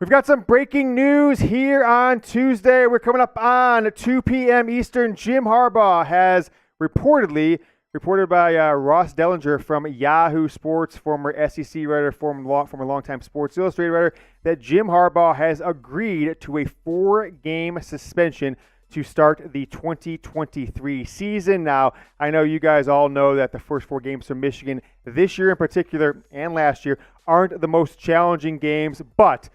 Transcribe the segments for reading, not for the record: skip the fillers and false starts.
We've got some breaking news here on Tuesday. We're coming up on 2 p.m. Eastern. Jim Harbaugh has reported by Ross Dellenger from Yahoo Sports, former SEC writer, former longtime Sports Illustrated writer, that Jim Harbaugh has agreed to a 4-game suspension to start the 2023 season. Now, I know you guys all know that the first 4 games for Michigan this year in particular and last year aren't the most challenging games, but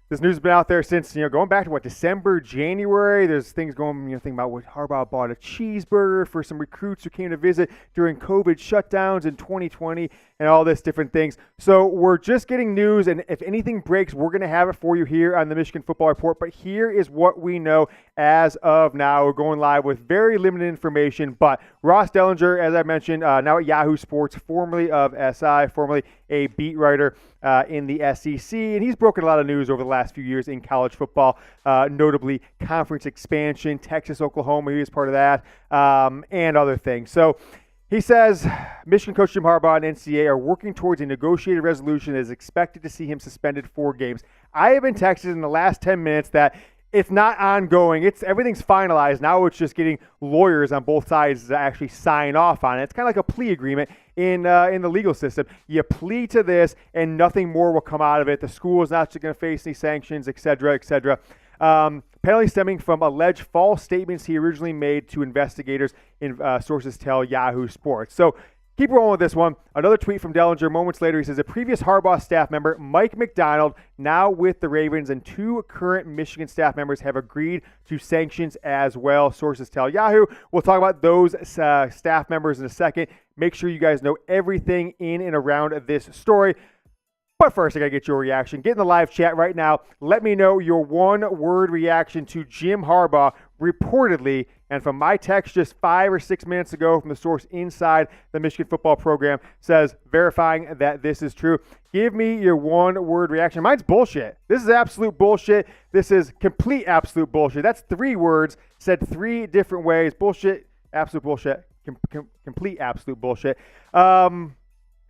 this news has been out there since, going back to December, January. There's things going, thinking about what Harbaugh bought a cheeseburger for some recruits who came to visit during COVID shutdowns in 2020 and all this different things. So we're just getting news, and if anything breaks, we're going to have it for you here on the Michigan Football Report. But here is what we know as of now. We're going live with very limited information, but Ross Dellenger, as I mentioned, now at Yahoo Sports, formerly of SI, formerly a beat writer in the SEC, and he's broken a lot of news over the last few years in college football, notably conference expansion, Texas, Oklahoma, he was part of that, and other things. So he says Michigan coach Jim Harbaugh and NCAA are working towards a negotiated resolution that is expected to see him suspended 4 games. I have been texted in the last 10 minutes that it's not ongoing. Everything's finalized. Now it's just getting lawyers on both sides to actually sign off on it. It's kind of like a plea agreement in the legal system. You plead to this, and nothing more will come out of it. The school is not going to face any sanctions, et cetera, et cetera. Penalty stemming from alleged false statements he originally made to investigators, in sources tell Yahoo Sports. So keep rolling with this one. Another tweet from Dellenger moments later. He says, a previous Harbaugh staff member, Mike McDonald, now with the Ravens, and 2 current Michigan staff members have agreed to sanctions as well, sources tell Yahoo. We'll talk about those staff members in a second. Make sure you guys know everything in and around this story. But first, I got to get your reaction. Get in the live chat right now. Let me know your one-word reaction to Jim Harbaugh reportedly, and from my text just 5 or 6 minutes ago from the source inside the Michigan football program, says verifying that this is true. Give me your one-word reaction. Mine's bullshit. This is absolute bullshit. This is complete absolute bullshit. That's 3 words said 3 different ways. Bullshit, absolute bullshit, complete absolute bullshit.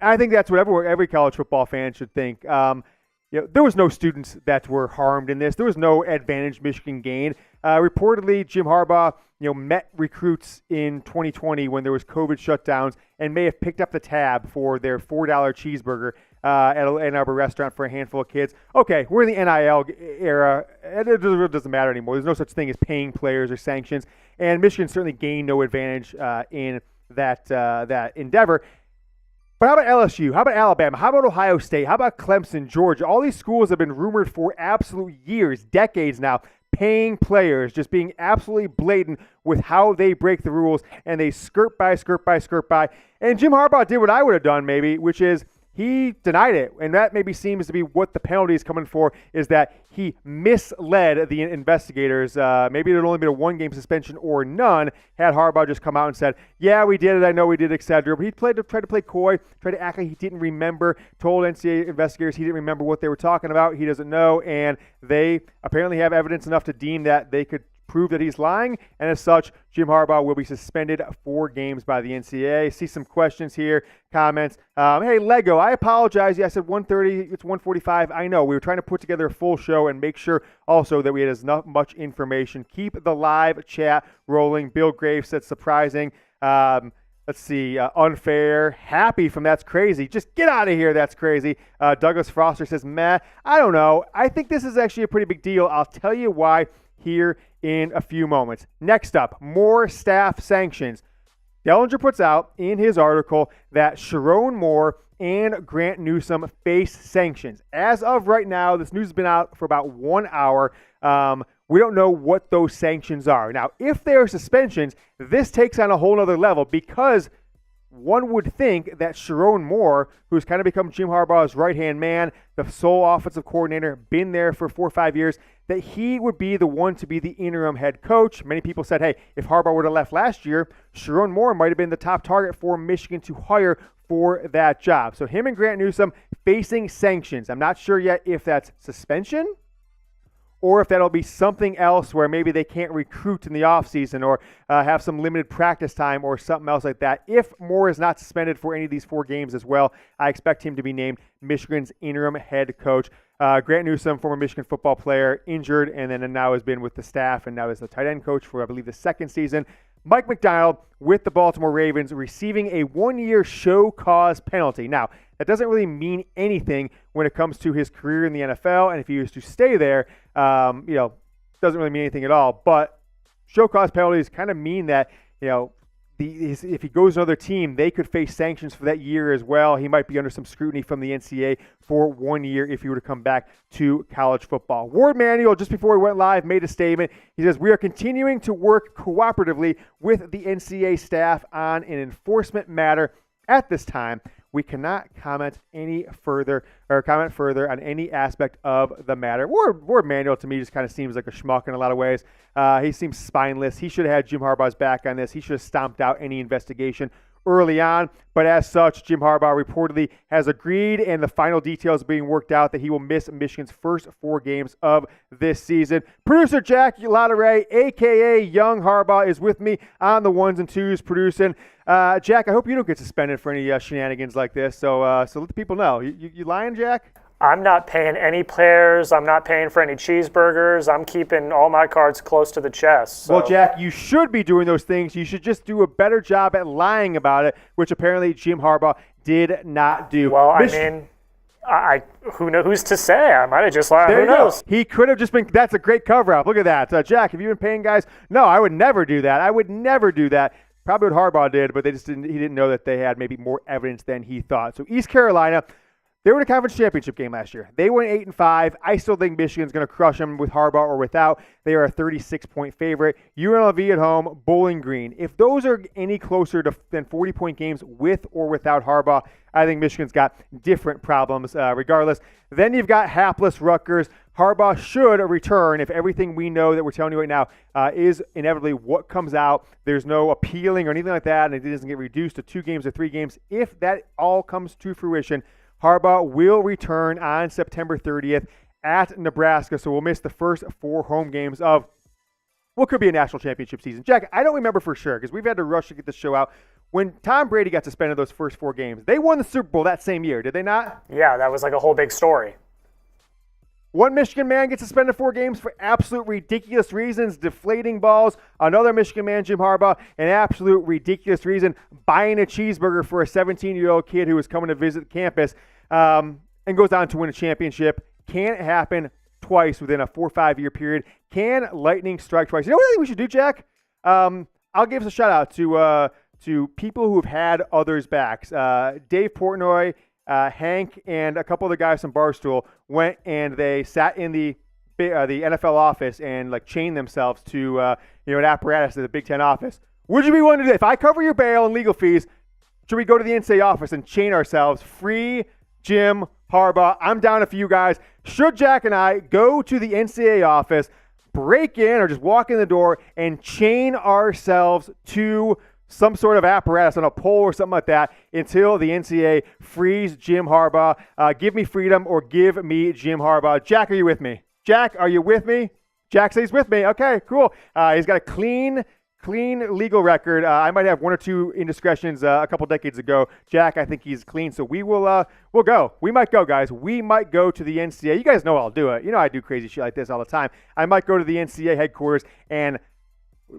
I think that's what every college football fan should think. There was no students that were harmed in this. There was no advantage Michigan gained. Reportedly, Jim Harbaugh, met recruits in 2020 when there was COVID shutdowns and may have picked up the tab for their $4 cheeseburger at an Ann Arbor restaurant for a handful of kids. Okay, we're in the NIL era. It doesn't matter anymore. There's no such thing as paying players or sanctions, and Michigan certainly gained no advantage in that endeavor. But how about LSU? How about Alabama? How about Ohio State? How about Clemson, Georgia? All these schools have been rumored for absolute years, decades now, paying players, just being absolutely blatant with how they break the rules, and they skirt by. And Jim Harbaugh did what I would have done maybe, which is he denied it. And that maybe seems to be what the penalty is coming for, is that he misled the investigators. Maybe it would only been a 1-game suspension or none had Harbaugh just come out and said, yeah, we did it, I know we did, etc. But he tried to play coy, tried to act like he didn't remember, told NCAA investigators he didn't remember what they were talking about. He doesn't know, and they apparently have evidence enough to deem that they could prove that he's lying, and as such, Jim Harbaugh will be suspended 4 games by the NCAA. See some questions here, comments. Hey, Lego, I apologize. I said 1:30, it's 1:45. I know. We were trying to put together a full show and make sure also that we had as much information. Keep the live chat rolling. Bill Graves said surprising. Let's see, unfair. Happy from that's crazy. Just get out of here, that's crazy. Douglas Foster says, meh. I don't know. I think this is actually a pretty big deal. I'll tell you why here in a few moments. Next up, more staff sanctions. Dellenger puts out in his article that Sharon Moore and Grant Newsome face sanctions. As of right now, this news has been out for about 1 hour. We don't know what those sanctions are. Now, if they are suspensions, this takes on a whole other level, because one would think that Sharon Moore, who's kind of become Jim Harbaugh's right-hand man, the sole offensive coordinator, been there for 4 or 5 years, that he would be the one to be the interim head coach. Many people said, hey, if Harbaugh would have left last year, Sharon Moore might have been the top target for Michigan to hire for that job. So him and Grant Newsome facing sanctions. I'm not sure yet if that's suspension or if that'll be something else where maybe they can't recruit in the offseason or have some limited practice time or something else like that. If Moore is not suspended for any of these 4 games as well, I expect him to be named Michigan's interim head coach. Grant Newsome, former Michigan football player, injured, and then now has been with the staff and now is the tight end coach for, I believe, the 2nd season. Mike McDonald with the Baltimore Ravens receiving a 1-year show cause penalty. Now, that doesn't really mean anything when it comes to his career in the NFL, and if he was to stay there, doesn't really mean anything at all. But show cause penalties kind of mean that, if he goes to another team, they could face sanctions for that year as well. He might be under some scrutiny from the NCAA for 1 year if he were to come back to college football. Ward Manuel, just before we went live, made a statement. He says, "We are continuing to work cooperatively with the NCAA staff on an enforcement matter. At this time, we cannot comment further on any aspect of the matter." Ward Manuel, to me, just kind of seems like a schmuck in a lot of ways. He seems spineless. He should have had Jim Harbaugh's back on this. He should have stomped out any investigation early on. But as such, Jim Harbaugh reportedly has agreed, and the final details are being worked out, that he will miss Michigan's first 4 games of this season. Producer Jack Latteray, a.k.a. Young Harbaugh, is with me on the ones and twos producing. Jack, I hope you don't get suspended for any shenanigans like this. So let the people know. You lying, Jack? I'm not paying any players. I'm not paying for any cheeseburgers. I'm keeping all my cards close to the chest. So. Well, Jack, you should be doing those things. You should just do a better job at lying about it, which apparently Jim Harbaugh did not do. Well, who's to say? I might have just lied. Who knows? He could have just been. That's a great cover-up. Look at that. Jack, have you been paying guys? No, I would never do that. I would never do that. Probably what Harbaugh did, but he didn't know that they had maybe more evidence than he thought. So East Carolina, they were in a conference championship game last year. They went 8-5. I still think Michigan's going to crush them with Harbaugh or without. They are a 36-point favorite. UNLV at home, Bowling Green. If those are any closer than 40-point games with or without Harbaugh, I think Michigan's got different problems regardless. Then you've got hapless Rutgers. Harbaugh should return if everything we know that we're telling you right now is inevitably what comes out. There's no appealing or anything like that, and it doesn't get reduced to 2 games or 3 games. If that all comes to fruition, Harbaugh will return on September 30th at Nebraska, so we'll miss the first 4 home games of what could be a national championship season. Jack, I don't remember for sure because we've had to rush to get this show out. When Tom Brady got suspended those first 4 games, they won the Super Bowl that same year, did they not? Yeah, that was like a whole big story. One Michigan man gets suspended 4 games for absolute ridiculous reasons, deflating balls. Another Michigan man, Jim Harbaugh, an absolute ridiculous reason, buying a cheeseburger for a 17-year-old kid who was coming to visit campus, and goes on to win a championship. Can it happen twice within a 4 or 5 year period? Can lightning strike twice? You know what I think we should do, Jack? I'll give us a shout out to people who have had others' backs. Dave Portnoy, Hank, and a couple of the guys from Barstool went and they sat in the NFL office and chained themselves to an apparatus at the Big Ten office. Would you be willing to do that? If I cover your bail and legal fees, should we go to the NCAA office and chain ourselves? Free Jim Harbaugh. I'm down if you guys. Should Jack and I go to the NCAA office, break in or just walk in the door and chain ourselves to some sort of apparatus on a pole or something like that until the NCAA frees Jim Harbaugh? Give me freedom or give me Jim Harbaugh. Jack, are you with me? Jack, are you with me? Jack says he's with me. Okay, cool. He's got a clean legal record. I might have 1 or 2 indiscretions a couple decades ago. Jack, I think he's clean, so we'll go. We might go, guys. We might go to the NCAA. You guys know I'll do it. You know I do crazy shit like this all the time. I might go to the NCAA headquarters, and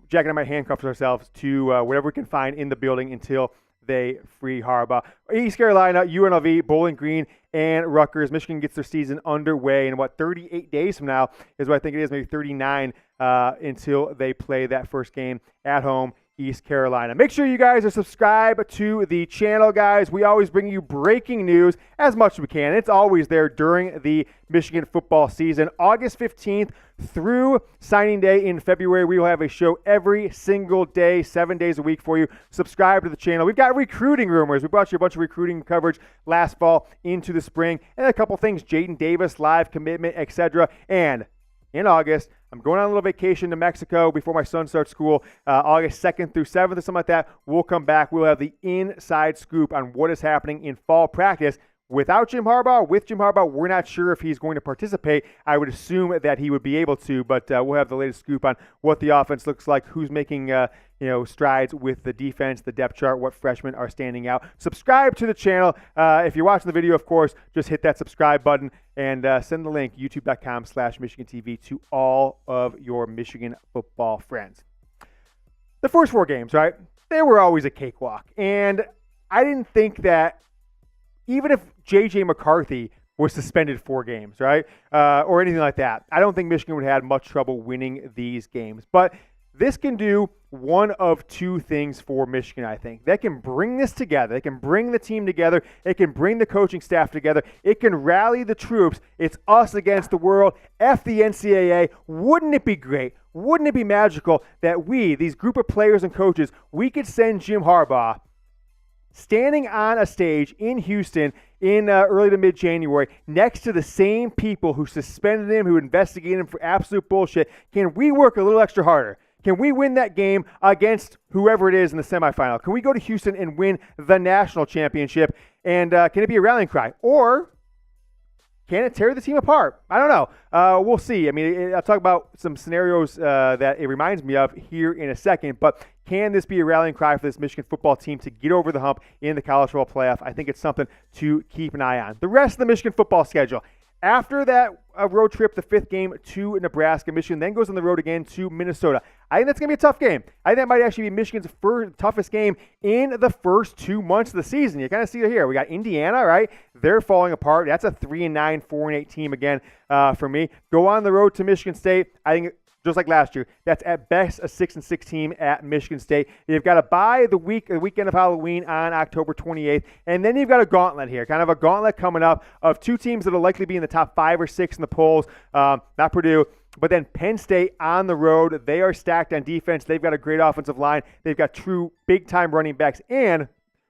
Jack and I might handcuff ourselves to whatever we can find in the building until they free Harbaugh. East Carolina, UNLV, Bowling Green, and Rutgers. Michigan gets their season underway in 38 days from now is what I think it is, maybe 39 until they play that first game at home, East Carolina. Make sure you guys are subscribed to the channel, guys. We always bring you breaking news as much as we can. It's always there during the Michigan football season. August 15th through signing day in February, we will have a show every single day, 7 days a week for you. Subscribe to the channel. We've got recruiting rumors. We brought you a bunch of recruiting coverage last fall into the spring, and a couple things, Jaden Davis, live commitment, etc. And in August, I'm going on a little vacation to Mexico before my son starts school, August 2nd through 7th or something like that. We'll come back. We'll have the inside scoop on what is happening in fall practice without Jim Harbaugh. With Jim Harbaugh, we're not sure if he's going to participate. I would assume that he would be able to, but we'll have the latest scoop on what the offense looks like, who's making strides with the defense, the depth chart, what freshmen are standing out. Subscribe to the channel. If you're watching the video, of course, just hit that subscribe button and send the link, youtube.com/Michigan TV, to all of your Michigan football friends. The first 4 games, right? They were always a cakewalk. And I didn't think that even if J.J. McCarthy was suspended 4 games, right, or anything like that, I don't think Michigan would have had much trouble winning these games. But this can do one of 2 things for Michigan, I think. They can bring this together. They can bring the team together. It can bring the coaching staff together. It can rally the troops. It's us against the world. F the NCAA. Wouldn't it be great? Wouldn't it be magical that we, these group of players and coaches, we could send Jim Harbaugh standing on a stage in Houston in early to mid-January next to the same people who suspended him, who investigated him for absolute bullshit? Can we work a little extra harder? Can we win that game against whoever it is in the semifinal? Can we go to Houston and win the national championship? And can it be a rallying cry? Or can it tear the team apart? I don't know. We'll see. I mean, I'll talk about some scenarios that it reminds me of here in a second. But can this be a rallying cry for this Michigan football team to get over the hump in the college football playoff? I think it's something to keep an eye on. The rest of the Michigan football schedule. After that road trip, the 5th game to Nebraska, Michigan then goes on the road again to Minnesota. I think that's going to be a tough game. I think that might actually be Michigan's toughest game in the first 2 months of the season. You kind of see it here. We got Indiana, right? They're falling apart. That's a 3-9, 4-8 team again for me. Go on the road to Michigan State. I think just like last year, that's at best a 6-6 team at Michigan State. You've got to bye the weekend of Halloween on October 28th, and then you've got a gauntlet here, kind of a gauntlet coming up of 2 teams that will likely be in the top 5 or 6 in the polls. Not Purdue, but then Penn State on the road. They are stacked on defense. They've got a great offensive line. They've got true big-time running backs and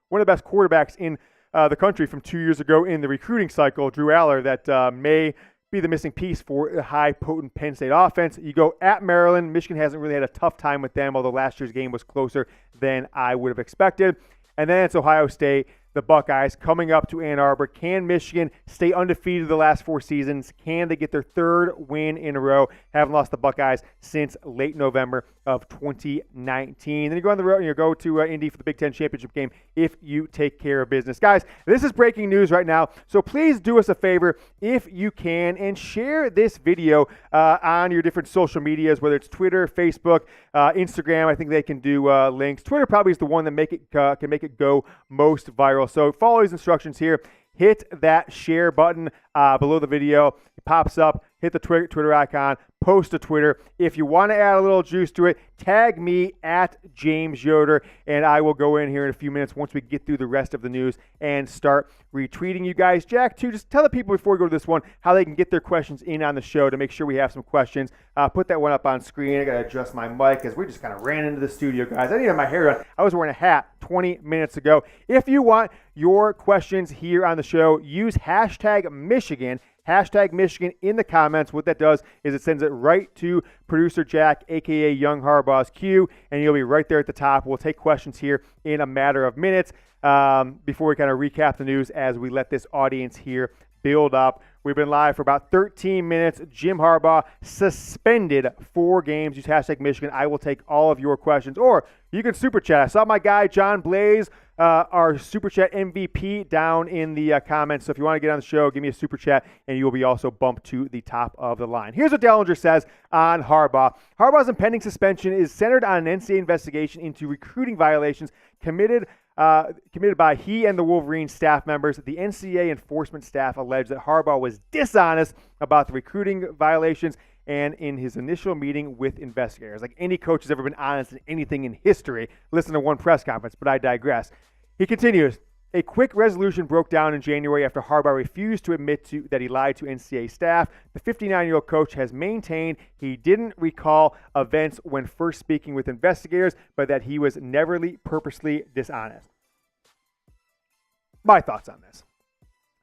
one of the best quarterbacks in the country from 2 years ago in the recruiting cycle, Drew Aller, that may be the missing piece for a high, potent Penn State offense. You go at Maryland. Michigan hasn't really had a tough time with them, although last year's game was closer than I would have expected. And then it's Ohio State, the Buckeyes, coming up to Ann Arbor. Can Michigan stay undefeated the last 4 seasons? Can they get their 3rd win in a row? Haven't lost the Buckeyes since late November of 2019. Then you go on the road and you go to Indy for the Big Ten championship game if you take care of business. Guys, this is breaking news right now, so please do us a favor if you can and share this video on your different social medias, whether it's Twitter, Facebook, Instagram. I think they can do links. Twitter probably is the one that can make it go most viral. So follow these instructions here. Hit that share button below the video. It pops up. Hit the Twitter icon. Post to Twitter. If you want to add a little juice to it, tag me at James Yoder, and I will go in here in a few minutes once we get through the rest of the news and start retweeting you guys. Jack, too, just tell the people before we go to this one how they can get their questions in on the show to make sure we have some questions. Put that one up on screen. I got to adjust my mic because we just kind of ran into the studio, guys. I didn't have my hair on. I was wearing a hat 20 minutes ago. If you want your questions here on the show, use hashtag Michigan. Hashtag Michigan in the comments. What that does is it sends it right to producer Jack, a.k.a. Young Harbaugh's queue, and you'll be right there at the top. We'll take questions here in a matter of minutes before we kind of recap the news as we let this audience here build up. We've been live for about 13 minutes. Jim Harbaugh suspended 4 games. Use hashtag Michigan. I will take all of your questions, or you can super chat. I saw my guy John Blaze, our super chat MVP, down in the comments. So if you want to get on the show, give me a super chat, and you will be also bumped to the top of the line. Here's what Dellenger says on Harbaugh. Harbaugh's impending suspension is centered on an NCAA investigation into recruiting violations committed by he and the Wolverines staff members. The NCAA enforcement staff alleged that Harbaugh was dishonest about the recruiting violations and in his initial meeting with investigators. Like any coach has ever been honest in anything in history. Listen to one press conference, but I digress. He continues, a quick resolution broke down in January after Harbaugh refused to admit that he lied to NCAA staff. The 59-year-old coach has maintained he didn't recall events when first speaking with investigators, but that he was never purposely dishonest. My thoughts on this.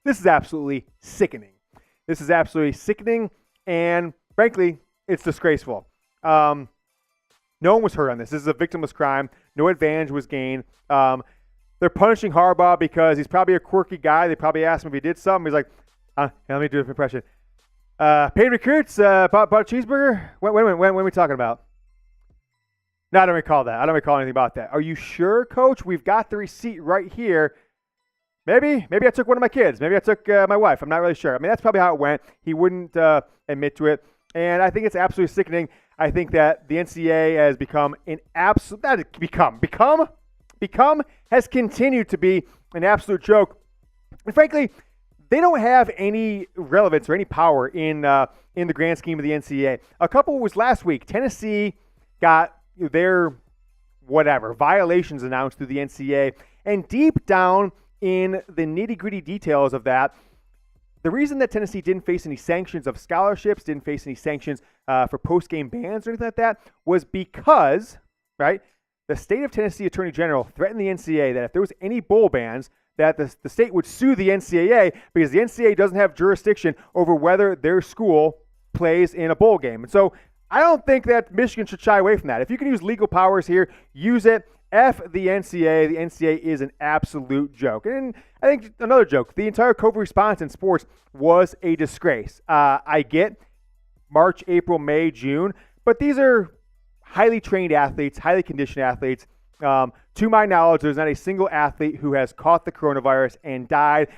This is absolutely sickening. This is absolutely sickening, and frankly, it's disgraceful. No one was hurt on this. This is a victimless crime. No advantage was gained. they're punishing Harbaugh because he's probably a quirky guy. They probably asked him if he did something. He's like, let me do an impression. Paid recruits, bought a cheeseburger? When are we talking about? No, I don't recall that. I don't recall anything about that. Are you sure, Coach? We've got the receipt right here. Maybe I took one of my kids. Maybe I took my wife. I'm not really sure. I mean, that's probably how it went. He wouldn't admit to it. And I think it's absolutely sickening. I think that the NCAA has become an absolute, has continued to be an absolute joke. And frankly, they don't have any relevance or any power in the grand scheme of the NCAA. A couple was last week. Tennessee got their violations announced through the NCAA. And deep down in the nitty-gritty details of that, the reason that Tennessee didn't face any sanctions of scholarships, didn't face any sanctions for post-game bans or anything like that, was because, right, the state of Tennessee Attorney General threatened the NCAA that if there was any bowl bans, that the state would sue the NCAA because the NCAA doesn't have jurisdiction over whether their school plays in a bowl game. And so I don't think that Michigan should shy away from that. If you can use legal powers here, use it. F the NCAA. The NCAA is an absolute joke. And I think another joke, the entire COVID response in sports was a disgrace. I get March, April, May, June, but these are highly trained athletes, highly conditioned athletes. To my knowledge, there's not a single athlete who has caught the coronavirus and died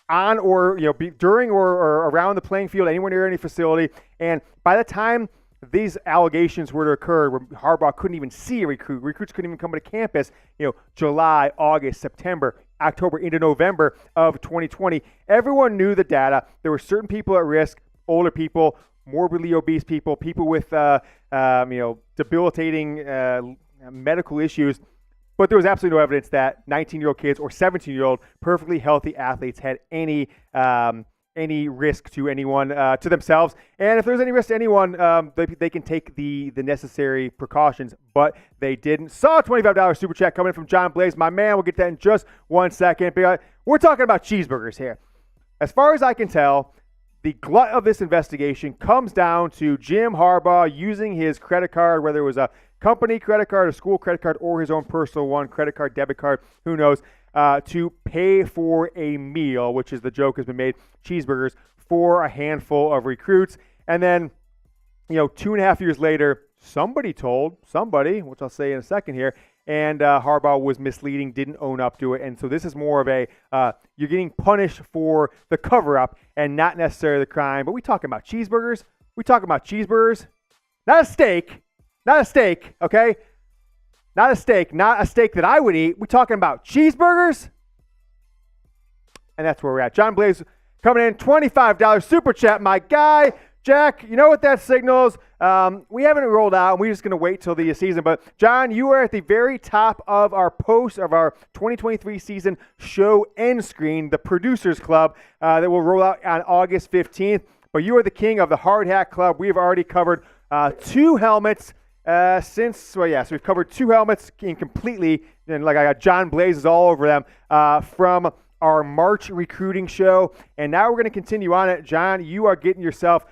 on or during or around the playing field, anywhere near any facility. And by the time these allegations were to occur, where Harbaugh couldn't even see a recruit, recruits couldn't even come to campus, July, August, September, October, into November of 2020, everyone knew the data. There were certain people at risk, older people, morbidly obese people, people with debilitating medical issues, but there was absolutely no evidence that 19-year-old kids or 17-year-old perfectly healthy athletes had any risk to anyone, to themselves. And if there's any risk to anyone, they can take the necessary precautions, but they didn't. Saw a $25 super chat coming in from John Blaze. My man, we'll get that in just 1 second. But we're talking about cheeseburgers here. As far as I can tell, the glut of this investigation comes down to Jim Harbaugh using his credit card, whether it was a company credit card, a school credit card, or his own personal one, credit card, debit card, who knows, to pay for a meal, which is the joke has been made, cheeseburgers, for a handful of recruits. And then, 2.5 years later, somebody told somebody, which I'll say in a second here, and Harbaugh was misleading, didn't own up to it. And so this is more of a, you're getting punished for the cover-up and not necessarily the crime. But we talking about cheeseburgers. Not a steak. Not a steak, okay? Not a steak that I would eat. We're talking about cheeseburgers. And that's where we're at. John Blaze coming in, $25 super chat, my guy. Jack, you know what that signals? We haven't rolled out. We're just going to wait till the season. But, John, you are at the very top of our post of our 2023 season show end screen, the Producers Club, that will roll out on August 15th. But you are the king of the Hard Hat Club. We have already covered 2 helmets so we've covered 2 helmets completely, and like I got John Blazes all over them from our March recruiting show. And now we're going to continue on it. John, you are getting yourself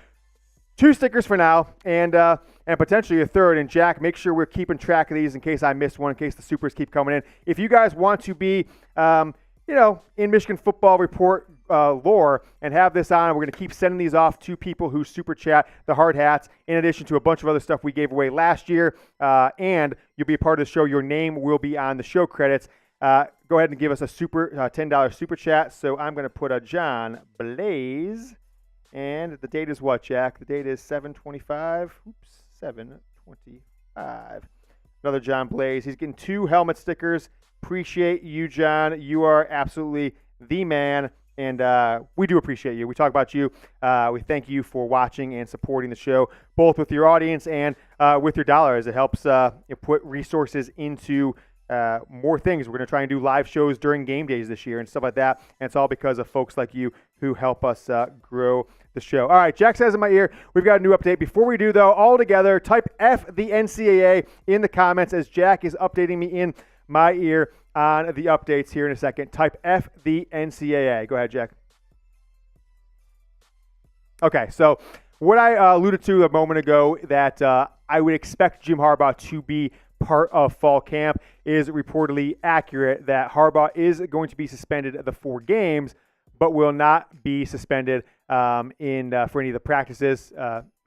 2 stickers for now, and potentially a third. And Jack, make sure we're keeping track of these in case I missed one, in case the supers keep coming in. If you guys want to be, in Michigan Football Report lore and have this on, we're going to keep sending these off to people who super chat the hard hats, in addition to a bunch of other stuff we gave away last year. And you'll be a part of the show. Your name will be on the show credits. Go ahead and give us a $10 super chat. So I'm going to put a John Blaze. And the date is what, Jack? The date is 7/25. 7/25. Another John Blaze. He's getting 2 helmet stickers. Appreciate you, John. You are absolutely the man. And we do appreciate you. We talk about you. We thank you for watching and supporting the show, both with your audience and with your dollars. It helps put resources into more things. We're going to try and do live shows during game days this year and stuff like that. And it's all because of folks like you who help us grow the show. All right, Jack says in my ear, we've got a new update. Before we do, though, all together, type F the NCAA in the comments as Jack is updating me in my ear on the updates here in a second. Type F the NCAA. Go ahead, Jack. Okay, so what I alluded to a moment ago, that I would expect Jim Harbaugh to be part of fall camp is reportedly accurate, that Harbaugh is going to be suspended the 4 games, but will not be suspended for any of the practices,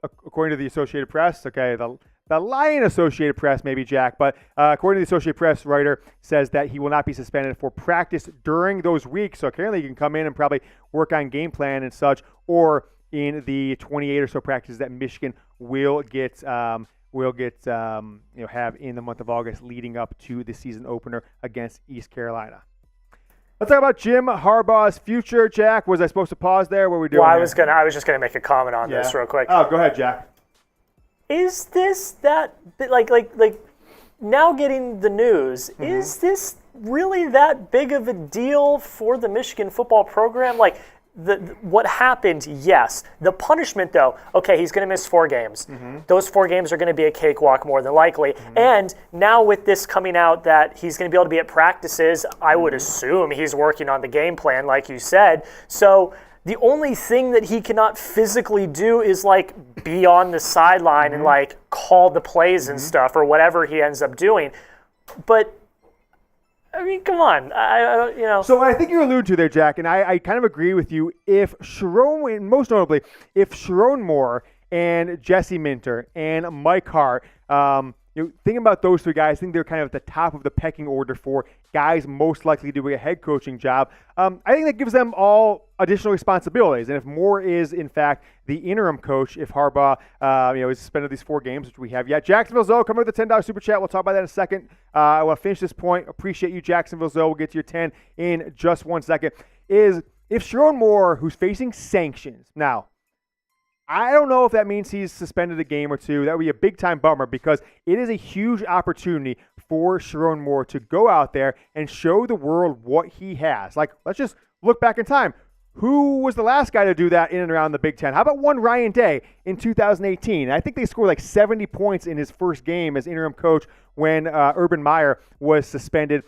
according to the Associated Press. Okay, the lying Associated Press, maybe, Jack, but according to the Associated Press writer, says that he will not be suspended for practice during those weeks. So apparently, he can come in and probably work on game plan and such, or in the 28 or so practices that Michigan will have in the month of August leading up to the season opener against East Carolina. Let's talk about Jim Harbaugh's future, Jack. Was I supposed to pause there? What were we doing? Well, I was just gonna make a comment on this real quick. Oh, go ahead, Jack. Is this that like now getting the news? Mm-hmm. Is this really that big of a deal for the Michigan football program? Like, what happened? Yes. The punishment, though. Okay, he's going to miss 4 games. Mm-hmm. Those 4 games are going to be a cakewalk, more than likely. Mm-hmm. And now with this coming out that he's going to be able to be at practices, I would assume he's working on the game plan, like you said. So the only thing that he cannot physically do is like be on the sideline and like call the plays and stuff, or whatever he ends up doing. But I mean, come on, So I think you allude to there, Jack, and I kind of agree with you. If Sharon, most notably, if Sharon Moore and Jesse Minter and Mike Hart, thinking about those 3 guys, I think they're kind of at the top of the pecking order for guys most likely to do a head coaching job. I think that gives them all additional responsibilities. And if Moore is, in fact, the interim coach, if Harbaugh, is suspended these 4 games, which we have yet. Jacksonville Zoe, come with the $10 super chat. We'll talk about that in a second. I want to finish this point. Appreciate you, Jacksonville Zoe. We'll get to your 10 in just 1 second. Is if Sharon Moore, who's facing sanctions now, I don't know if that means he's suspended a game or 2. That would be a big-time bummer, because it is a huge opportunity for Sharon Moore to go out there and show the world what he has. Like, let's just look back in time. Who was the last guy to do that in and around the Big Ten? How about one Ryan Day in 2018? I think they scored like 70 points in his first game as interim coach when Urban Meyer was suspended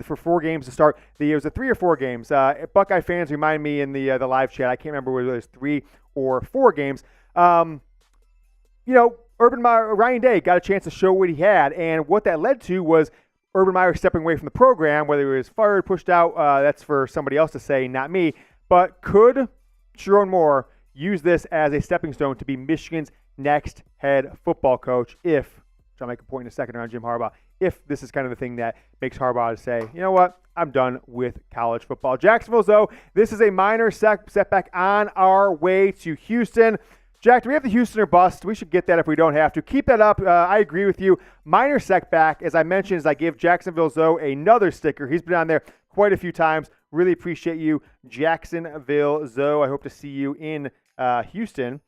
for 4 games to start. It was 3 or 4 games. Buckeye fans remind me in the live chat. I can't remember whether it was 3 or 4 games. Urban Meyer, Ryan Day got a chance to show what he had, and what that led to was Urban Meyer stepping away from the program. Whether he was fired, pushed out, that's for somebody else to say, not me. But could Sharon Moore use this as a stepping stone to be Michigan's next head football coach if, which I'll make a point in a second around Jim Harbaugh, if this is kind of the thing that makes Harbaugh to say, you know what, I'm done with college football. Jacksonville, though, this is a minor setback on our way to Houston. Jack, do we have the Houston or bust? We should get that if we don't have to. Keep that up. I agree with you. Minor setback, as I mentioned, is I give Jacksonville Zoe another sticker. He's been on there quite a few times. Really appreciate you, Jacksonville Zoe. I hope to see you in Houston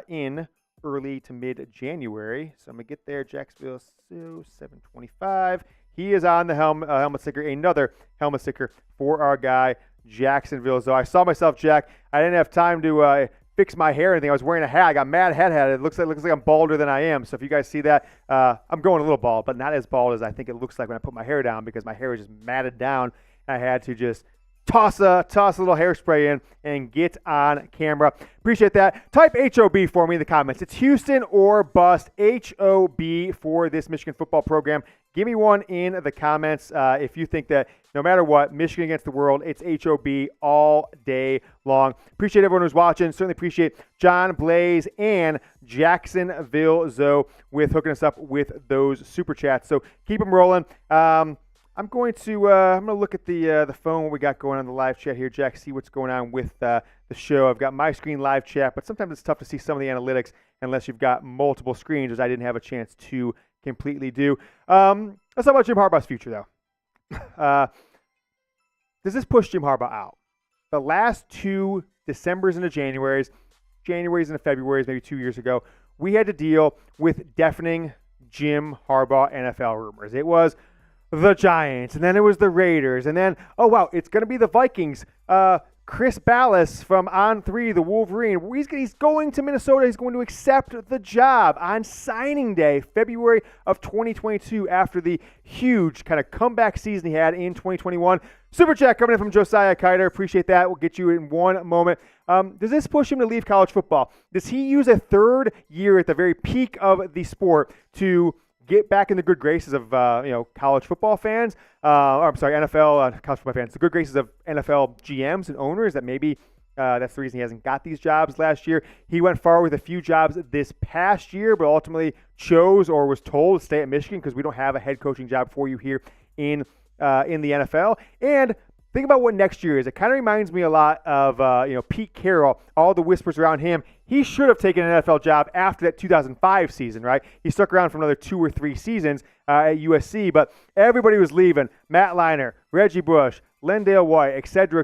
in early to mid-January. So I'm going to get there. Jacksonville Zoe, 725. He is on the helmet sticker, another helmet sticker for our guy, Jacksonville Zoe. I saw myself, Jack. I didn't have time to fix my hair or anything. I was wearing a hat. I got mad head hat. It looks like I'm balder than I am. So if you guys see that, I'm going a little bald, but not as bald as I think it looks like when I put my hair down, because my hair is just matted down. I had to just toss a little hairspray in and get on camera. Appreciate that. Type HOB for me in the comments. It's Houston or bust. HOB for this Michigan football program. Give me one in the comments if you think that no matter what, Michigan against the world, it's HOB all day long. Appreciate everyone who's watching. Certainly appreciate John Blaze and Jacksonville Zoe with hooking us up with those super chats. So keep them rolling. I'm going to look at the phone, what we got going on in the live chat here, Jack, see what's going on with the show. I've got my screen live chat, but sometimes it's tough to see some of the analytics unless you've got multiple screens, which I didn't have a chance to completely do. Let's talk about Jim Harbaugh's future, though. Does this push Jim Harbaugh out? The last 2 Decembers into Januaries into Februaries, maybe 2 years ago, we had to deal with deafening Jim Harbaugh NFL rumors. It was the Giants, and then it was the Raiders, and then, oh, wow, it's going to be the Vikings. Chris Ballas from On3, the Wolverine, he's going to Minnesota. He's going to accept the job on signing day, February of 2022, after the huge kind of comeback season he had in 2021. Super chat coming in from Josiah Kiter. Appreciate that. We'll get you in one moment. Does this push him to leave college football? Does he use a 3rd year at the very peak of the sport to get back in the good graces of college football fans. NFL college football fans. The good graces of NFL GMs and owners that maybe that's the reason he hasn't got these jobs last year. He went far with a few jobs this past year, but ultimately chose or was told to stay at Michigan because we don't have a head coaching job for you here in the NFL. And think about what next year is. It kind of reminds me a lot of Pete Carroll, all the whispers around him. He should have taken an NFL job after that 2005 season, right? He stuck around for another 2 or 3 seasons at USC, but everybody was leaving. Matt Leinart, Reggie Bush, Lendale White, et cetera,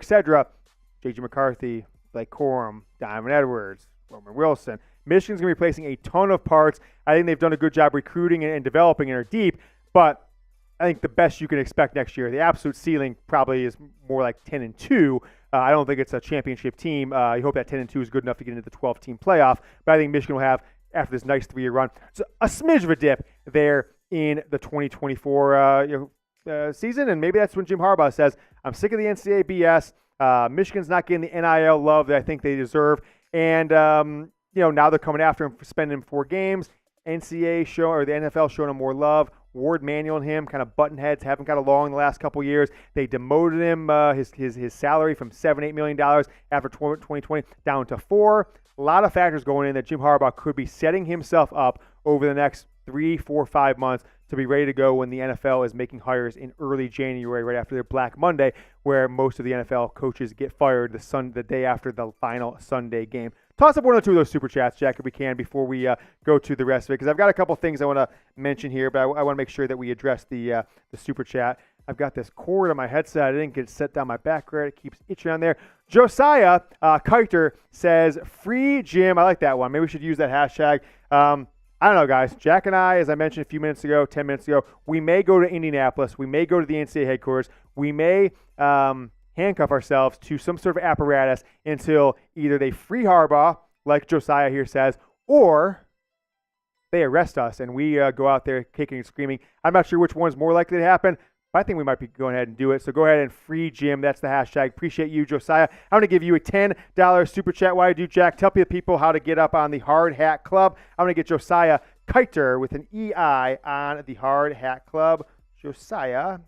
J.J. McCarthy, Blake Corum, Diamond Edwards, Roman Wilson. Michigan's going to be replacing a ton of parts. I think they've done a good job recruiting and developing and are deep, but I think the best you can expect next year, the absolute ceiling probably is more like 10-2. I don't think it's a championship team. You hope that 10-2 is good enough to get into the 12-team playoff, but I think Michigan will have, after this nice 3-year run, a smidge of a dip there in the 2024 season, and maybe that's when Jim Harbaugh says, I'm sick of the NCAA BS. Michigan's not getting the NIL love that I think they deserve, and now they're coming after him for spending 4 games. NCAA the NFL showing him more love. Ward Manuel and him kind of button heads, haven't got along the last couple years. They demoted him, his salary from $7-8 million after 2020 down to $4 million. A lot of factors going in that Jim Harbaugh could be setting himself up over the next 3, 4, 5 months to be ready to go when the NFL is making hires in early January, right after their Black Monday, where most of the NFL coaches get fired the day after the final Sunday game. Toss up 1 or 2 of those super chats, Jack, if we can, before we go to the rest of it, because I've got a couple things I want to mention here, but I want to make sure that we address the super chat. I've got this cord on my headset. I didn't get it set down my back right. It keeps itching on there. Josiah Kiter says, free Jim. I like that one. Maybe we should use that hashtag. I don't know, guys. Jack and I, as I mentioned a few minutes ago, 10 minutes ago, we may go to Indianapolis. We may go to the NCAA headquarters. We may handcuff ourselves to some sort of apparatus until either they free Harbaugh, like Josiah here says, or they arrest us and we go out there kicking and screaming. I'm not sure which one's more likely to happen, but I think we might be going ahead and do it. So go ahead and free Jim. That's the hashtag. Appreciate you, Josiah. I'm going to give you a $10 super chat. Why do you, Jack? Tell people how to get up on the Hard Hat Club. I'm going to get Josiah Kiter with an EI on the Hard Hat Club. Josiah.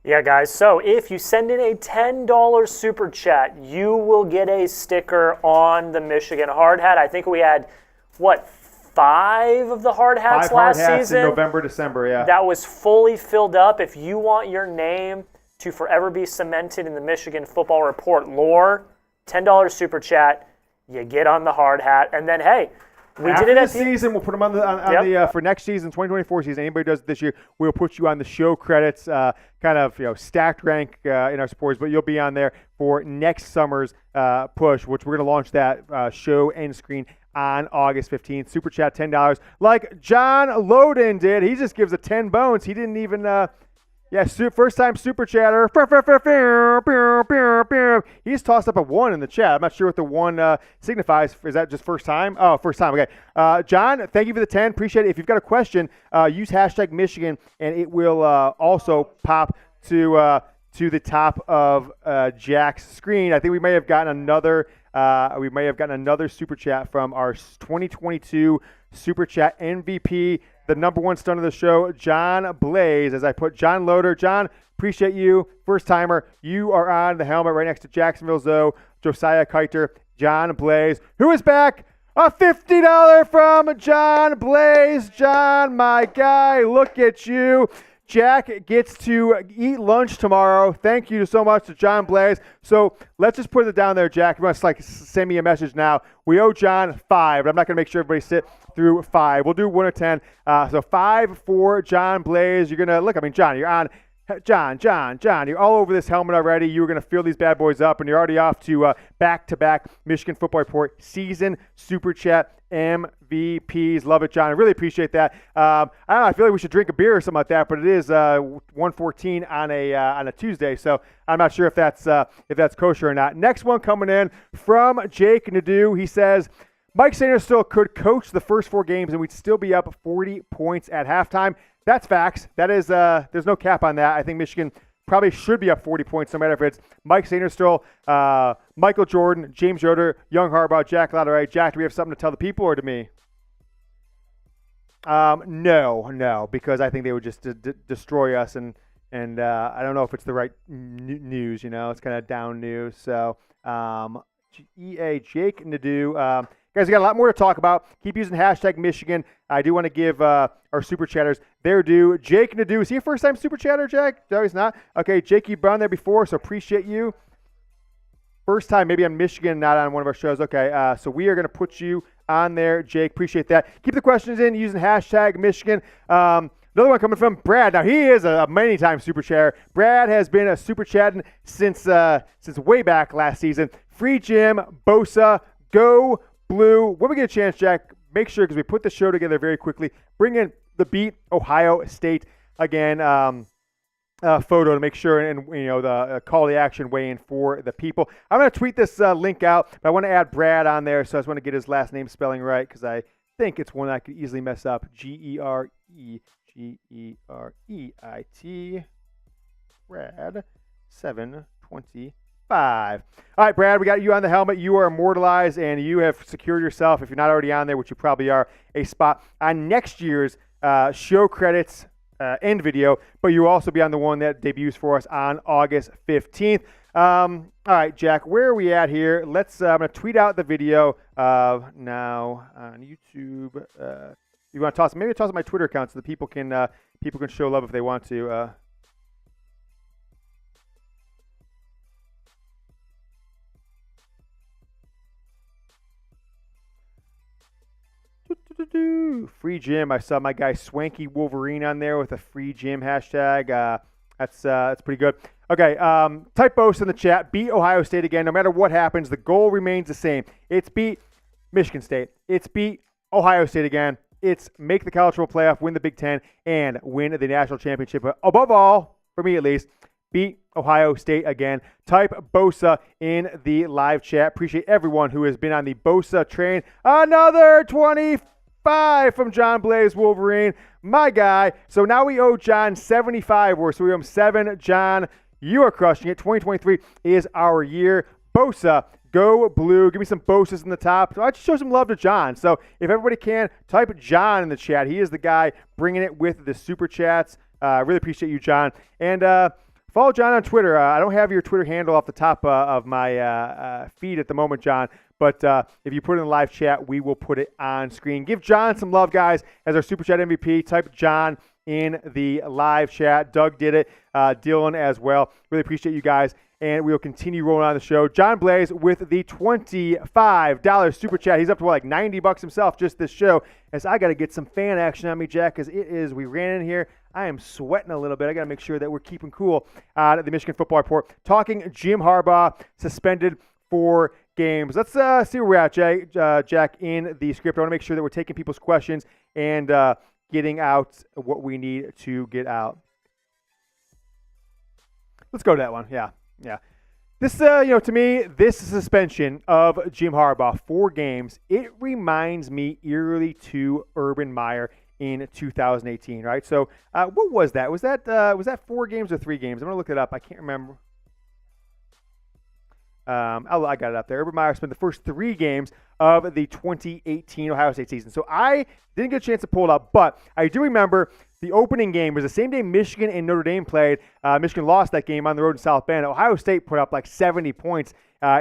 Yeah, guys, so if you send in a $10 super chat, you will get a sticker on the Michigan hard hat. I think we had, 5 of the hard hats 5 last hard hats season? in November, December, yeah. That was fully filled up. If you want your name to forever be cemented in the Michigan Football Report lore, $10 super chat, you get on the hard hat. And then, hey, we After did it at the season. We'll put them on the for next season, 2024 season. Anybody does it this year, we'll put you on the show credits, kind of stacked rank in our supporters. But you'll be on there for next summer's push, which we're going to launch that show end screen on August 15th. Super chat $10, like John Loden did. He just gives a 10 bones. He didn't even. First time super chatter. He's tossed up a 1 in the chat. I'm not sure what the 1 signifies. Is that just first time? Oh, first time. Okay. John, thank you for the 10. Appreciate it. If you've got a question, use hashtag Michigan, and it will also pop to the top of Jack's screen. I think we may have gotten another. Super chat from our 2022 super chat MVP. The number 1 star of the show, John Blaze, as I put John Loader. John, appreciate you. First timer. You are on the helmet right next to Jacksonville Zoe, Josiah Kiter, John Blaze, who is back. A $50 from John Blaze. John, my guy, look at you. Jack gets to eat lunch tomorrow. Thank you so much to John Blaze. So let's just put it down there, Jack. You want to send me a message now. We owe John 5, but I'm not going to make sure everybody sit through 5. We'll do 1 or 10. So 5 for John Blaze. You're going to look. I mean, John, you're on. John, you're all over this helmet already. You were going to fill these bad boys up, and you're already off to back-to-back Michigan Football Report season super chat MVPs. Love it, John. I really appreciate that. I don't know. I feel like we should drink a beer or something like that, but it is 1:14 on a Tuesday, so I'm not sure if that's kosher or not. Next one coming in from Jake Nadeau. He says, Mike Sainristil could coach the first 4 games, and we'd still be up 40 points at halftime. That's facts. That is, there's no cap on that. I think Michigan probably should be up 40 points, no matter if it's Mike Sainristil, Michael Jordan, James Yoder, Young Harbaugh, Jack Latteray. Jack, do we have something to tell the people or to me? No, because I think they would just destroy us, and I don't know if it's the right news. It's kind of down news. So EA Jake Nadeau. Guys, we got a lot more to talk about. Keep using hashtag Michigan. I do want to give our super chatters their due. Jake Nadeau. Is he a first-time super chatter, Jack? No, he's not. Okay, Jake, you've been on there before, so appreciate you. First time maybe on Michigan, not on one of our shows. Okay, so we are going to put you on there, Jake. Appreciate that. Keep the questions in using hashtag Michigan. Another one coming from Brad. Now, he is a many-time super chatter. Brad has been a super chatting since way back last season. Free Jim, Bosa, go Blue. When we get a chance, Jack, make sure, because we put the show together very quickly, bring in the Beat Ohio State again photo to make sure, and the call to action weigh in for the people. I'm going to tweet this link out, but I want to add Brad on there, so I just want to get his last name spelling right, because I think it's one I could easily mess up. Gereit, Brad 725. All right, Brad, we got you on the helmet. You are immortalized, and you have secured yourself, if you're not already on there, which you probably are, a spot on next year's show credits end video, but you'll also be on the one that debuts for us on August 15th. All right, Jack, where are we at here? I'm going to tweet out the video now on YouTube. You want to toss it my Twitter account so the people can show love if they want to. Free Jim. I saw my guy Swanky Wolverine on there with a free Jim hashtag. That's pretty good. Okay, type Bosa in the chat. Beat Ohio State again. No matter what happens, the goal remains the same. It's beat Michigan State. It's beat Ohio State again. It's make the college football playoff, win the Big Ten, and win the national championship. But above all, for me at least, beat Ohio State again. Type Bosa in the live chat. Appreciate everyone who has been on the Bosa train. Another 25 from John Blaze Wolverine, my guy. So now we owe John 75 worth. So we owe him 7. John, you are crushing it. 2023 is our year. Bosa, go Blue. Give me some Bosas in the top. So I just show some love to John. So if everybody can, type John in the chat. He is the guy bringing it with the super chats. Really appreciate you, John. And follow John on Twitter. I don't have your Twitter handle off the top of my feed at the moment, John. But if you put it in the live chat, we will put it on screen. Give John some love, guys, as our Super Chat MVP. Type John in the live chat. Doug did it. Dylan as well. Really appreciate you guys. And we will continue rolling on the show. John Blaze with the $25 Super Chat. He's up to like $90 himself just this show. As I got to get some fan action on me, Jack, because we ran in here. I am sweating a little bit. I got to make sure that we're keeping cool at the Michigan Football Report. Talking Jim Harbaugh, suspended for games. Let's see where we're at, Jack, in the script. I want to make sure that we're taking people's questions and getting out what we need to get out. Let's go to that one. Yeah. This, to me, this suspension of Jim Harbaugh, 4 games, it reminds me eerily to Urban Meyer in 2018, right? So what was that? Was that 4 games or 3 games? I'm going to look it up. I can't remember. I got it up there. Urban Meyer spent the first 3 games of the 2018 Ohio State season. So I didn't get a chance to pull it up, but I do remember the opening game was the same day Michigan and Notre Dame played. Michigan lost that game on the road in South Bend. Ohio State put up like 70 points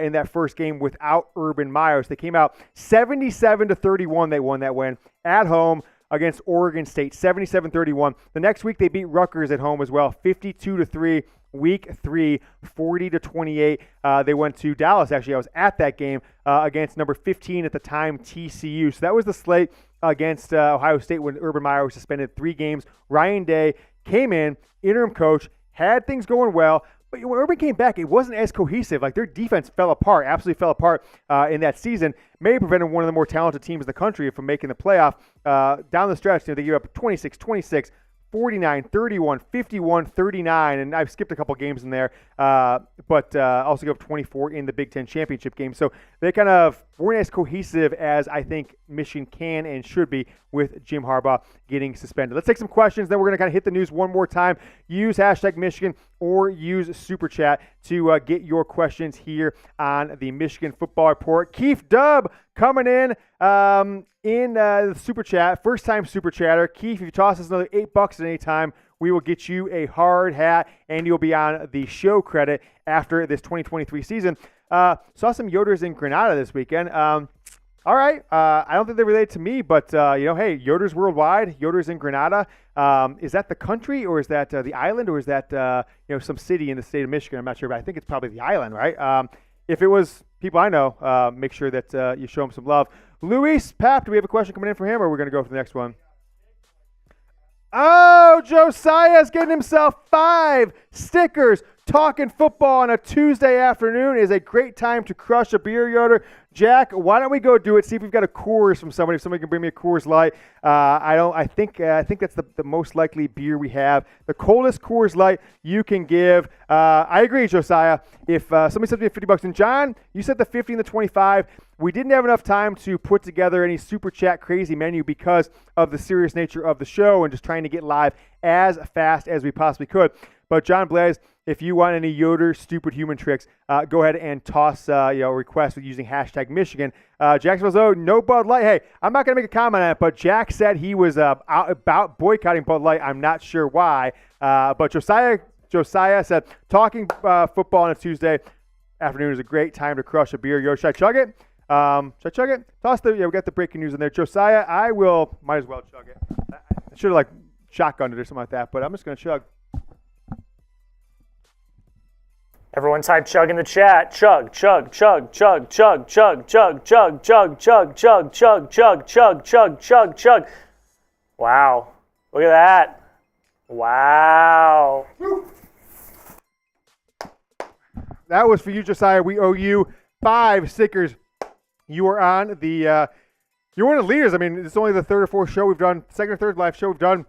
in that first game without Urban Meyer. So they came out 77-31. They won that win at home against Oregon State, 77-31. The next week they beat Rutgers at home as well, 52-3. Week 3, 40-28. They went to Dallas. Actually, I was at that game against number 15 at the time, TCU. So that was the slate against Ohio State when Urban Meyer was suspended 3 games. Ryan Day came in, interim coach, had things going well. But when Urban came back, it wasn't as cohesive. Like their defense fell apart, absolutely fell apart in that season. May have prevented one of the more talented teams in the country from making the playoff. Down the stretch, they gave up 26-26. 49, 31, 51, 39, and I've skipped a couple games in there, but also gave up 24 in the Big Ten championship game. So they kind of weren't as cohesive as I think Michigan can and should be with Jim Harbaugh getting suspended. Let's take some questions, then we're going to kind of hit the news one more time. Use hashtag Michigan or use Super Chat to get your questions here on the Michigan Football Report. Keith Dubb coming in the Super Chat, first-time Super Chatter. Keith, if you toss us another $8 at any time, we will get you a hard hat, and you'll be on the show credit after this 2023 season. Saw some Yoders in Granada this weekend. All right. I don't think they relate to me, but, hey, Yoders worldwide, Yoders in Granada. Is that the country, or is that the island, or is that, some city in the state of Michigan? I'm not sure, but I think it's probably the island, right? If it was people I know, make sure that you show them some love. Luis Pap, do we have a question coming in for him, or we're going to go for the next one? Oh, Josiah's getting himself 5 stickers. Talking football on a Tuesday afternoon is a great time to crush a beer, Yoder. Jack, why don't we go do it? See if we've got a Coors from somebody. If somebody can bring me a Coors Light. I think that's the most likely beer we have. The coldest Coors Light you can give. I agree, Josiah. If somebody sent me $50, and John, you said the 50 and the 25. We didn't have enough time to put together any Super Chat crazy menu because of the serious nature of the show and just trying to get live as fast as we possibly could. But John Blaze, if you want any Yoder stupid human tricks, go ahead and toss a request with using hashtag Michigan. Jack says, "Oh, no Bud Light." Hey, I'm not going to make a comment on it, but Jack said he was out about boycotting Bud Light. I'm not sure why. But Josiah said, talking football on a Tuesday afternoon is a great time to crush a beer. Yo, should I chug it? Should I chug it? We got the breaking news in there. Josiah, might as well chug it. I should have shotgunned it or something like that, but I'm just going to chug. Everyone type chug in the chat. Chug, chug, chug, chug, chug, chug, chug, chug, chug, chug, chug, chug, chug, chug, chug, chug, chug. Wow. Look at that. Wow. That was for you, Josiah. We owe you 5 stickers. You are on the you're one of the leaders. I mean, it's only the third or fourth show we've done, second or third live show we've done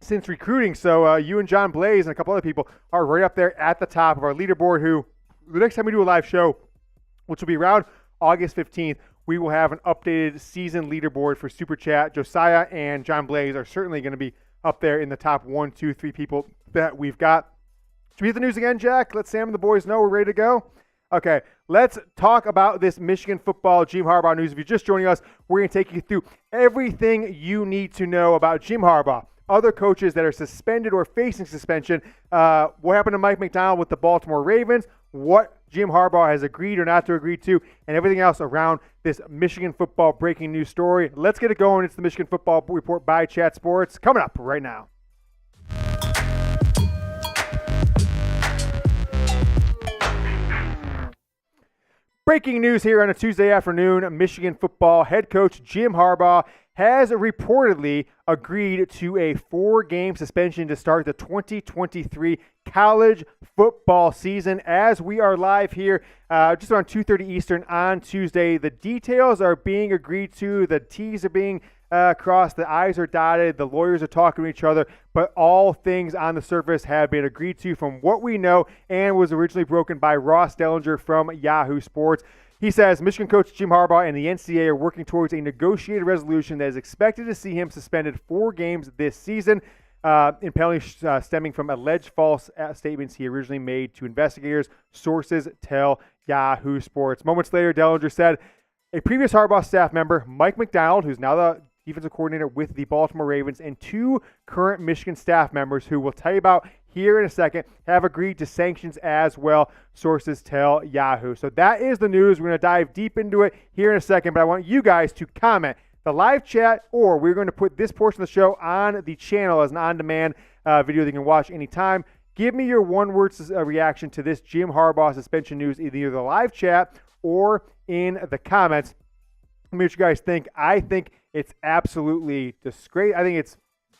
since recruiting. So you and John Blaze and a couple other people are right up there at the top of our leaderboard, who the next time we do a live show, which will be around August 15th, we will have an updated season leaderboard for Super Chat. Josiah and John Blaze are certainly going to be up there in the top 1, 2, 3 people that we've got. Should we hit the news again, Jack? Let Sam and the boys know we're ready to go. Okay, let's talk about this Michigan football Jim Harbaugh news. If you're just joining us, we're going to take you through everything you need to know about Jim Harbaugh, other coaches that are suspended or facing suspension, what happened to Mike Macdonald with the Baltimore Ravens, what Jim Harbaugh has agreed or not to agree to, and everything else around this Michigan football breaking news story. Let's get it going. It's the Michigan Football Report by Chat Sports, coming up right now. Breaking news here on a Tuesday afternoon. Michigan football head coach Jim Harbaugh has reportedly agreed to a 4-game suspension to start the 2023 college football season. As we are live here just around 2:30 Eastern on Tuesday, the details are being agreed to. The T's are being crossed. The I's are dotted. The lawyers are talking to each other. But all things on the surface have been agreed to from what we know, and was originally broken by Ross Dellenger from Yahoo Sports. He says Michigan coach Jim Harbaugh and the NCAA are working towards a negotiated resolution that is expected to see him suspended 4 games this season in penalties stemming from alleged false statements he originally made to investigators. Sources tell Yahoo Sports. Moments later, Dellenger said a previous Harbaugh staff member, Mike Macdonald, who's now the defensive coordinator with the Baltimore Ravens, and 2 current Michigan staff members, who we'll tell you about here in a second, have agreed to sanctions as well, sources tell Yahoo. So that is the news. We're going to dive deep into it here in a second, but I want you guys to comment the live chat, or we're going to put this portion of the show on the channel as an on-demand video that you can watch anytime. Give me your one-word reaction to this Jim Harbaugh suspension news, either the live chat or in the comments. Let me know what you guys think. I think it's absolutely disgrace. I think it's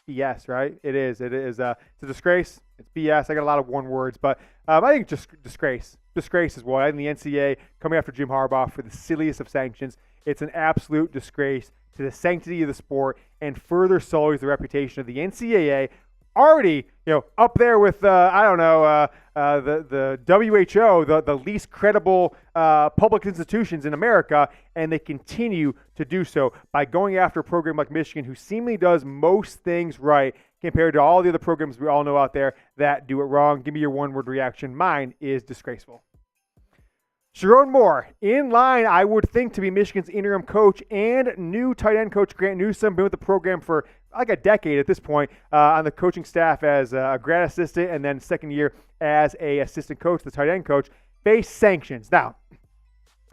BS, right? It is. It's a disgrace. It's BS. I got a lot of one words, but I think just disgrace. Disgrace is what I think the NCAA coming after Jim Harbaugh for the silliest of sanctions. It's an absolute disgrace to the sanctity of the sport, and further sullies the reputation of the NCAA. Already, up there with the WHO, the least credible public institutions in America, and they continue to do so by going after a program like Michigan, who seemingly does most things right, compared to all the other programs we all know out there that do it wrong. Give me your one-word reaction. Mine is disgraceful. Sherrone Moore, in line, I would think, to be Michigan's interim coach and new tight end coach Grant Newsome, been with the program for like a decade at this point on the coaching staff as a grad assistant and then second year as a assistant coach, the tight end coach, face sanctions. Now,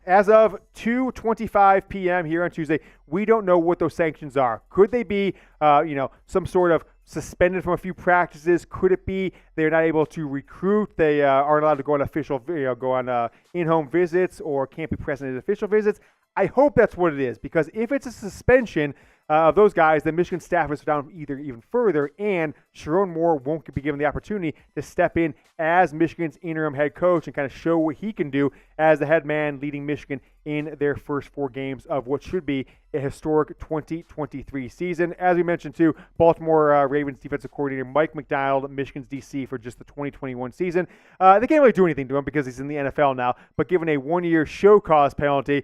as of 2:25 p.m. here on Tuesday, we don't know what those sanctions are. Could they be, some sort of suspended from a few practices? Could it be they're not able to recruit? They aren't allowed to go on in-home visits or can't be present at official visits? I hope that's what it is, because if it's a suspension of those guys, then Michigan staff is down either even further, and Sherrone Moore won't be given the opportunity to step in as Michigan's interim head coach and kind of show what he can do as the head man leading Michigan in their first 4 games of what should be a historic 2023 season. As we mentioned, too, Baltimore Ravens defensive coordinator Mike Macdonald, Michigan's DC for just the 2021 season. They can't really do anything to him because he's in the NFL now, but given a 1-year show cause penalty,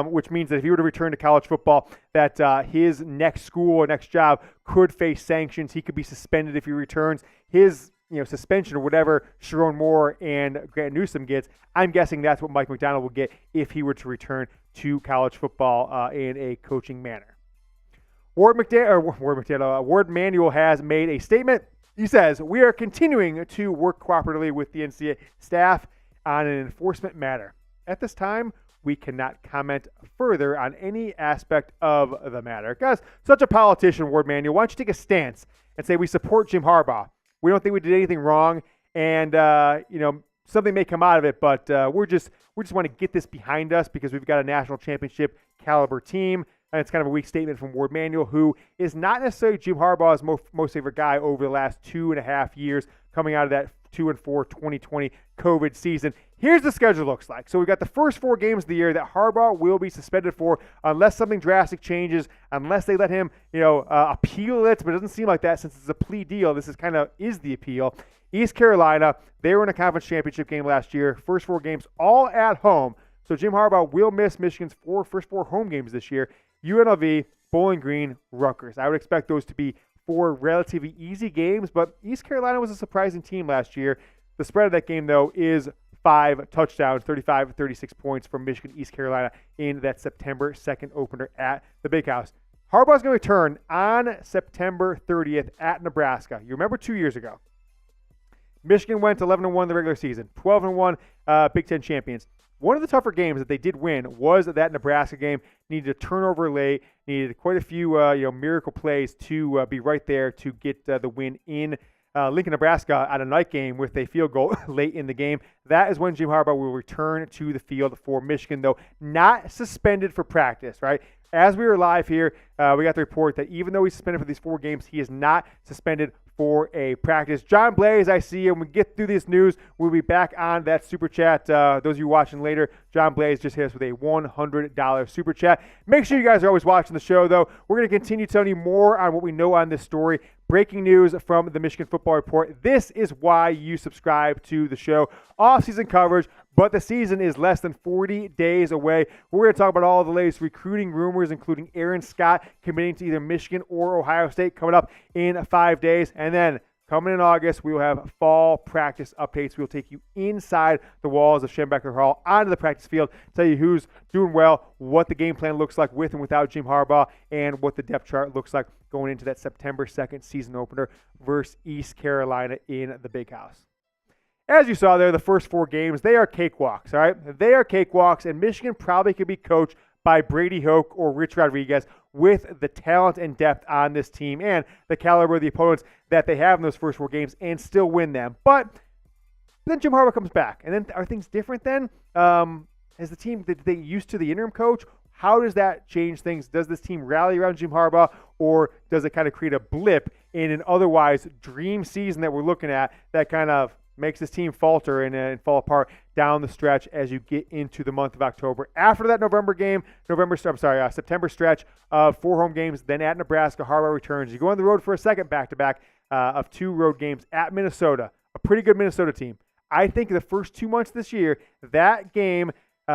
which means that if he were to return to college football, that his next school or next job could face sanctions. He could be suspended if he returns. His suspension or whatever Sherrone Moore and Grant Newsome gets, I'm guessing that's what Mike Macdonald will get if he were to return to college football in a coaching manner. Ward Manuel has made a statement. He says, "We are continuing to work cooperatively with the NCAA staff on an enforcement matter. At this time, we cannot comment further on any aspect of the matter." Guys, such a politician, Ward Manuel. Why don't you take a stance and say we support Jim Harbaugh? We don't think we did anything wrong, and something may come out of it, but we just want to get this behind us because we've got a national championship caliber team. And it's kind of a weak statement from Ward Manuel, who is not necessarily Jim Harbaugh's most favorite guy over the last 2.5 years coming out of that 2-4 2020 COVID season. Here's the schedule looks like. So we've got the first 4 games of the year that Harbaugh will be suspended for unless something drastic changes, unless they let him, appeal it. But it doesn't seem like that since it's a plea deal. This is the appeal. East Carolina, they were in a conference championship game last year. First 4 games all at home. So Jim Harbaugh will miss Michigan's first 4 home games this year. UNLV, Bowling Green, Rutgers. I would expect those to be 4 relatively easy games, but East Carolina was a surprising team last year. The spread of that game, though, is 5 touchdowns, 35-36 points from Michigan, East Carolina in that September 2nd opener at the Big House. Harbaugh's going to return on September 30th at Nebraska. You remember 2 years ago. Michigan went 11-1 in the regular season, 12-1 Big Ten champions. One of the tougher games that they did win was that Nebraska game. Needed a turnover late, needed quite a few miracle plays to be right there to get the win in Lincoln, Nebraska at a night game with a field goal late in the game. That is when Jim Harbaugh will return to the field for Michigan, though not suspended for practice, right? As we were live here, we got the report that even though he's suspended for these 4 games, he is not suspended for a practice. John Blaze, I see, and when we get through this news, we'll be back on that super chat. Those of you watching later, John Blaze just hit us with a $100 super chat. Make sure you guys are always watching the show, though. We're going to continue telling you more on what we know on this story. Breaking news from the Michigan Football Report. This is why you subscribe to the show. Off-season coverage, but the season is less than 40 days away. We're going to talk about all the latest recruiting rumors, including Aaron Scott committing to either Michigan or Ohio State coming up in 5 days. And then coming in August, we will have fall practice updates. We will take you inside the walls of Schembecker Hall, onto the practice field, tell you who's doing well, what the game plan looks like with and without Jim Harbaugh, and what the depth chart looks like going into that September 2nd season opener versus East Carolina in the Big House. As you saw there, the first 4 games, they are cakewalks, all right? They are cakewalks, and Michigan probably could be coached by Brady Hoke or Rich Rodriguez with the talent and depth on this team and the caliber of the opponents that they have in those first 4 games and still win them. But then Jim Harbaugh comes back, and then are things different then? As the team, did they used to the interim coach? How does that change things? Does this team rally around Jim Harbaugh, or does it kind of create a blip in an otherwise dream season that we're looking at that kind of makes this team falter and fall apart down the stretch as you get into the month of October? After that September stretch of 4 home games, then at Nebraska, Harbaugh returns. You go on the road for a second back-to-back of 2 road games at Minnesota, a pretty good Minnesota team. I think the first 2 months this year, that game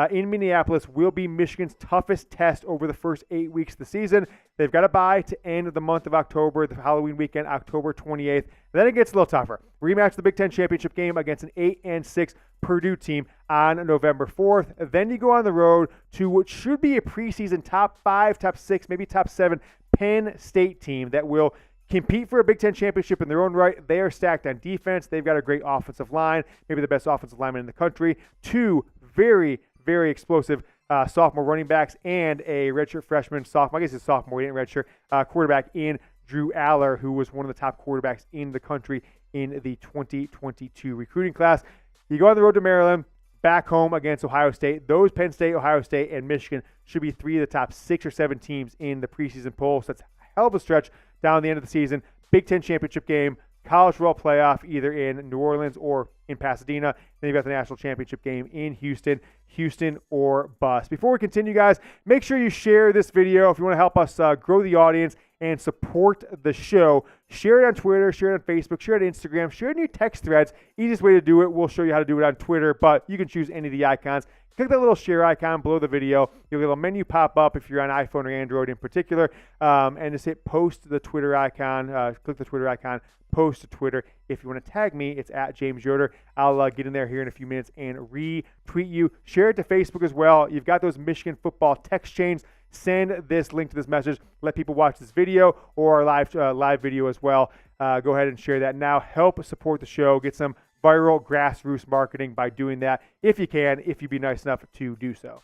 in Minneapolis will be Michigan's toughest test over the first 8 weeks of the season. They've got a bye to end the month of October, the Halloween weekend, October 28th. Then it gets a little tougher. Rematch the Big Ten championship game against an 8-6 Purdue team on November 4th. Then you go on the road to what should be a preseason top 5, top 6, maybe top 7 Penn State team that will compete for a Big Ten championship in their own right. They are stacked on defense. They've got a great offensive line, maybe the best offensive lineman in the country. 2 very, very explosive sophomore running backs and a redshirt freshman, sophomore, I guess he's a sophomore, he didn't redshirt, quarterback in Drew Aller, who was one of the top quarterbacks in the country in the 2022 recruiting class. You go on the road to Maryland, back home against Ohio State. Those Penn State, Ohio State, and Michigan should be 3 of the top 6 or 7 teams in the preseason poll. So that's a hell of a stretch down the end of the season. Big Ten championship game, college football playoff either in New Orleans or in Pasadena. Then you've got the national championship game in Houston or bust. Before we continue, guys, make sure you share this video if you want to help us grow the audience and support the show. Share it on Twitter, share it on Facebook, share it on Instagram, share it in your text threads. Easiest way to do it, we'll show you how to do it on Twitter, but you can choose any of the icons. Click that little share icon below the video. Your little menu pop up if you're on iPhone or Android in particular, and just hit post the Twitter icon. Click the Twitter icon, post to Twitter. If you want to tag me, it's at James Yoder. I'll get in there here in a few minutes and retweet you. Share it to Facebook as well. You've got those Michigan football text chains. Send this link to this message. Let people watch this video or our live video as well. Go ahead and share that now. Help support the show. Get some viral grassroots marketing by doing that if you can, if you'd be nice enough to do so.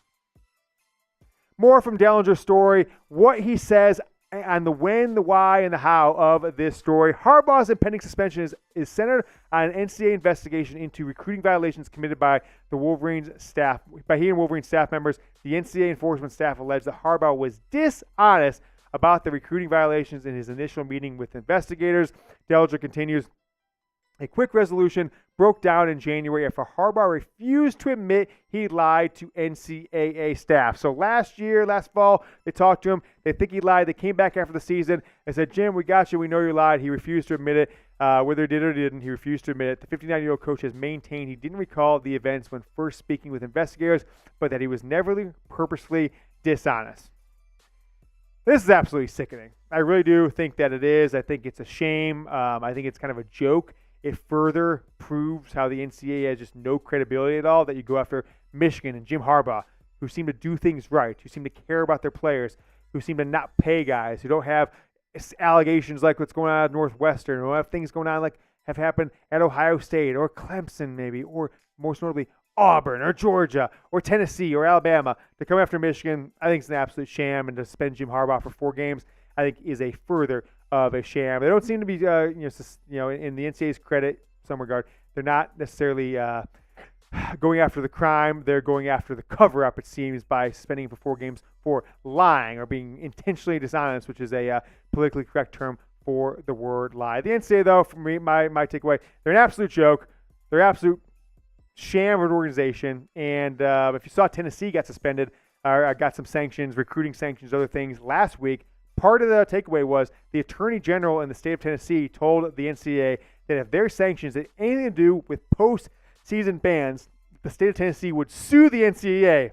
More from Dellenger's story, what he says on the when, the why, and the how of this story. Harbaugh's impending suspension is centered on an NCAA investigation into recruiting violations committed by the Wolverines staff, by he and Wolverines staff members. The NCAA enforcement staff alleged that Harbaugh was dishonest about the recruiting violations in his initial meeting with investigators. Dellenger continues, a quick resolution broke down in January after Harbaugh refused to admit he lied to NCAA staff. So last fall, they talked to him. They think he lied. They came back after the season and said, Jim, we got you. We know you lied. He refused to admit it. Whether he did or didn't, he refused to admit it. The 59-year-old coach has maintained he didn't recall the events when first speaking with investigators, but that he was never purposely dishonest. This is absolutely sickening. I really do think that it is. I think it's a shame. I think it's kind of a joke. It further proves how the NCAA has just no credibility at all, that you go after Michigan and Jim Harbaugh, who seem to do things right, who seem to care about their players, who seem to not pay guys, who don't have allegations like what's going on at Northwestern, or have things going on like have happened at Ohio State or Clemson maybe, or most notably Auburn or Georgia or Tennessee or Alabama. To come after Michigan, I think it's an absolute sham, and to suspend Jim Harbaugh for 4 games, I think is a further of a sham. They don't seem to be, in the NCAA's credit, some regard, they're not necessarily going after the crime. They're going after the cover-up, it seems, by suspending him for 4 games for lying or being intentionally dishonest, which is a politically correct term for the word lie. The NCAA, though, for me, my takeaway, they're an absolute joke. They're an absolute sham of an organization. And if you saw Tennessee got suspended, or got some sanctions, recruiting sanctions, other things last week, part of the takeaway was the Attorney General in the state of Tennessee told the NCAA that if their sanctions had anything to do with postseason bans, the state of Tennessee would sue the NCAA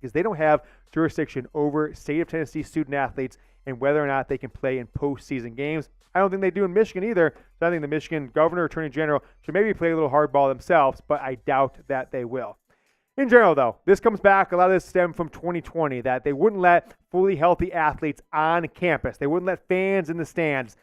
because they don't have jurisdiction over state of Tennessee student athletes and whether or not they can play in postseason games. I don't think they do in Michigan either. So I think the Michigan governor, Attorney General should maybe play a little hardball themselves, but I doubt that they will. In general, though, this comes back, a lot of this stemmed from 2020, that they wouldn't let fully healthy athletes on campus. They wouldn't let fans in the stands.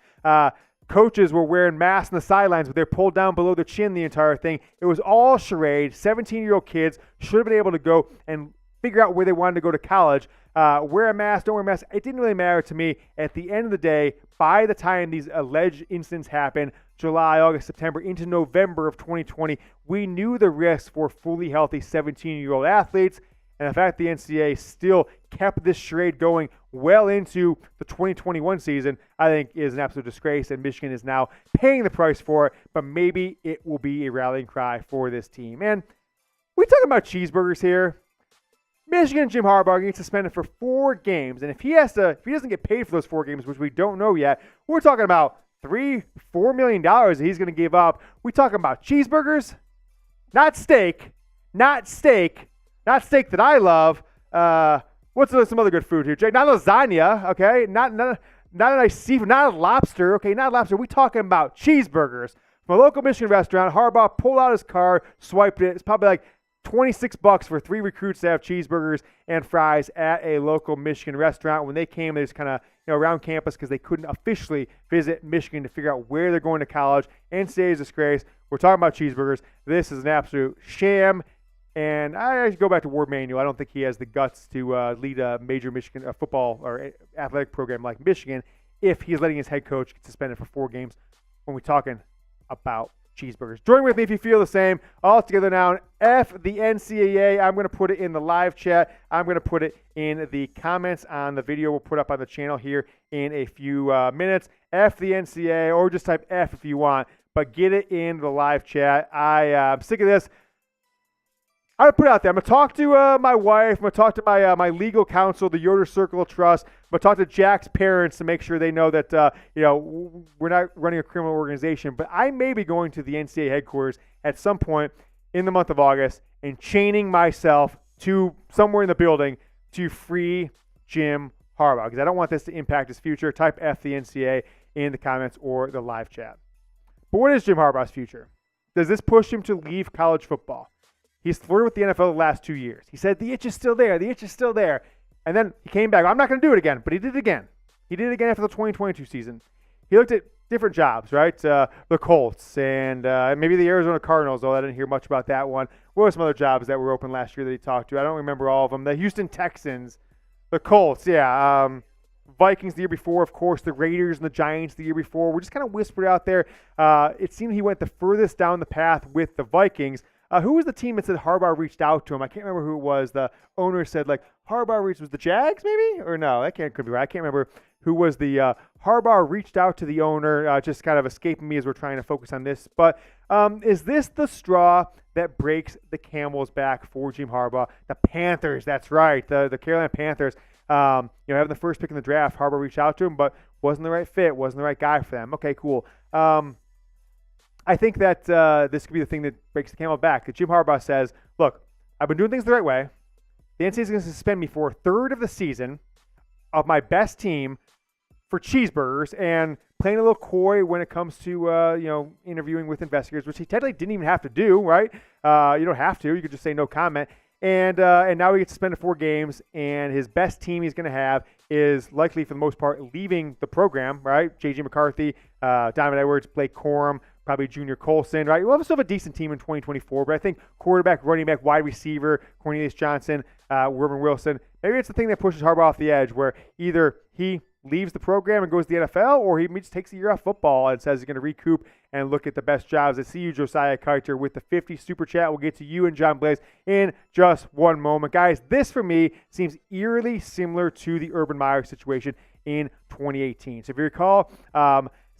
Coaches were wearing masks on the sidelines, but they're pulled down below the chin the entire thing. It was all charade. 17-year-old kids should have been able to go and figure out where they wanted to go to college. Wear a mask, don't wear a mask. It didn't really matter to me. At the end of the day, by the time these alleged incidents happened, July, August, September, into November of 2020, we knew the risks for fully healthy 17-year-old athletes. And the fact the NCAA still kept this charade going well into the 2021 season, I think is an absolute disgrace, and Michigan is now paying the price for it, but maybe it will be a rallying cry for this team. And we talking about cheeseburgers here. Michigan and Jim Harbaugh getting suspended for 4 games, and if he doesn't get paid for those 4 games, which we don't know yet, we're talking about $3-4 million that he's going to give up. We talking about cheeseburgers, not steak, not steak that I love. What's some other good food here, Jake? Not lasagna, okay? Not a nice seafood, not a lobster, okay? Not a lobster. We're talking about cheeseburgers. From a local Michigan restaurant, Harbaugh pulled out his card, swiped it. It's probably like $26 for 3 recruits to have cheeseburgers and fries at a local Michigan restaurant. When they came, they just kind of around campus because they couldn't officially visit Michigan to figure out where they're going to college. NCAA's disgrace. We're talking about cheeseburgers. This is an absolute sham. And I go back to Ward Manuel. I don't think he has the guts to lead a major Michigan football or athletic program like Michigan if he's letting his head coach get suspended for 4 games when we're talking about cheeseburgers. Join with me if you feel the same. All together now. F the NCAA. I'm going to put it in the live chat. I'm going to put it in the comments on the video we'll put up on the channel here in a few minutes. F the NCAA, or just type F if you want, but get it in the live chat. I'm sick of this. I'm going to put it out there. I'm going to talk to my wife. I'm going to talk to my legal counsel, the Yoder Circle of Trust. I'm going to talk to Jack's parents to make sure they know that, we're not running a criminal organization. But I may be going to the NCAA headquarters at some point in the month of August and chaining myself to somewhere in the building to free Jim Harbaugh, because I don't want this to impact his future. Type F the NCAA in the comments or the live chat. But what is Jim Harbaugh's future? Does this push him to leave college football? He's flirted with the NFL the last 2 years. He said, the itch is still there. The itch is still there. And then he came back. I'm not going to do it again. But he did it again. He did it again after the 2022 season. He looked at different jobs, right? The Colts and maybe the Arizona Cardinals, though I didn't hear much about that one. What were some other jobs that were open last year that he talked to? I don't remember all of them. The Houston Texans, the Colts, yeah. Vikings the year before, of course, the Raiders and the Giants the year before. We're just kind of whispered out there. It seemed he went the furthest down the path with the Vikings. Who was the team that said Harbaugh reached out to him? I can't remember who it was. The owner said, Harbaugh reached, was the Jags maybe? Or no, that could be right. I can't remember who was the Harbaugh reached out to the owner, just kind of escaping me as we're trying to focus on this. But is this the straw that breaks the camel's back for Jim Harbaugh? The Panthers, that's right, the Carolina Panthers. Having the first pick in the draft, Harbaugh reached out to him, but wasn't the right fit, wasn't the right guy for them. Okay, cool. I think that this could be the thing that breaks the camel back. That Jim Harbaugh says, look, I've been doing things the right way. The NCAA is going to suspend me for a third of the season of my best team for cheeseburgers and playing a little coy when it comes to, interviewing with investigators, which he technically didn't even have to do, right? You don't have to. You could just say no comment. And now he gets suspended 4 games, and his best team he's going to have is likely, for the most part, leaving the program, right? J.J. McCarthy, Donovan Edwards, Blake Corum, probably Junior Colson, right? We'll still have a decent team in 2024, but I think quarterback, running back, wide receiver, Cornelius Johnson, Ruben Wilson, maybe it's the thing that pushes Harbaugh off the edge, where either he leaves the program and goes to the NFL, or he just takes a year off football and says he's going to recoup and look at the best jobs. I see you, Josiah Kiter, with the 50 Super Chat. We'll get to you and John Blaze in just one moment. Guys, this for me seems eerily similar to the Urban Meyer situation in 2018. So if you recall,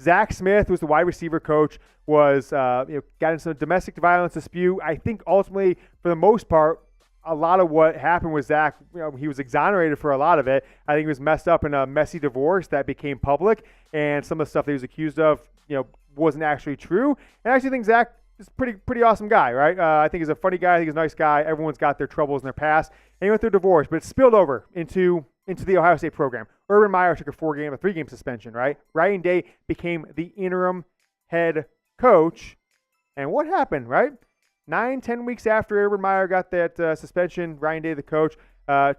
Zach Smith, who was the wide receiver coach, was got into some domestic violence dispute. I think ultimately, for the most part, a lot of what happened with Zach, he was exonerated for a lot of it. I think he was messed up in a messy divorce that became public, and some of the stuff that he was accused of, wasn't actually true. And I actually think Zach is a pretty awesome guy, right? I think he's a funny guy. I think he's a nice guy. Everyone's got their troubles in their past. And he went through a divorce, but it spilled over into the Ohio State program. Urban Meyer took a 3-game suspension, right? Ryan Day became the interim head coach. And what happened, right? 9-10 weeks after Urban Meyer got that suspension, Ryan Day, the coach,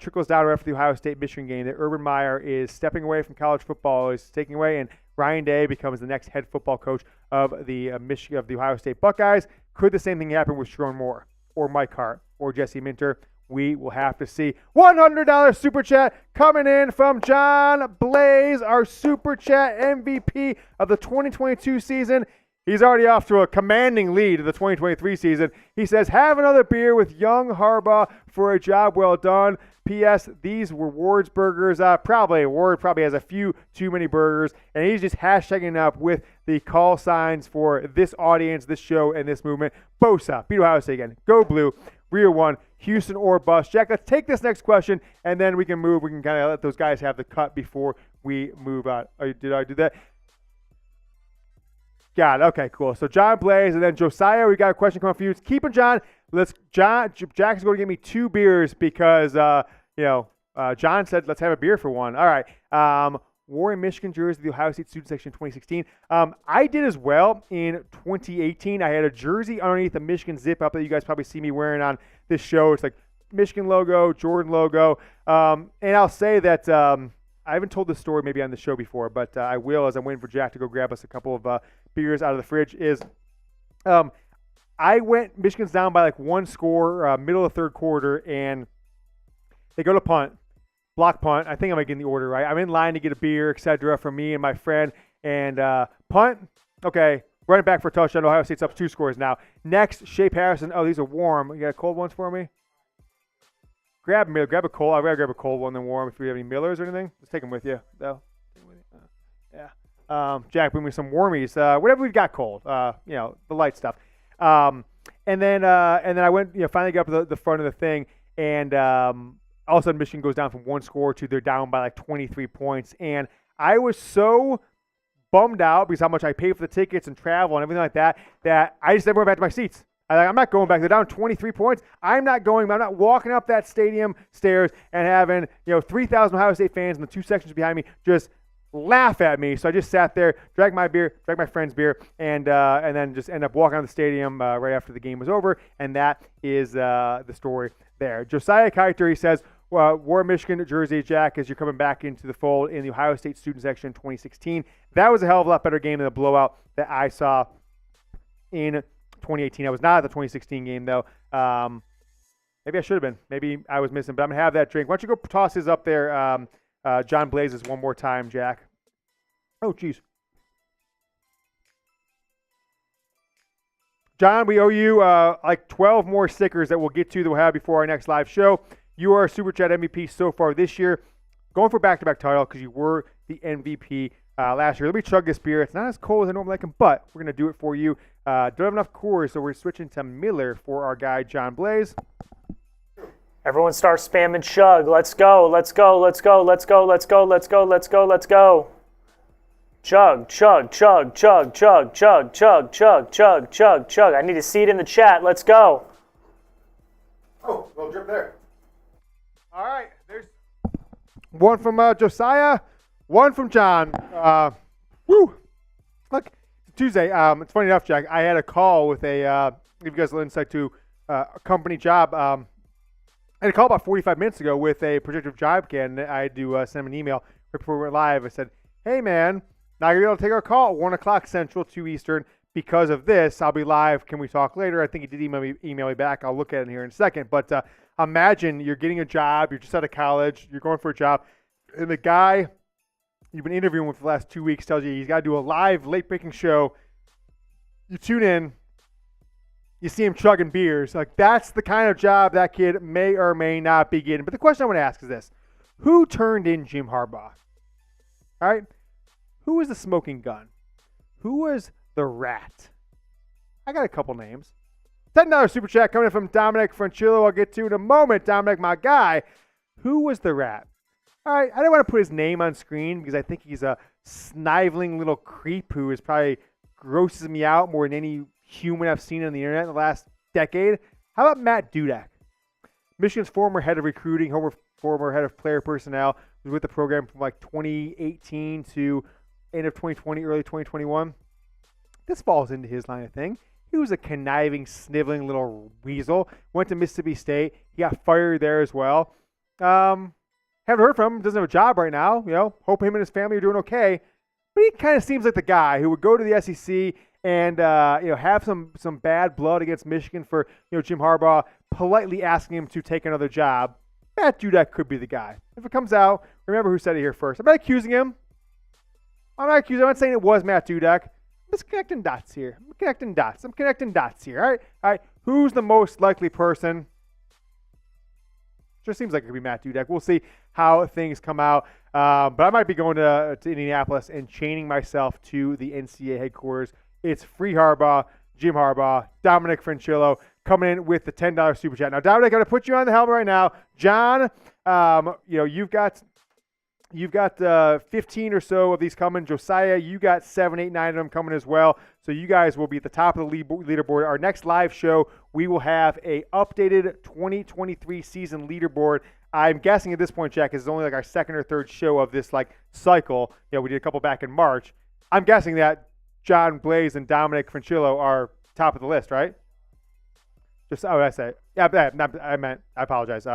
trickles down right after the Ohio State-Michigan game that Urban Meyer is stepping away from college football, is taking away, and Ryan Day becomes the next head football coach of the Ohio State Buckeyes. Could the same thing happen with Sharon Moore or Mike Hart or Jesse Minter? We will have to see. $100 Super Chat coming in from John Blaze, our Super Chat MVP of the 2022 season. He's already off to a commanding lead in the 2023 season. He says, have another beer with young Harbaugh for a job well done. P.S. These were Ward's burgers. Ward probably has a few too many burgers. And he's just hashtagging up with the call signs for this audience, this show, and this movement. Bosa, beat Ohio State again. Go Blue. Rear 1, Houston or bust. Jack, let's take this next question, and then we can move. We can kind of let those guys have the cut before we move on. Did I do that? Got it. Okay, cool. So John Blaze and then Josiah, we got a question coming for you. Keep it, John. Jack's going to give me 2 beers because John said let's have a beer for one. All right. Wore a Michigan jersey, the Ohio State student section 2016. I did as well in 2018. I had a jersey underneath the Michigan zip up that you guys probably see me wearing on this show. It's like Michigan logo, Jordan logo. And I'll say that I haven't told this story maybe on the show before, but I will as I'm waiting for Jack to go grab us a couple of beers out of the fridge. Michigan's down by like 1 score, middle of the third quarter, and they go to punt. Block punt. I think I'm getting the order right. I'm in line to get a beer, etc. from me and my friend. And punt. Okay. Running back for a touchdown. Ohio State's up 2 scores now. Next, Shea Patterson. Oh, these are warm. You got cold ones for me? Grab a cold. I'd rather grab a cold one than warm. If you have any Millers or anything, just take them with you, though. Yeah. Jack, bring me some warmies. Whatever we've got cold. The light stuff. And then I went. Finally got up to the front of the thing, and all of a sudden, Michigan goes down from 1 score to they're down by like 23 points. And I was so bummed out because how much I paid for the tickets and travel and everything like that, that I just never went back to my seats. I'm not going back. They're down 23 points. I'm not walking up that stadium stairs and having 3,000 Ohio State fans in the 2 sections behind me just laugh at me. So I just sat there, drank my friend's beer, and then just end up walking out of the stadium right after the game was over. And that is the story there. Josiah Kiter, he says, wore a Michigan jersey, Jack, as you're coming back into the fold in the Ohio State student section 2016. That was a hell of a lot better game than the blowout that I saw in 2018. I was not at the 2016 game, though. Maybe I should have been. Maybe I was missing, but I'm going to have that drink. Why don't you go toss his up there, John Blazes, one more time, Jack. Oh, geez. John, we owe you like 12 more stickers that we'll get to that we'll have before our next live show. You are a Super Chat MVP so far this year. Going for back-to-back title because you were the MVP last year. Let me chug this beer. It's not as cold as I normally like them, but we're going to do it for you. Don't have enough Coors, so we're switching to Miller for our guy, John Blaze. Everyone start spamming chug. Let's go. Let's go. Let's go. Let's go. Let's go. Let's go. Let's go. Let's go. Chug, chug, chug, chug, chug, chug, chug, chug, chug, chug, chug. I need to see it in the chat. Let's go. Oh, little drip there. All right. There's one from Josiah, one from John. Woo. Look, it's Tuesday. It's funny enough, Jack. I had a call with give you guys a little insight to a company job. I had a call about 45 minutes ago with a projected job candidate. I had to send him an email right before we went live. I said, hey, man, now you're able to take our call at 1 o'clock Central, 2 Eastern. Because of this, I'll be live. Can we talk later? I think he did email me back. I'll look at it here in a second. But imagine you're getting a job. You're just out of college. You're going for a job. And the guy you've been interviewing with for the last 2 weeks tells you he's got to do a live late-breaking show. You tune in. You see him chugging beers. Like, that's the kind of job that kid may or may not be getting. But the question I want to ask is this. Who turned in Jim Harbaugh? All right? Who was the smoking gun? Who was the rat? I got a couple names. $10 super chat coming in from Dominic Franchillo. I'll get to in a moment. Dominic, my guy. Who was the rat? All right, I don't want to put his name on screen because I think he's a sniveling little creep who is probably grosses me out more than any human I've seen on the internet in the last decade. How about Matt Dudek? Michigan's former head of recruiting, former head of player personnel, was with the program from like 2018 to end of 2020, early 2021. This falls into his line of thing. He was a conniving, sniveling little weasel. Went to Mississippi State. He got fired there as well. Haven't heard from him. Doesn't have a job right now. Hope him and his family are doing okay. But he kind of seems like the guy who would go to the SEC and have some bad blood against Michigan for Jim Harbaugh politely asking him to take another job. Matt Dudek could be the guy. If it comes out, remember who said it here first. I'm not accusing him. I'm not saying it was Matt Dudek. I'm just connecting dots here. I'm connecting dots here. All right. Who's the most likely person? Just seems like it could be Matt Dudek. We'll see how things come out. But I might be going to Indianapolis and chaining myself to the NCAA headquarters. It's Free Harbaugh, Jim Harbaugh, Dominic Franchillo coming in with the $10 super chat. Now, Dominic, I'm going to put you on the helmet right now. John, you've got You've got 15 or so of these coming. Josiah, you got 7, 8, 9 of them coming as well. So you guys will be at the top of the leaderboard. Our next live show, we will have a updated 2023 season leaderboard. I'm guessing at this point, Jack, is only like our second or third show of this like cycle. We did a couple back in March. I'm guessing that John Blaze and Dominic Francillo are top of the list, right? Just I say, yeah, I apologize.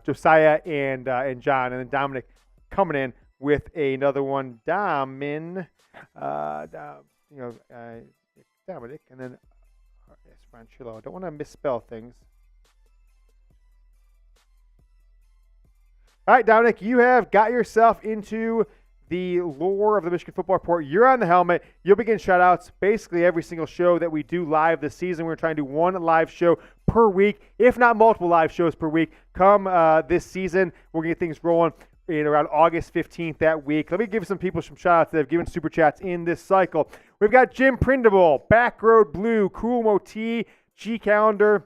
Josiah and John, and then Dominic coming in with another one. Dominic, and then Francillo. I don't want to misspell things. All right, Dominic, you have got yourself into the lore of the Michigan Football Report. You're on the helmet. You'll be getting shout-outs basically every single show that we do live this season. We're trying to do one live show per week, if not multiple live shows per week. Come this season, we're going to get things rolling in around August 15th that week. Let me give some people some shout-outs that have given Super Chats in this cycle. We've got Jim Prindable, Backroad Blue, Cool Moti, G Calendar,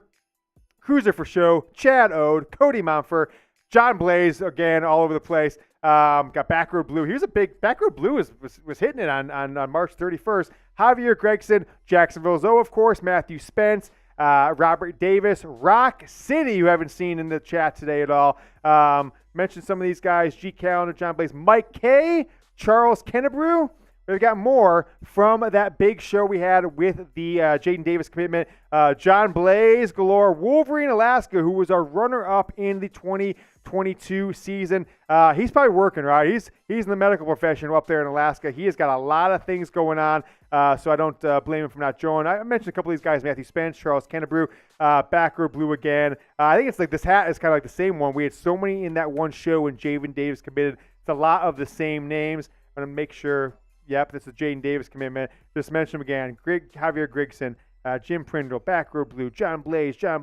Cruiser for Show, Chad Ode, Cody Mountford, John Blaze, again, all over the place. Got Backroad Blue. Here's a big Backroad Blue was hitting it on March 31st. Javier Gregson, Jacksonville Zoe, of course, Matthew Spence, Robert Davis, Rock City, you haven't seen in the chat today at all. Mentioned some of these guys, G Calendar, John Blaze, Mike K, Charles Kennebrew. We've got more from that big show we had with the Jaden Davis commitment. John Blaze galore, Wolverine, Alaska, who was our runner-up in the 2022 season. He's probably working, right? He's in the medical profession up there in Alaska. He has got a lot of things going on, so I don't blame him for not joining. I mentioned a couple of these guys, Matthew Spence, Charles Kennebrew, Backroad Blue again. I think it's like this hat is kind of like the same one. We had so many in that one show when Jaden Davis committed. It's a lot of the same names. I'm going to make sure. Yep, this is Jaden Davis commitment. Just mention him again. Javier Grigson, Jim Prindle, Backroad Blue, John Blaze, Charles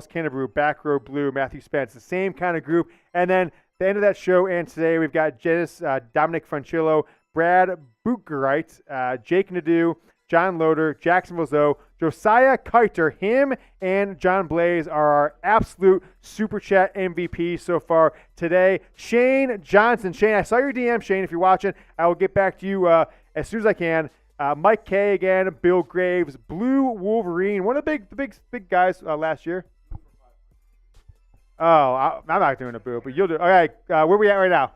Kennebrew, Backroad Blue, Matthew Spence. The same kind of group. And then the end of that show and today we've got Dominic Francillo, Brad Bucherite, Jake Nadeau, John Loader, Jacksonville Zoe, Josiah Kiter. Him and John Blaze are our absolute Super Chat MVP so far today. Shane Johnson. Shane, I saw your DM, Shane. If you're watching, I will get back to you as soon as I can. Mike K again, Bill Graves, Blue Wolverine, one of the big guys last year. Oh, I'm not doing a boo, but you'll do. All right, where are we at right now?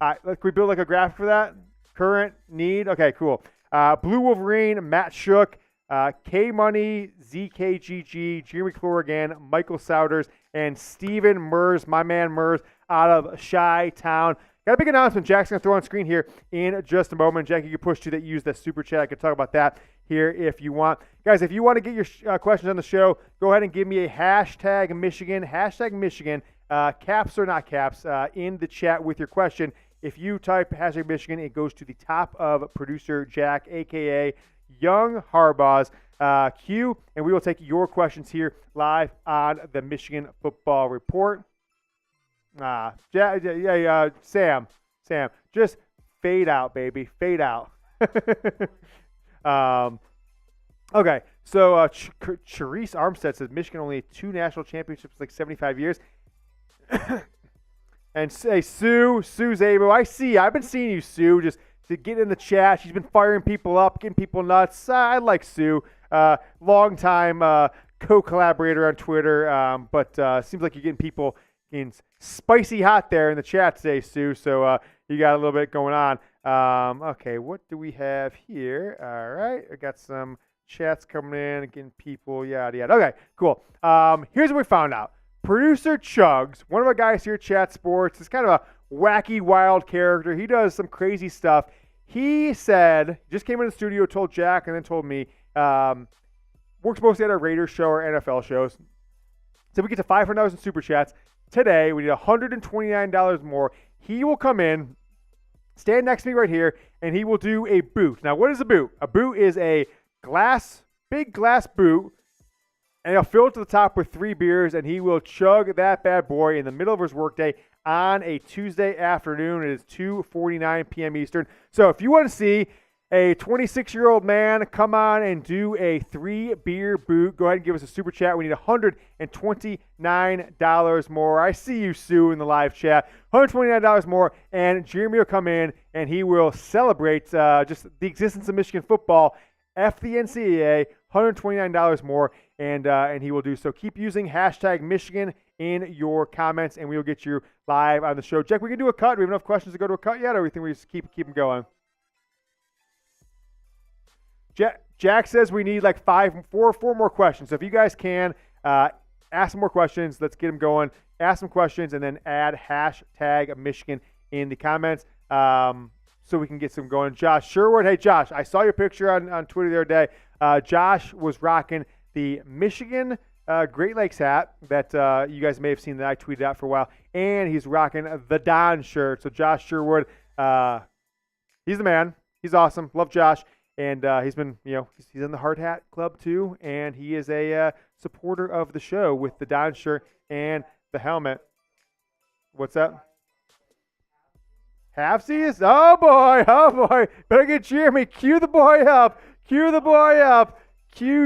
All right, can we build like a graph for that? Current need. Okay, cool. Blue Wolverine, Matt Shook, K Money, ZKGG, Jeremy Clorigan, Michael Souders, and Steven Mers, my man Mers, out of Chi-Town. Got a big announcement Jack's going to throw on screen here in just a moment. Jack, you can push to that, use the super chat. I can talk about that here if you want. Guys, if you want to get your questions on the show, go ahead and give me a hashtag Michigan, caps or not caps, in the chat with your question. If you type hashtag Michigan, it goes to the top of producer Jack, a.k.a. Young Harbaugh's queue, and we will take your questions here live on the Michigan Football Report. Sam, just fade out, baby. Fade out. Okay, so Charisse Armstead says Michigan only 2 national championships in like 75 years. And say, Sue Zabo, I've been seeing you, Sue, just to get in the chat. She's been firing people up, getting people nuts. I like Sue. Long time co-collaborator on Twitter, but seems like you're getting people in spicy hot there in the chat today, Sue. So you got a little bit going on. Okay, what do we have here? All right, I got some chats coming in, getting people, yada, yada. Okay, cool. Here's what we found out. Producer Chugs, one of our guys here at Chat Sports, is kind of a wacky, wild character. He does some crazy stuff. He said, just came in the studio, told Jack, and then told me, works mostly at our Raiders show or NFL shows. So we get to $500 in Super Chats. Today, we need $129 more. He will come in, stand next to me right here, and he will do a boot. Now, what is a boot? A boot is a big glass boot, and he'll fill it to the top with 3 beers, and he will chug that bad boy in the middle of his workday on a Tuesday afternoon. It is 2:49 p.m. Eastern. So if you want to see a 26-year-old man come on and do a 3-beer boot, go ahead and give us a super chat. We need $129 more. I see you, Sue, in the live chat. $129 more, and Jeremy will come in, and he will celebrate just the existence of Michigan football. F the NCAA, $129 more, and he will do so. Keep using hashtag Michigan in your comments, and we will get you live on the show. Jack, we can do a cut. Do we have enough questions to go to a cut yet, or we think we just keep them going? Jack says we need like four more questions. So if you guys can ask some more questions, let's get them going. Ask some questions and then add hashtag Michigan in the comments so we can get some going. Josh Sherwood, hey Josh, I saw your picture on Twitter the other day. Josh was rocking the Michigan Great Lakes hat that you guys may have seen that I tweeted out for a while, and he's rocking the Don shirt. So Josh Sherwood, he's the man. He's awesome. Love Josh. And he's been, he's in the Hard Hat Club too, and he is a supporter of the show with the Don shirt and the helmet. What's that? Halfsies? Oh boy! Better get Jeremy. Cue the boy up. Cue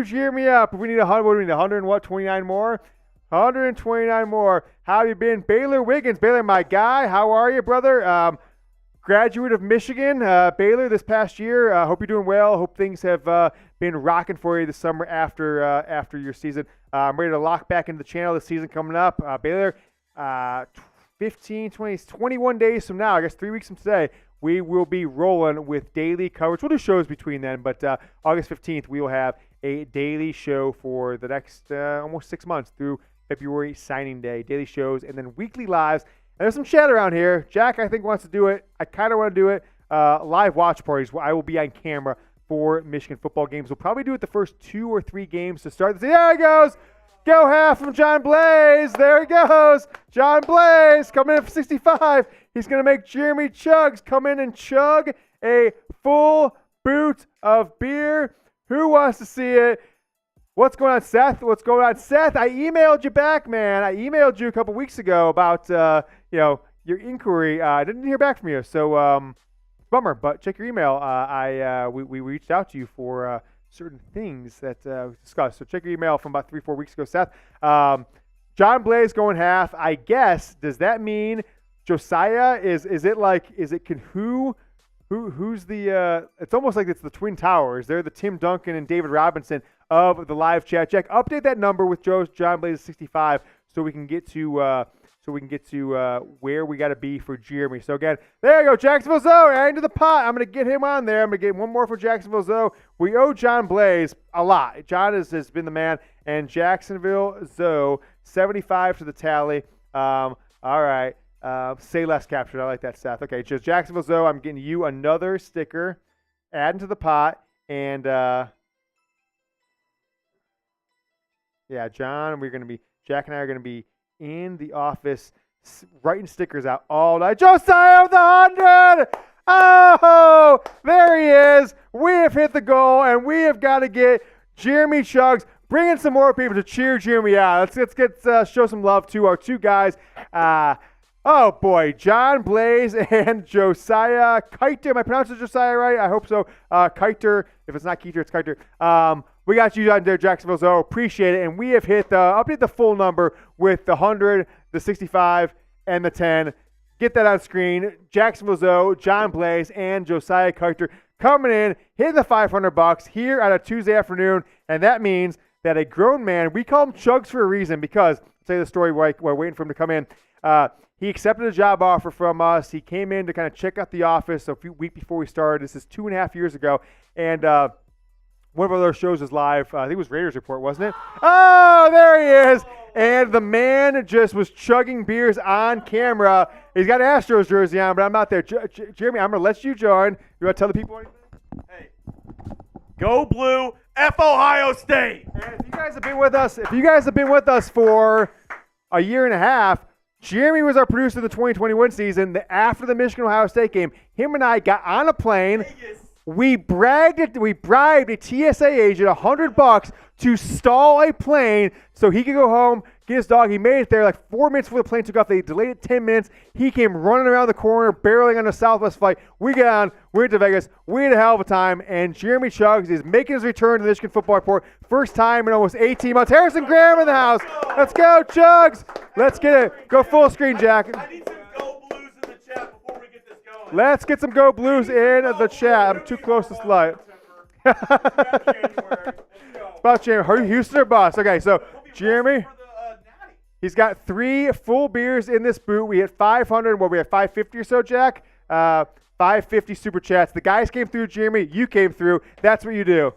Jeremy up. We need 100. What do we need? 129 more. 129 more. How have you been, Baylor Wiggins? Baylor, my guy. How are you, brother? Graduate of Michigan, Baylor this past year. Hope you're doing well. Hope things have been rocking for you this summer after your season. I'm ready to lock back into the channel this season coming up. Baylor, 21 days from now, I guess 3 weeks from today, we will be rolling with daily coverage. We'll do shows between then, but August 15th, we will have a daily show for the next almost 6 months through February signing day. Daily shows and then weekly lives. And there's some chat around here. Jack, I think, wants to do it. I kind of want to do it. Live watch parties where I will be on camera for Michigan football games. We'll probably do it the first 2 or 3 games to start. There he goes. Go half from John Blaze. There he goes. John Blaze coming in for 65. He's going to make Jeremy Chugs come in and chug a full boot of beer. Who wants to see it? What's going on, Seth? Seth, I emailed you back, man. I emailed you a couple weeks ago about, your inquiry. I didn't hear back from you, so bummer. But check your email. We reached out to you for certain things that we discussed. So check your email from about 3-4 weeks ago, Seth. John Blaze going half. I guess, does that mean Josiah is it can who's the it's almost like it's the Twin Towers. They're the Tim Duncan and David Robinson of the live chat. Jack, update that number with John Blaze 65 so we can get to where we got to be for Jeremy. So again, there you go, Jacksonville Zoe, adding to the pot. I'm going to get him on there. I'm going to get one more for Jacksonville Zoe. We owe John Blaze a lot. John has been the man. And Jacksonville Zoe, 75 to the tally. All right. Say less captured. I like that, Seth. Okay, just Jacksonville Zoe, I'm getting you another sticker. Adding to the pot. And yeah, John, Jack and I are going to be in the office writing stickers out all night. Josiah of the 100! Oh, there he is. We have hit the goal, and we have got to get Jeremy Chugs, bringing some more people to cheer Jeremy out. Let's get show some love to our 2 guys. Oh, boy, John Blaze and Josiah Keiter. Am I pronouncing Josiah right? I hope so. Keiter. If it's not Keiter, it's Keiter. We got you on there, Jacksonville Zoe. Appreciate it. And we have update the full number with the 100, the 65, and the 10. Get that on screen. Jacksonville Zoe, John Blaze, and Josiah Keiter coming in, hitting the $500 here on a Tuesday afternoon. And that means that a grown man, we call him Chugs for a reason because, I'll tell you the story while we're waiting for him to come in. He accepted a job offer from us. He came in to kind of check out the office a week before we started. This is 2.5 years ago. And one of our other shows is live. I think it was Raiders Report, wasn't it? Oh, there he is. And the man just was chugging beers on camera. He's got an Astros jersey on, but I'm not there. Jeremy, I'm going to let you join. You want to tell the people anything? Hey, go blue, F Ohio State. And if you guys have been with us for a year and a half, Jeremy was our producer of the 2021 season. After the Michigan-Ohio State game, him and I got on a plane. Vegas. We bribed a TSA agent $100 to stall a plane so he could go home, get his dog. He made it there like 4 minutes before the plane took off. They delayed it 10 minutes. He came running around the corner, barreling on a Southwest flight. We get on. We went to Vegas. We had a hell of a time. And Jeremy Chuggs is making his return to the Michigan Football Report. First time in almost 18 months. Harrison Graham in the house. Let's go, Chuggs. Let's get it. Go full screen, Jack. I need some Go Blues in the chat before we get this going. Let's get some Go Blues in the chat. I'm too close to slide. About Jeremy. Houston or bust. Okay, so Jeremy, he's got 3 full beers in this boot. We hit 500. What, we had 550 or so, Jack? 550 super chats. The guys came through, Jeremy. You came through. That's what you do.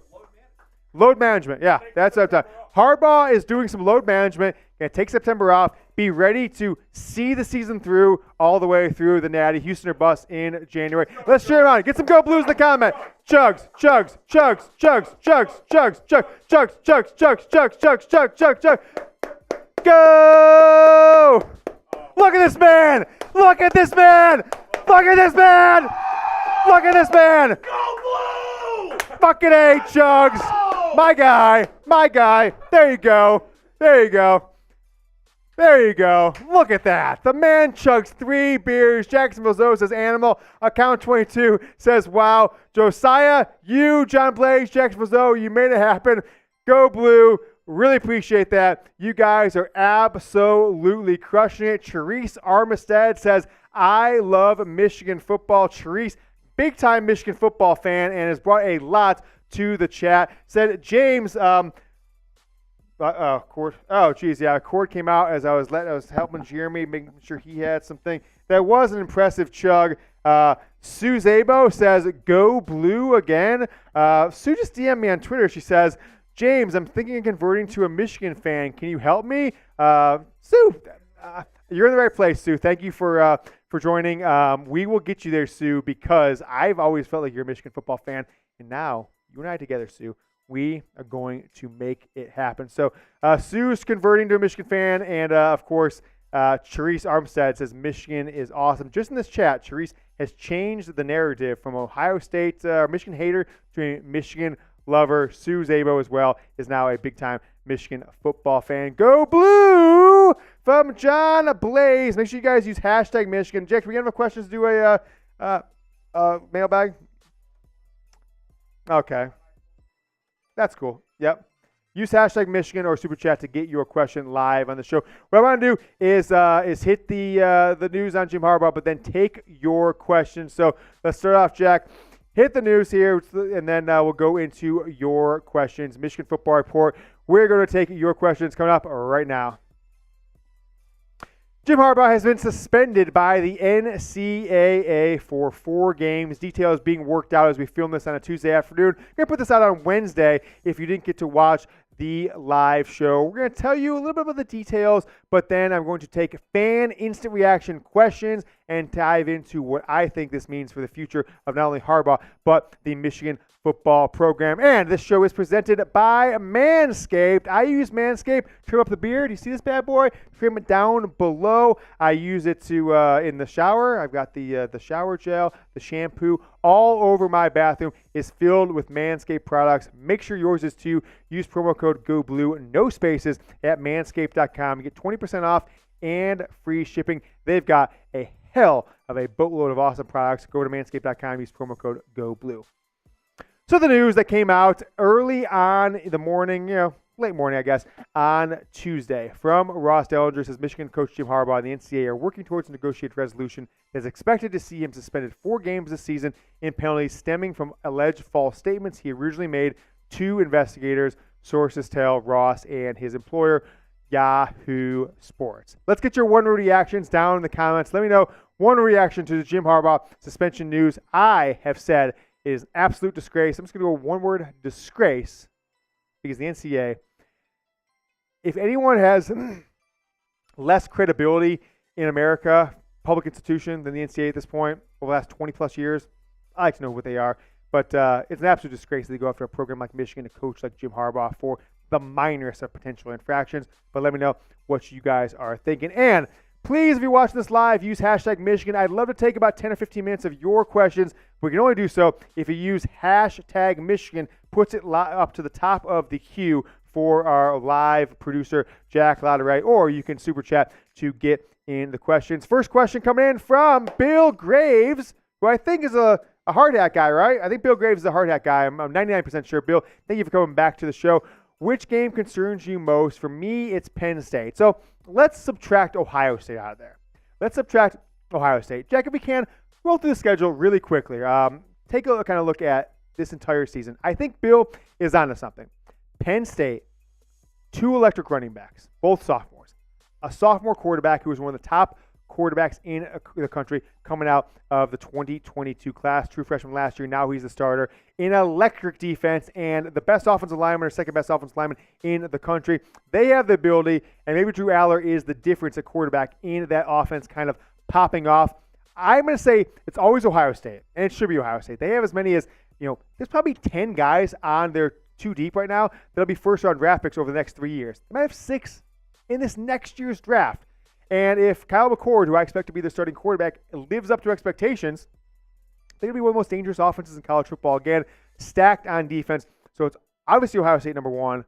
Load management. Yeah, that's what I'm talking. Harbaugh is doing some load management. Going to take September off. Be ready to see the season through all the way through the Natty. Houston or bust in January. Let's cheer him on. Get some Go Blues in the comment. Chuggs, Chuggs, Chuggs, Chuggs, Chuggs, Chuggs, Chuggs, Chuggs, Chuggs, Chuggs, Chuggs, Chuggs, Chuggs, Chuggs, Chuggs. Go! Look at this man! Look at this man! Look at this man! Look at this man! Go Blue! Fucking A, Chuggs! My guy! My guy! There you go! There you go! There you go. Look at that. The man chugs 3 beers. Jacksonville Zoe says animal. Account 22 says wow. Josiah, you, John Blaze, Jacksonville Zoe, you made it happen. Go Blue. Really appreciate that. You guys are absolutely crushing it. Charisse Armistead says, I love Michigan football. Charisse, big-time Michigan football fan and has brought a lot to the chat. Said, James, Cord. Oh, geez, yeah. Cord came out as I was helping Jeremy, making sure he had something. That was an impressive chug. Sue Zabo says, "Go Blue again." Sue just DM'd me on Twitter. She says, "James, I'm thinking of converting to a Michigan fan. Can you help me?" Sue, you're in the right place, Sue. Thank you for joining. We will get you there, Sue, because I've always felt like you're a Michigan football fan, and now you and I together, Sue. We are going to make it happen. So Sue's converting to a Michigan fan, and of course, Charisse Armstead says Michigan is awesome. Just in this chat, Charisse has changed the narrative from Ohio State Michigan hater to a Michigan lover. Sue Zabo as well is now a big-time Michigan football fan. Go Blue from John Blaze. Make sure you guys use hashtag Michigan. Jack, do we have enough questions to do a mailbag? Okay. That's cool. Yep. Use hashtag Michigan or Super Chat to get your question live on the show. What I want to do is hit the news on Jim Harbaugh, but then take your questions. So let's start off, Jack. Hit the news here, and then we'll go into your questions. Michigan Football Report. We're going to take your questions coming up right now. Jim Harbaugh has been suspended by the NCAA for 4 games. Details being worked out as we film this on a Tuesday afternoon. We're going to put this out on Wednesday if you didn't get to watch the live show. We're going to tell you a little bit about the details, but then I'm going to take fan instant reaction questions and dive into what I think this means for the future of not only Harbaugh, but the Michigan football program. And this show is presented by Manscaped. I use Manscaped to trim up the beard. You see this bad boy? Trim it down below. I use it to in the shower. I've got the shower gel, the shampoo, all over my bathroom is filled with Manscaped products. Make sure yours is too. Use promo code GOBLUE, no spaces, at manscaped.com. You get 20% off and free shipping. They've got a hell of a boatload of awesome products. Go to manscaped.com. Use promo code GOBLUE. So the news that came out early on in the morning, late morning, I guess, on Tuesday from Ross Dellenger says Michigan coach Jim Harbaugh and the NCAA are working towards a negotiated resolution that is expected to see him suspended 4 games this season in penalties stemming from alleged false statements he originally made to investigators, sources tell Ross and his employer, Yahoo Sports. Let's get your one-word reactions down in the comments. Let me know one reaction to the Jim Harbaugh suspension news. I have said it is an absolute disgrace. I'm just going to go one word, disgrace, because the NCAA, if anyone has less credibility in America, public institution, than the NCAA at this point, over the last 20-plus years, I like to know what they are. But it's an absolute disgrace that they go after a program like Michigan, a coach like Jim Harbaugh, for the minorest of potential infractions. But let me know what you guys are thinking. And please, if you're watching this live, use hashtag Michigan. I'd love to take about 10 or 15 minutes of your questions. We can only do so if you use hashtag Michigan, puts it up to the top of the queue for our live producer, Jack Louderay, or you can super chat to get in the questions. First question coming in from Bill Graves, who I think is a hard hat guy, right? I think Bill Graves is a hard hat guy. I'm 99% sure. Bill, thank you for coming back to the show. Which game concerns you most? For me, it's Penn State. So let's subtract Ohio State out of there. Let's subtract Ohio State. Jack, if we can, roll through the schedule really quickly. Take a kind of look at this entire season. I think Bill is onto something. Penn State, 2 electric running backs, both sophomores. A sophomore quarterback who was one of the top quarterbacks in the country coming out of the 2022 class. True freshman last year. Now he's the starter. In electric defense and the best offensive lineman or second best offensive lineman in the country. They have the ability, and maybe Drew Aller is the difference at quarterback in that offense kind of popping off. I'm going to say it's always Ohio State, and it should be Ohio State. They have as many as, there's probably 10 guys on their 2 deep right now that'll be first-round draft picks over the next 3 years. They might have 6 in this next year's draft. And if Kyle McCord, who I expect to be the starting quarterback, lives up to expectations, they're going to be one of the most dangerous offenses in college football. Again, stacked on defense. So it's obviously Ohio State number 1.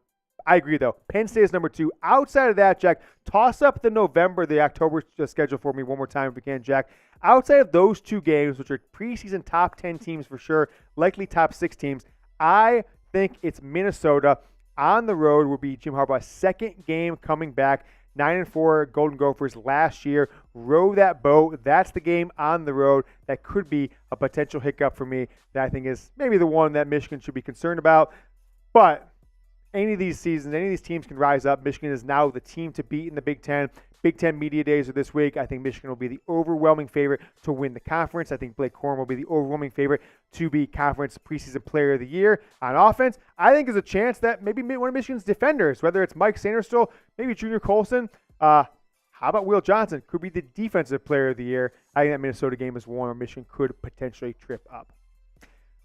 I agree, though. Penn State is number 2. Outside of that, Jack, toss up the October schedule for me one more time if we can, Jack. Outside of those 2 games, which are preseason top 10 teams for sure, likely top 6 teams, I think it's Minnesota on the road will be Jim Harbaugh's second game coming back. 9-4 Golden Gophers last year. Row that boat. That's the game on the road that could be a potential hiccup for me that I think is maybe the one that Michigan should be concerned about. But any of these seasons, any of these teams can rise up. Michigan is now the team to beat in the Big Ten. Big Ten media days are this week. I think Michigan will be the overwhelming favorite to win the conference. I think Blake Corum will be the overwhelming favorite to be conference preseason player of the year. On offense, I think there's a chance that maybe one of Michigan's defenders, whether it's Mike Sanderstill, maybe Junior Colson, how about Will Johnson, could be the defensive player of the year. I think that Minnesota game is one where Michigan could potentially trip up.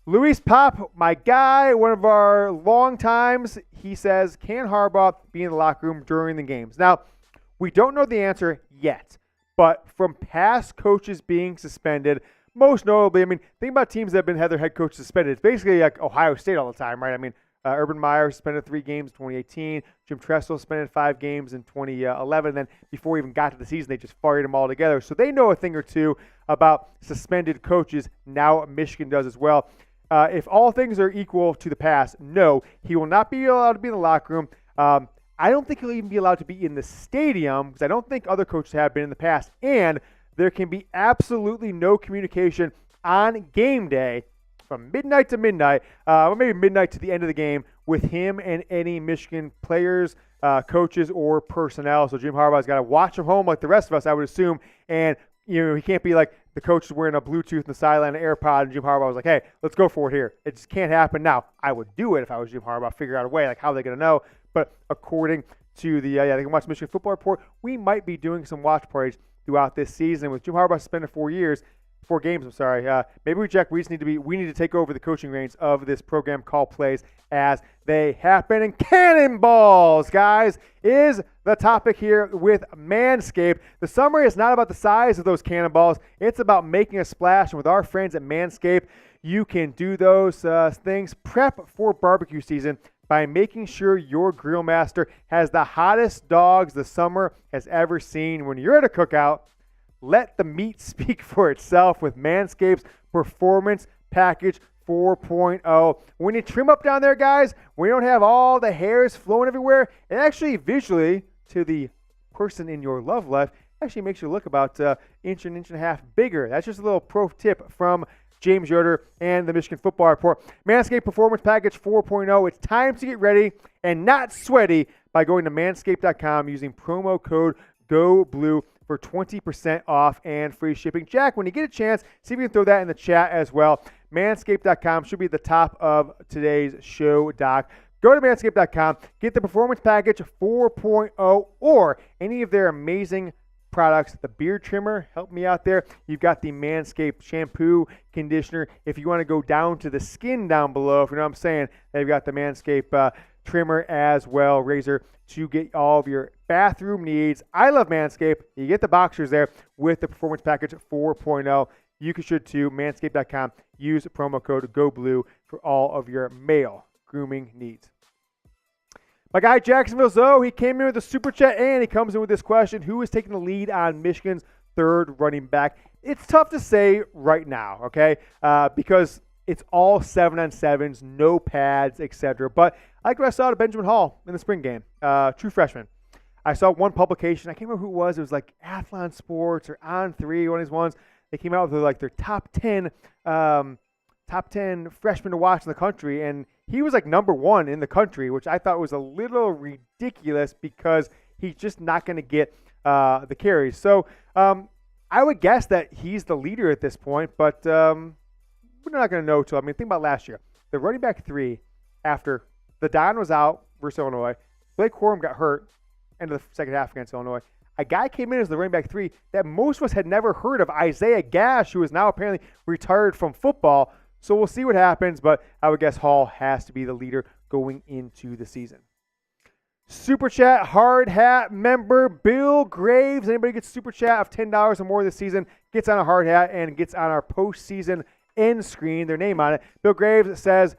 Luis Pop, my guy, one of our long times, he says, can Harbaugh be in the locker room during the games? Now, we don't know the answer yet, but from past coaches being suspended, most notably, think about teams that have had their head coach suspended. It's basically like Ohio State all the time, right? Urban Meyer suspended 3 games in 2018. Jim Tressel suspended 5 games in 2011. Then before we even got to the season, they just fired them all together. So they know a thing or two about suspended coaches. Now Michigan does as well. If all things are equal to the past, no, he will not be allowed to be in the locker room. I don't think he'll even be allowed to be in the stadium because I don't think other coaches have been in the past. And there can be absolutely no communication on game day from midnight to midnight, or maybe midnight to the end of the game, with him and any Michigan players, coaches, or personnel. So Jim Harbaugh's got to watch from home like the rest of us, I would assume. And he can't be like the coach is wearing a Bluetooth in the sideline, an AirPod, and Jim Harbaugh was like, hey, let's go for it here. It just can't happen. Now, I would do it if I was Jim Harbaugh, figure out a way, like how are they going to know? But according to the they can watch Michigan Football Report, we might be doing some watch parties throughout this season. With Jim Harbaugh suspended 4 games, maybe we just need to take over the coaching reins of this program, call plays as they happen. And cannonballs, guys, is the topic here with Manscaped. The summary is not about the size of those cannonballs. It's about making a splash. And with our friends at Manscaped, you can do those things. Prep for barbecue season by making sure your grill master has the hottest dogs the summer has ever seen. When you're at a cookout, let the meat speak for itself with Manscaped's Performance Package 4.0. When you trim up down there, guys, when you don't have all the hairs flowing everywhere, it actually visually, to the person in your love life, actually makes you look about inch and a half bigger. That's just a little pro tip from James Yoder and the Michigan Football Report. Manscaped Performance Package 4.0. It's time to get ready and not sweaty by going to manscaped.com using promo code GOBLUE for 20% off and free shipping. Jack, when you get a chance, see if you can throw that in the chat as well. Manscaped.com should be at the top of today's show, Doc. Go to manscaped.com, get the Performance Package 4.0 or any of their amazing products. The beard trimmer, help me out there. You've got the Manscaped shampoo, conditioner. If you want to go down to the skin down below, if you know what I'm saying, they've got the Manscaped trimmer as well, razor, to get all of your bathroom needs. I love Manscaped. You get the boxers there with the Performance Package 4.0. You should too. Manscaped.com. Use promo code GOBLUE for all of your male grooming needs. My guy Jacksonville Zoe, he came in with a super chat, and he comes in with this question: who is taking the lead on Michigan's third running back? It's tough to say right now, okay, because it's all 7-on-7s, no pads, etc. But I like what I saw to Benjamin Hall in the spring game, true freshman. I saw one publication. I can't remember who it was. It was like Athlon Sports or On3, one of these ones. They came out with like their top 10 freshmen to watch in the country, and he was like number one in the country, which I thought was a little ridiculous because he's just not going to get the carries. So I would guess that he's the leader at this point, but we're not going to know till. I mean, think about last year. The running back 3, after the Don was out versus Illinois, Blake Corum got hurt end of the second half against Illinois. A guy came in as the running back 3 that most of us had never heard of, Isaiah Gash, who is now apparently retired from football. So we'll see what happens, but I would guess Hall has to be the leader going into the season. Super Chat Hard Hat member Bill Graves. Anybody gets Super Chat of $10 or more this season gets on a hard hat and gets on our postseason end screen, their name on it. Bill Graves says,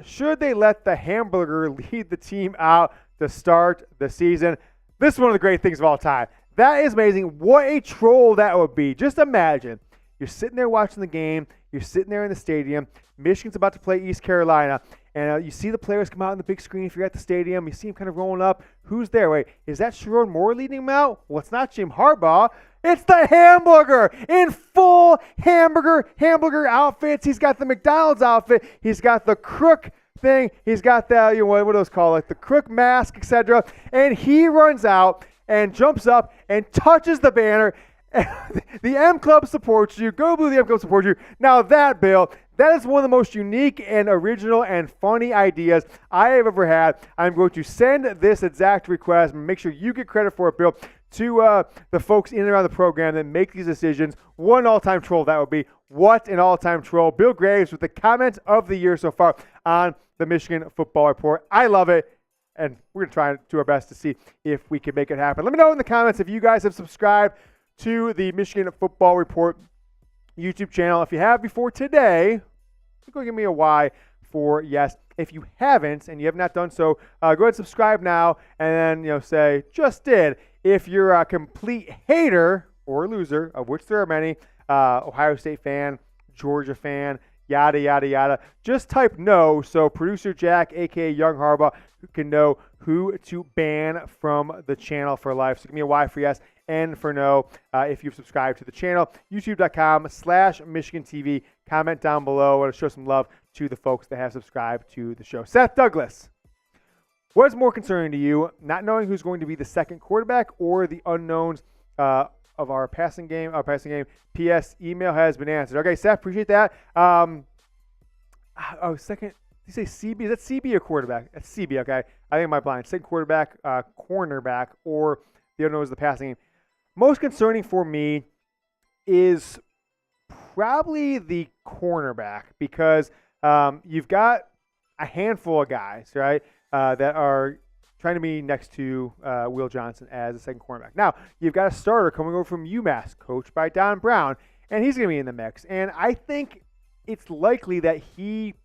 should they let the hamburger lead the team out to start the season? This is one of the great things of all time. That is amazing. What a troll that would be. Just imagine. You're sitting there watching the game. You're sitting there in the stadium. Michigan's about to play East Carolina. And you see the players come out on the big screen. If you're at the stadium, you see them kind of rolling up. Who's there? Wait, is that Sharon Moore leading them out? Well, it's not Jim Harbaugh. It's the hamburger in full hamburger outfits. He's got the McDonald's outfit. He's got the crook thing. He's got the, what are those called? Like the crook mask, etc. And he runs out and jumps up and touches the banner. The M Club supports you. Go Blue, the M Club supports you. Now that, Bill, that is one of the most unique and original and funny ideas I have ever had. I'm going to send this exact request and make sure you get credit for it, Bill, to the folks in and around the program that make these decisions. One all-time troll that would be. What an all-time troll. Bill Graves with the comment of the year so far on the Michigan Football Report. I love it, and we're going to try to do our best to see if we can make it happen. Let me know in the comments if you guys have subscribed to the Michigan Football Report YouTube channel. If you have before today, go give me a Y for yes. If you haven't and you have not done so, go ahead and subscribe now and then say just did. If you're a complete hater or loser, of which there are many, Ohio State fan, Georgia fan, yada yada yada, just type no so producer Jack, aka Young Harbaugh, can know who to ban from the channel for life. So give me a Y for yes and for no if you've subscribed to the channel. YouTube.com/Michigan TV. Comment down below. I want to show some love to the folks that have subscribed to the show. Seth Douglas, what is more concerning to you, not knowing who's going to be the second quarterback or the unknowns of our passing game? P.S. Email has been answered. Okay, Seth, appreciate that. Second. Did you say CB? Is that CB or quarterback? That's CB, okay. I think I'm blind. Second quarterback, cornerback, or the other one was the passing game. Most concerning for me is probably the cornerback because you've got a handful of guys, right, that are trying to be next to Will Johnson as a second cornerback. Now, you've got a starter coming over from UMass, coached by Don Brown, and he's going to be in the mix. And I think it's likely that he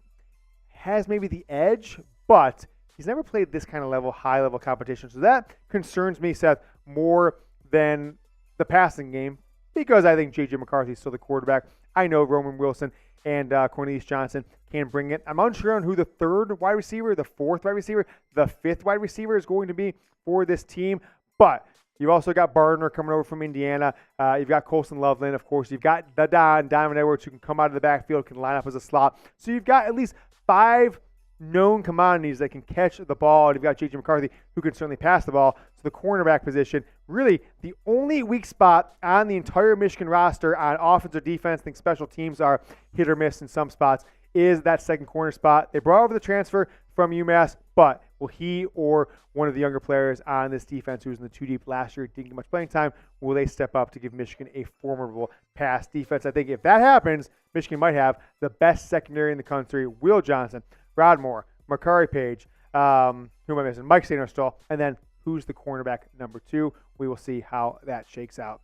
has maybe the edge, but he's never played this kind of high-level competition. So that concerns me, Seth, more than the passing game because I think J.J. McCarthy is still the quarterback. I know Roman Wilson and Cornelius Johnson can bring it. I'm unsure on who the third wide receiver, the fourth wide receiver, the fifth wide receiver is going to be for this team, but you've also got Bardner coming over from Indiana. You've got Colson Loveland, of course. You've got the Donovan Edwards, who can come out of the backfield, can line up as a slot. So you've got at least 5 known commodities that can catch the ball. And you've got J.J. McCarthy, who can certainly pass the ball. So the cornerback position, really the only weak spot on the entire Michigan roster on offense or defense, I think special teams are hit or miss in some spots, is that second corner spot. They brought over the transfer from UMass, but will he or one of the younger players on this defense who was in the 2 deep last year, didn't get much playing time, will they step up to give Michigan a formidable pass defense? I think if that happens, Michigan might have the best secondary in the country. Will Johnson, Rod Moore, Makari Page, who am I missing? Mike Sainristal, and then who's the cornerback number 2? We will see how that shakes out.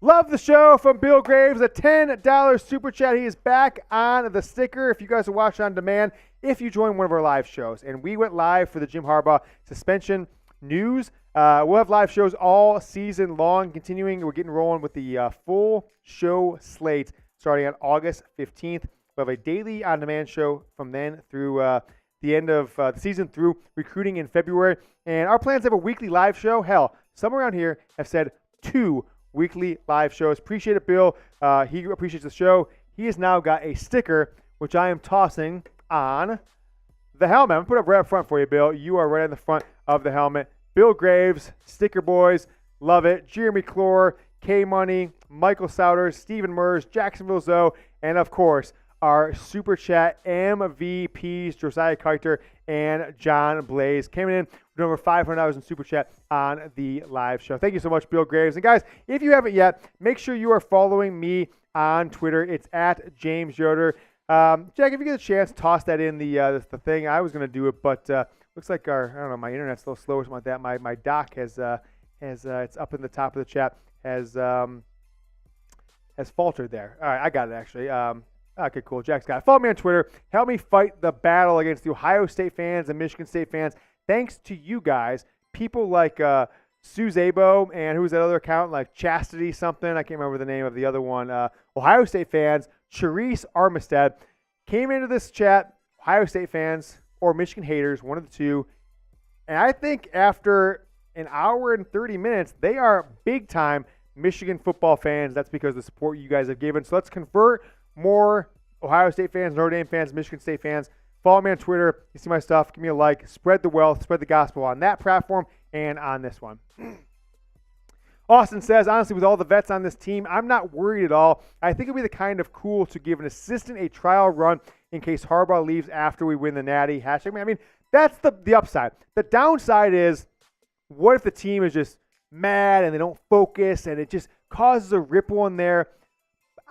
Love the show from Bill Graves, a $10 super chat. He is back on the sticker. If you guys are watching on demand if you join one of our live shows. And we went live for the Jim Harbaugh suspension news. We'll have live shows all season long, continuing. We're getting rolling with the full show slate starting on August 15th. We'll have a daily on-demand show from then through the end of the season, through recruiting in February. And our plans have a weekly live show. Hell, some around here have said 2 weekly live shows. Appreciate it, Bill. He appreciates the show. He has now got a sticker, which I am tossing on the helmet. I'm going to put it up right up front for you, Bill. You are right on the front of the helmet. Bill Graves, Sticker Boys, love it. Jeremy Clore, K-Money, Michael Souders, Stephen Mers, Jacksonville Zoe, and of course, our Super Chat MVPs, Josiah Kiter and John Blaze, came in with over $500 in Super Chat on the live show. Thank you so much, Bill Graves. And guys, if you haven't yet, make sure you are following me on Twitter. It's at James Yoder. Jack, if you get a chance, toss that in the thing. I was going to do it, but looks like my internet's a little slow or something like that. My doc has it's up in the top of the chat, has faltered there. All right, I got it actually. Okay, cool. Jack's got it. Follow me on Twitter. Help me fight the battle against the Ohio State fans and Michigan State fans. Thanks to you guys, people like Sue Zabo and who's that other account, like Chastity something. I can't remember the name of the other one. Ohio State fans, Charisse Armistead, came into this chat, Ohio State fans or Michigan haters, one of the two. And I think after an hour and 30 minutes, they are big-time Michigan football fans. That's because of the support you guys have given. So let's convert more Ohio State fans, Notre Dame fans, Michigan State fans. Follow me on Twitter. You see my stuff. Give me a like. Spread the wealth. Spread the gospel on that platform and on this one. Austin says, honestly, with all the vets on this team, I'm not worried at all. I think it would be the kind of cool to give an assistant a trial run in case Harbaugh leaves after we win the Natty. Hashtag. I mean, that's the upside. The downside is, what if the team is just mad and they don't focus and it just causes a ripple in there?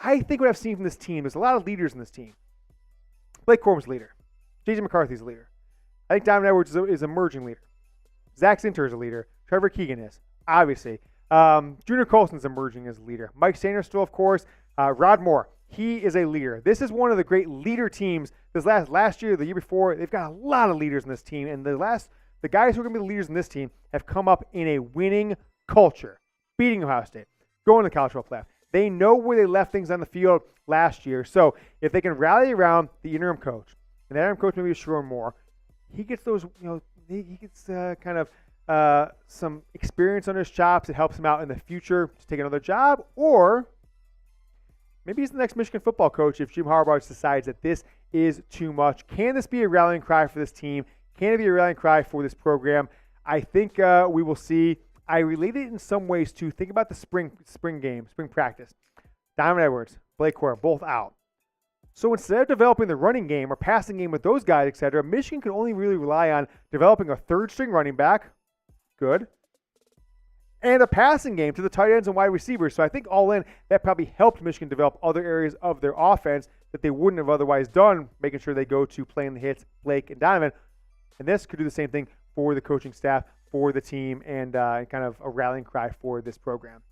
I think what I've seen from this team, there's a lot of leaders in this team. Blake Corum's a leader. J.J. McCarthy's a leader. I think Diamond Edwards is an emerging leader. Zach Sinter is a leader. Trevor Keegan is, obviously. Junior Colson's emerging as a leader. Mike Sanders still, of course. Rod Moore, he is a leader. This is one of the great leader teams. This last year, the year before, they've got a lot of leaders in this team. And the guys who are going to be the leaders in this team have come up in a winning culture, beating Ohio State, going to the college football playoff. They know where they left things on the field last year. So if they can rally around the interim coach, and that interim coach maybe is Sharon Moore, he gets those, he gets some experience under his chops. It helps him out in the future to take another job, or maybe he's the next Michigan football coach if Jim Harbaugh decides that this is too much. Can this be a rallying cry for this team? Can it be a rallying cry for this program? I think we will see. I relate it in some ways to think about the spring game, spring practice. Diamond Edwards, Blake Corum, both out. So instead of developing the running game or passing game with those guys, etc., Michigan can only really rely on developing a third-string running back, good, and a passing game to the tight ends and wide receivers. So I think all in, that probably helped Michigan develop other areas of their offense that they wouldn't have otherwise done, making sure they go to playing the hits, Blake and Donovan. And this could do the same thing for the coaching staff, for the team, and kind of a rallying cry for this program.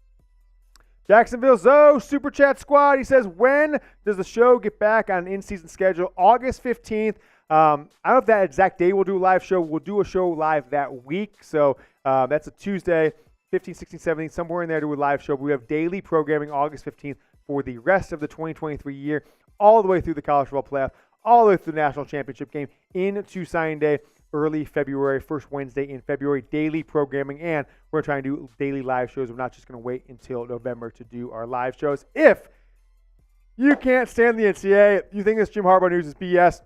Jacksonville Zoe, Super Chat Squad. He says, when does the show get back on an in-season schedule? August 15th. I don't know if that exact day we'll do a live show. We'll do a show live that week. So that's a Tuesday, 15, 16, 17, somewhere in there to do a live show. But we have daily programming August 15th for the rest of the 2023 year, all the way through the college football playoff, all the way through the national championship game into signing day, early February, first Wednesday in February, daily programming, and we're trying to do daily live shows. We're not just going to wait until November to do our live shows. If you can't stand the NCAA, you think this Jim Harbaugh news is BS,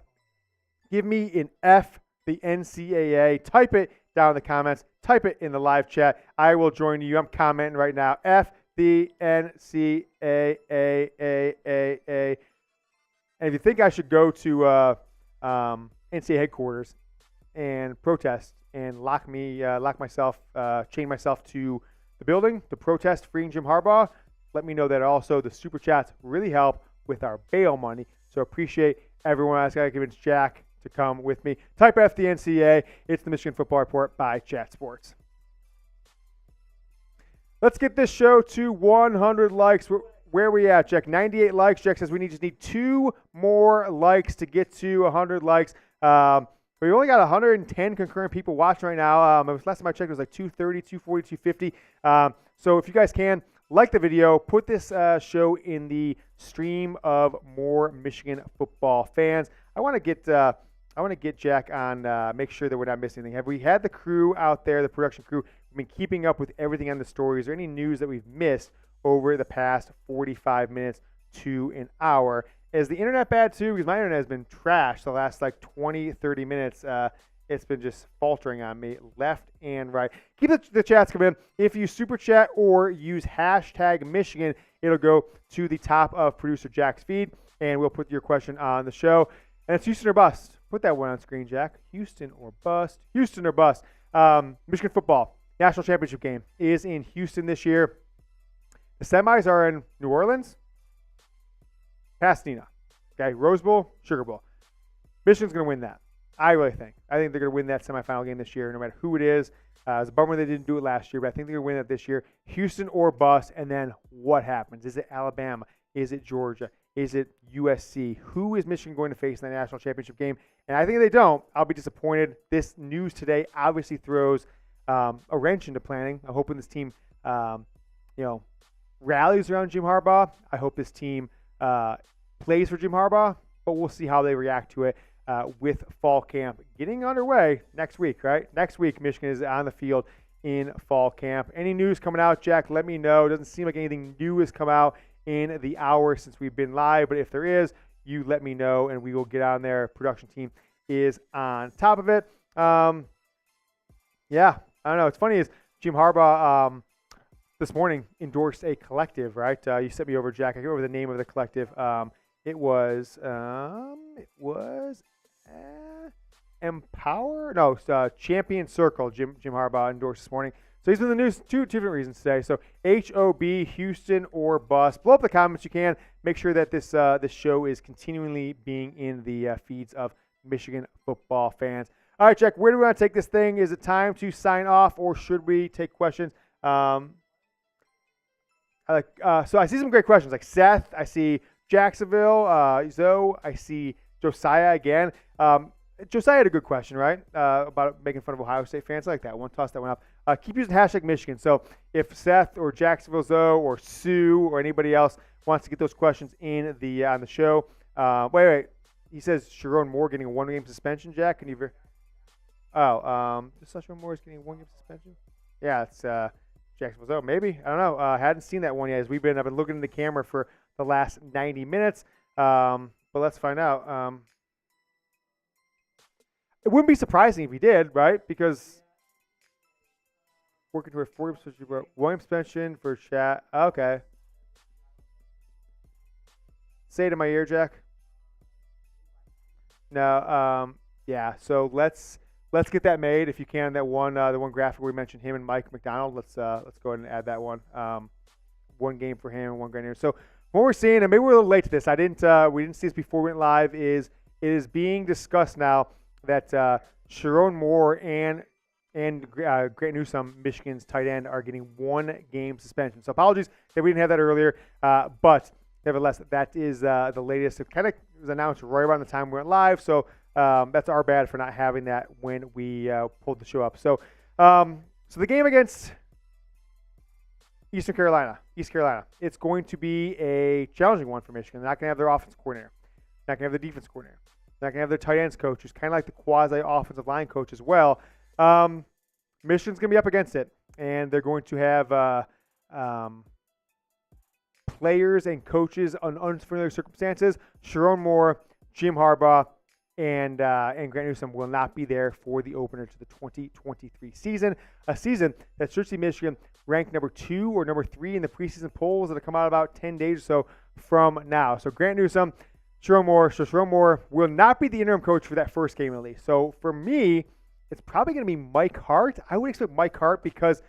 give me an F the NCAA. Type it down in the comments. Type it in the live chat. I will join you. I'm commenting right now. F the NCAA. And if you think I should go to NCAA headquarters and protest and chain myself to the building to protest freeing Jim Harbaugh, let me know that. Also, the super chats really help with our bail money. So appreciate everyone. I got to convince Jack to come with me. Type F the NCAA. It's the Michigan Football Report by Chat Sports. Let's get this show to 100 likes. Where are we at, Jack? 98 likes. Jack says we just need 2 more likes to get to 100 likes. We only got 110 concurrent people watching right now. Last time I checked, it was like 230, 240, 250. So if you guys can, like the video, put this show in the stream of more Michigan football fans. I want to get Jack on, make sure that we're not missing anything. Have we had the crew out there, the production crew, been keeping up with everything on the story? Is there any news that we've missed over the past 45 minutes to an hour? Is the internet bad too? Because my internet has been trashed the last like 20, 30 minutes. It's been just faltering on me left and right. Keep the chats coming in. If you super chat or use hashtag Michigan, it'll go to the top of producer Jack's feed, and we'll put your question on the show. And it's Houston or bust. Put that one on screen, Jack. Houston or bust. Houston or bust. Michigan football national championship game is in Houston this year. The semis are in New Orleans, Pasadena. Okay, Rose Bowl, Sugar Bowl. Michigan's going to win that. I really think. I think they're going to win that semifinal game this year, no matter who it is. It's a bummer they didn't do it last year, but I think they're going to win it this year. Houston or bust, and then what happens? Is it Alabama? Is it Georgia? Is it USC? Who is Michigan going to face in the national championship game? And I think if they don't, I'll be disappointed. This news today obviously throws a wrench into planning. I'm hoping this team, rallies around Jim Harbaugh. I hope this team plays for Jim Harbaugh, but we'll see how they react to it with fall camp getting underway next week, right? Next week, Michigan is on the field in fall camp. Any news coming out, Jack, let me know. It doesn't seem like anything new has come out in the hour since we've been live, but if there is, you let me know, and we will get on there. Production team is on top of it. Yeah, I don't know. It's funny is Jim Harbaugh this morning endorsed a collective, right? You sent me over, Jack. I can't remember the name of the collective. It was Empower? No, Champion Circle. Jim Harbaugh endorsed this morning. So he's in the news two different reasons today. So HOB, Houston or bust. Blow up the comments you can. Make sure that this show is continually being in the feeds of Michigan football fans. All right, Jack, where do we want to take this thing? Is it time to sign off, or should we take questions? So I see some great questions, like Seth. I see Jacksonville, Zoe. I see Josiah again. Josiah had a good question, right? About making fun of Ohio State fans. I like that one. Toss that one up. Keep using hashtag Michigan. So if Seth or Jacksonville Zoe or Sue or anybody else wants to get those questions in on the show. Wait. He says Sharon Moore getting a 1-game suspension, Jack. Can you just Sharon Moore is getting a 1-game suspension? Yeah, it's Jacksonville Zoe. Maybe. I don't know. Hadn't seen that one yet. I've been looking in the camera for the last 90 minutes. But let's find out. It wouldn't be surprising if he did, right? Because working toward 1-game suspension for chat. Okay. Say it in my ear, Jack. No. Yeah. So let's get that made if you can. That one, the one graphic where we mentioned him and Mike McDonald. Let's go ahead and add that one. 1 game for him and 1 grand here. So what we're seeing, and maybe we're a little late to this. We didn't see this before we went live. It is being discussed now that Sharon Moore and Grant Newsome, Michigan's tight end, are getting 1-game suspension. So apologies that we didn't have that earlier, but nevertheless, that is the latest. It kind of was announced right around the time we went live, so that's our bad for not having that when we pulled the show up. So the game against East Carolina, it's going to be a challenging one for Michigan. They're not going to have their offensive coordinator. They're not going to have their defense coordinator. They're not going to have their tight ends coach, who's kind of like the quasi-offensive line coach as well. Michigan's going to be up against it, and they're going to have players and coaches on unfamiliar circumstances. Sharon Moore, Jim Harbaugh, and Grant Newsome will not be there for the opener to the 2023 season, a season that should see Michigan ranked number 2 or number 3 in the preseason polls that have come out about 10 days or so from now. So Grant Newsome, Sharon Moore will not be the interim coach for that first game at least. So for me, it's probably going to be Mike Hart. I would expect Mike Hart because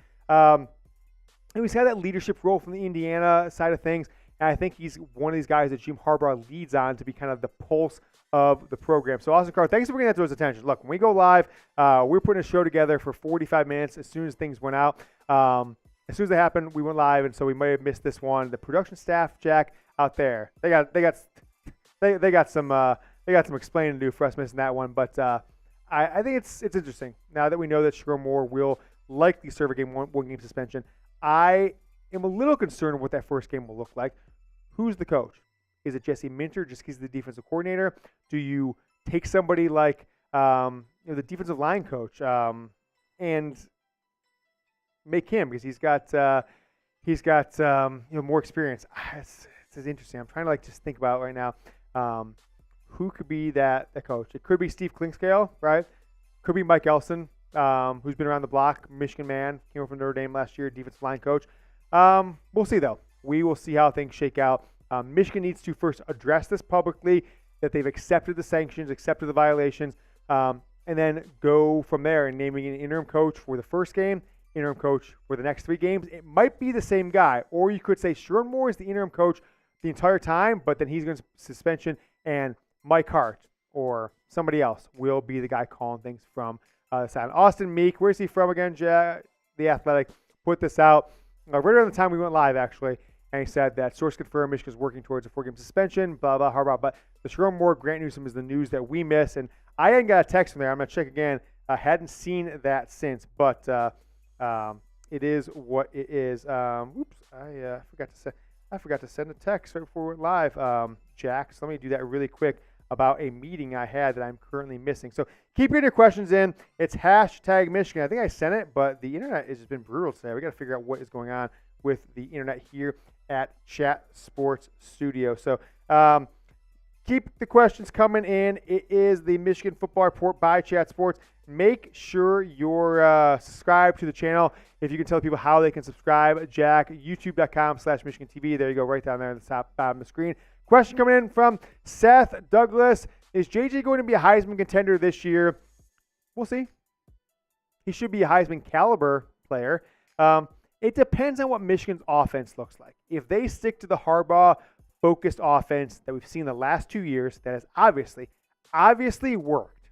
he's had that leadership role from the Indiana side of things, and I think he's one of these guys that Jim Harbaugh leads on to be kind of the pulse of the program. So Austin Carr, thanks for bringing that to his attention. Look, when we go live, we're putting a show together for 45 minutes as soon as things went out. As soon as they happened, we went live, and so we may have missed this one. The production staff, Jack, out there, they got some they got some explaining to do for us missing that one. But I think it's interesting now that we know that Sherrone Moore will likely serve a one game suspension. I am a little concerned what that first game will look like. Who's the coach? Is it Jesse Minter just because he's the defensive coordinator? Do you take somebody like the defensive line coach and make him, because he's got more experience? It's interesting. I'm trying to just think about it right now. Who could be that coach? It could be Steve Klingscale, right? Could be Mike Elson, who's been around the block, Michigan man, came over from Notre Dame last year, defensive line coach. We'll see, though. We will see how things shake out. Michigan needs to first address this publicly, that they've accepted the sanctions, accepted the violations, and then go from there and naming an interim coach for the first game, interim coach for the next 3 games. It might be the same guy, or you could say Sherrone Moore is the interim coach the entire time, but then he's going to suspension, and Mike Hart or somebody else will be the guy calling things from the side. Austin Meek, where's he from again, Jack? The Athletic put this out right around the time we went live, actually, and he said that source confirmed Michigan's working towards a 4-game suspension, blah, blah, Harbaugh. But the Sherrone Moore, Grant Newsome is the news that we miss, and I hadn't got a text from there. I'm going to check again. I hadn't seen that since, but it is what it is. Oops, I forgot to send a text right before we went live, Jack. So let me do that really quick about a meeting I had that I'm currently missing. So keep getting your questions in. It's #Michigan. I think I sent it, but the internet has just been brutal today. We got to figure out what is going on with the internet here at Chat Sports Studio. So keep the questions coming in. It is the Michigan Football Report by Chat Sports. Make sure you're subscribed to the channel. If you can tell people how they can subscribe, Jack, youtube.com/Michigan TV. There you go, right down there at the top bottom of the screen. Question coming in from Seth Douglas. Is JJ going to be a Heisman contender this year? We'll see. He should be a Heisman caliber player. It depends on what Michigan's offense looks like. If they stick to the Harbaugh-focused offense that we've seen the last 2 years, that has obviously worked,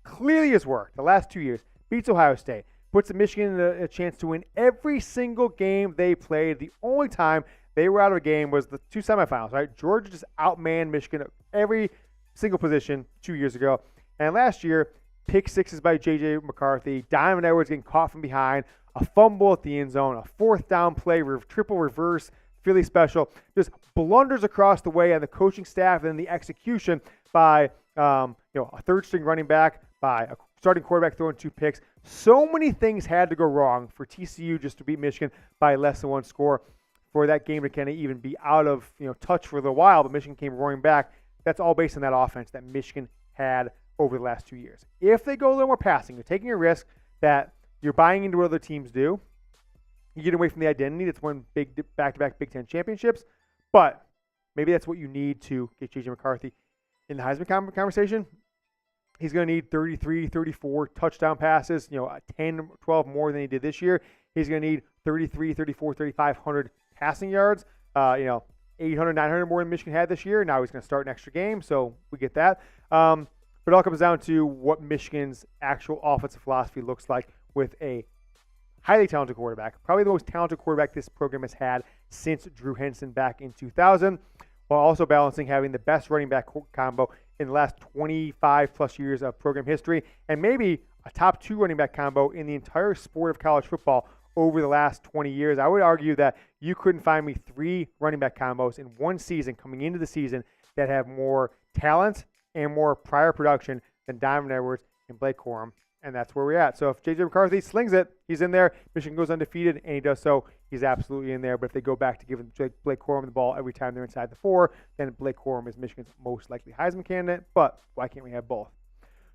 clearly has worked the last 2 years, beats Ohio State, puts Michigan in a chance to win every single game they played. The only time they were out of a game was the 2 semifinals, right? Georgia just outmanned Michigan at every single position 2 years ago. And last year, pick sixes by J.J. McCarthy, Donovan Edwards getting caught from behind, a fumble at the end zone, a 4th down play, triple reverse, Philly special, just blunders across the way on the coaching staff and then the execution by a third-string running back, by a starting quarterback throwing 2 picks. So many things had to go wrong for TCU just to beat Michigan by less than 1 score, for that game to kind of even be out of touch for a little while, but Michigan came roaring back. That's all based on that offense that Michigan had over the last 2 years. If they go a little more passing, you're taking a risk that you're buying into what other teams do. You get away from the identity that's won big back-to-back Big Ten championships, but maybe that's what you need to get J.J. McCarthy in the Heisman conversation. He's going to need 33, 34 touchdown passes, 10, 12 more than he did this year. He's going to need 33, 34, 3,500 passing yards, 800, 900 more than Michigan had this year. Now he's going to start an extra game, so we get that. But it all comes down to what Michigan's actual offensive philosophy looks like with a highly talented quarterback, probably the most talented quarterback this program has had since Drew Henson back in 2000, while also balancing having the best running back combo in the last 25-plus years of program history, and maybe a top 2 running back combo in the entire sport of college football over the last 20 years. I would argue that you couldn't find me 3 running back combos in one season coming into the season that have more talent and more prior production than Donovan Edwards and Blake Corum, and that's where we're at. So if J.J. McCarthy slings it, he's in there. Michigan goes undefeated, and he does so. He's absolutely in there. But if they go back to giving Blake Corum the ball every time they're inside the 4, then Blake Corum is Michigan's most likely Heisman candidate. But why can't we have both?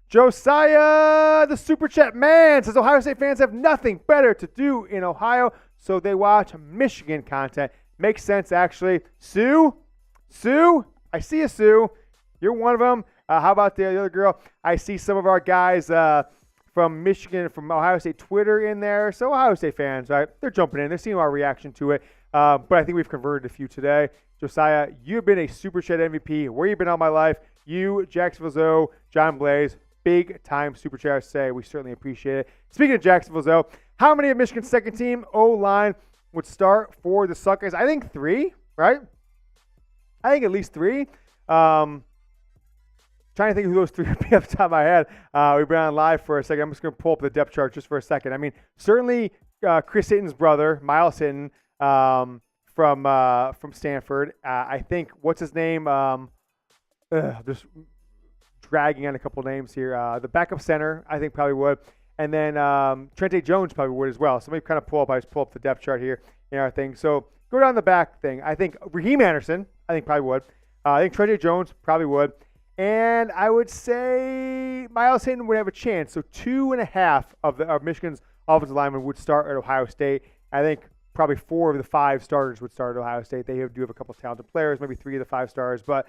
Josiah, the Super Chat man, says Ohio State fans have nothing better to do in Ohio, so they watch Michigan content. Makes sense, actually. Sue, I see you, Sue. You're one of them. How about the other girl? I see some of our guys from Michigan, from Ohio State Twitter in there. So Ohio State fans, right? They're jumping in. They're seeing our reaction to it. But I think we've converted a few today. Josiah, you've been a Super Chat MVP. Where you been all my life? You, Jacksonville Zoe, John Blaze, big-time Super Chat say. We certainly appreciate it. Speaking of Jacksonville Zoe, how many of Michigan's second team O-line would start for the Suckers? I think 3, right? I think at least 3. Trying to think who those three would be off the top of my head. We've been on live for a second. I'm just going to pull up the depth chart just for a second. I mean, certainly Chris Hitton's brother, Miles Hitton, from Stanford. I think, what's his name? Just dragging on a couple names here. The backup center, I think, probably would. And then Trente Jones probably would as well. So maybe kind of I just pull up the depth chart here in our thing. So go down the back thing. I think Raheem Anderson, I think probably would. I think Trente Jones probably would. And I would say Miles Hinton would have a chance. So 2.5 of Michigan's offensive linemen would start at Ohio State. I think probably 4 of the 5 starters would start at Ohio State. They do have a couple of talented players, maybe 3 of the 5 stars. But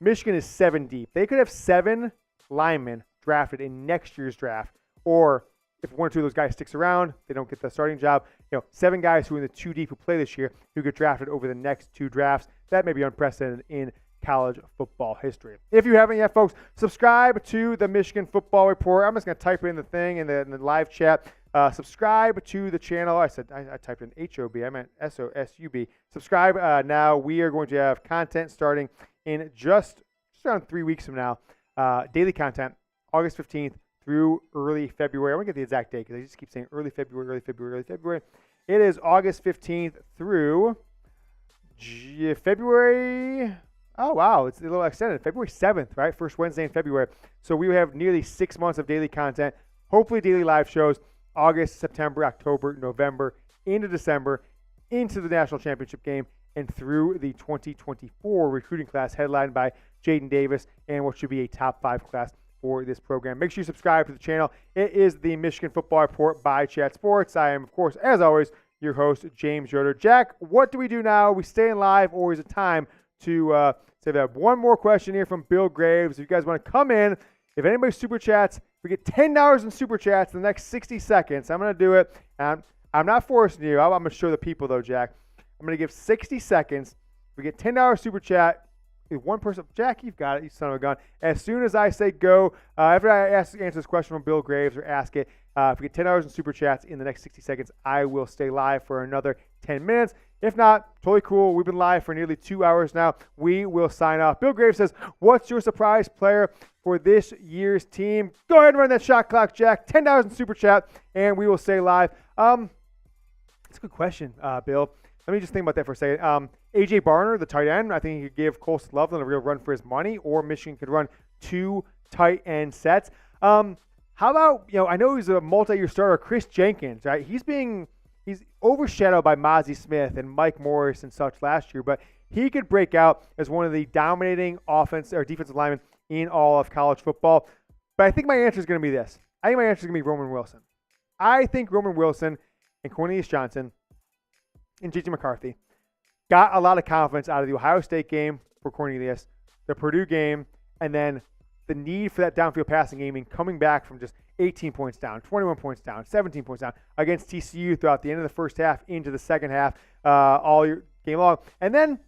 Michigan is 7 deep. They could have 7 linemen drafted in next year's draft. Or if 1 or 2 of those guys sticks around, they don't get the starting job. 7 guys who are in the 2 deep who play this year who get drafted over the next 2 drafts. That may be unprecedented in college football history. If you haven't yet, folks, subscribe to the Michigan Football Report. I'm just going to type it in the thing in the live chat. Subscribe to the channel. I typed in HOB. I meant SOSUB. Subscribe now. We are going to have content starting in just around 3 weeks from now. Daily content, August 15th through early February. I want to get the exact date because I just keep saying early February. It is August 15th through February. Oh, wow. It's a little extended. February 7th, right? First Wednesday in February. So we have nearly 6 months of daily content, hopefully daily live shows, August, September, October, November, into December, into the national championship game, and through the 2024 recruiting class headlined by Jaden Davis and what should be a top 5 class for this program. Make sure you subscribe to the channel. It is the Michigan Football Report by Chat Sports. I am, of course, as always, your host, James Yoder. Jack, what do we do now? Are we staying live, or is it time to say that? One more question here from Bill Graves. If you guys want to come in, if anybody super chats, we get $10 in super chats in the next 60 seconds. I'm going to do it. And I'm not forcing you. I'm going to show the people, though, Jack. I'm going to give 60 seconds. We get $10 super chat. If one person, Jack, you've got it, you son of a gun. As soon as I say go, after I answer this question from Bill Graves or ask it, if we get $10 in super chats in the next 60 seconds, I will stay live for another 10 minutes. If not, totally cool. We've been live for nearly 2 hours now. We will sign off. Bill Graves says, what's your surprise player for this year's team? Go ahead and run that shot clock, Jack. $10 in super chat, and we will stay live. That's a good question, Bill. Let me just think about that for a second. A.J. Barner, the tight end, I think he could give Colson Loveland a real run for his money, or Michigan could run 2 tight end sets. How about, I know he's a multi-year starter, Chris Jenkins, right? He's overshadowed by Mozzie Smith and Mike Morris and such last year, but he could break out as one of the dominating offense or defensive linemen in all of college football. But I think my answer is going to be this. I think my answer is going to be Roman Wilson. I think Roman Wilson and Cornelius Johnson and J.J. McCarthy got a lot of confidence out of the Ohio State game for Cornelius, the Purdue game, and then the need for that downfield passing game and coming back from just 18 points down, 21 points down, 17 points down against TCU throughout the end of the first half into the second half all year, game long. And then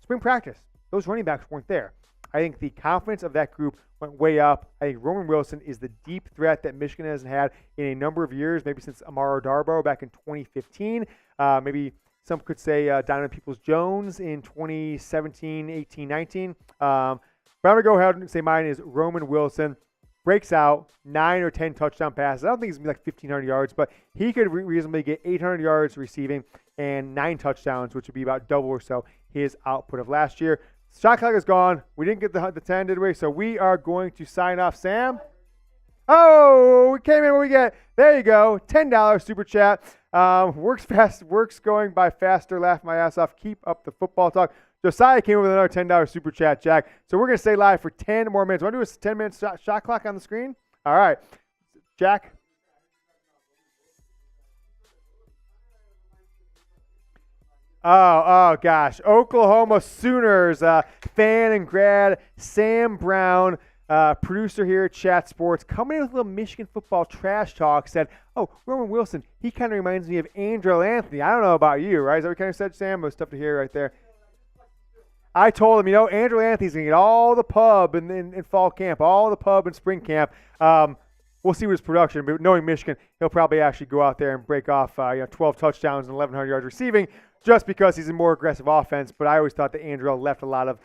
spring practice, those running backs weren't there. I think the confidence of that group went way up. I think Roman Wilson is the deep threat that Michigan hasn't had in a number of years, maybe since Amaro Darboh back in 2015. Maybe some could say Donovan Peoples-Jones in 2017, 18, 19. But I'm going to go ahead and say mine is Roman Wilson. Breaks out 9 or 10 touchdown passes. I don't think it's going to be like 1,500 yards, but he could reasonably get 800 yards receiving and 9 touchdowns, which would be about double or so his output of last year. Shot clock is gone. We didn't get the 10, did we? So we are going to sign off. Sam? Oh, we came in where we get. There you go. $10 super chat. Works fast. Works going by faster. Laugh my ass off. Keep up the football talk. Josiah came in with another $10 super chat, Jack. So we're going to stay live for 10 more minutes. Want to do a 10-minute shot clock on the screen? All right. Jack? Oh, gosh. Oklahoma Sooners fan and grad Sam Brown, producer here at Chat Sports, coming in with a little Michigan football trash talk, said, Roman Wilson, he kind of reminds me of Andrew Anthony. I don't know about you, right? Is that what you kind of said, Sam? It was tough to hear right there. I told him, Andrew Anthony's going to get all the pub in fall camp, all the pub in spring camp. We'll see with his production, but knowing Michigan, he'll probably actually go out there and break off 12 touchdowns and 1,100 yards receiving just because he's a more aggressive offense. But I always thought that Andrew left a lot of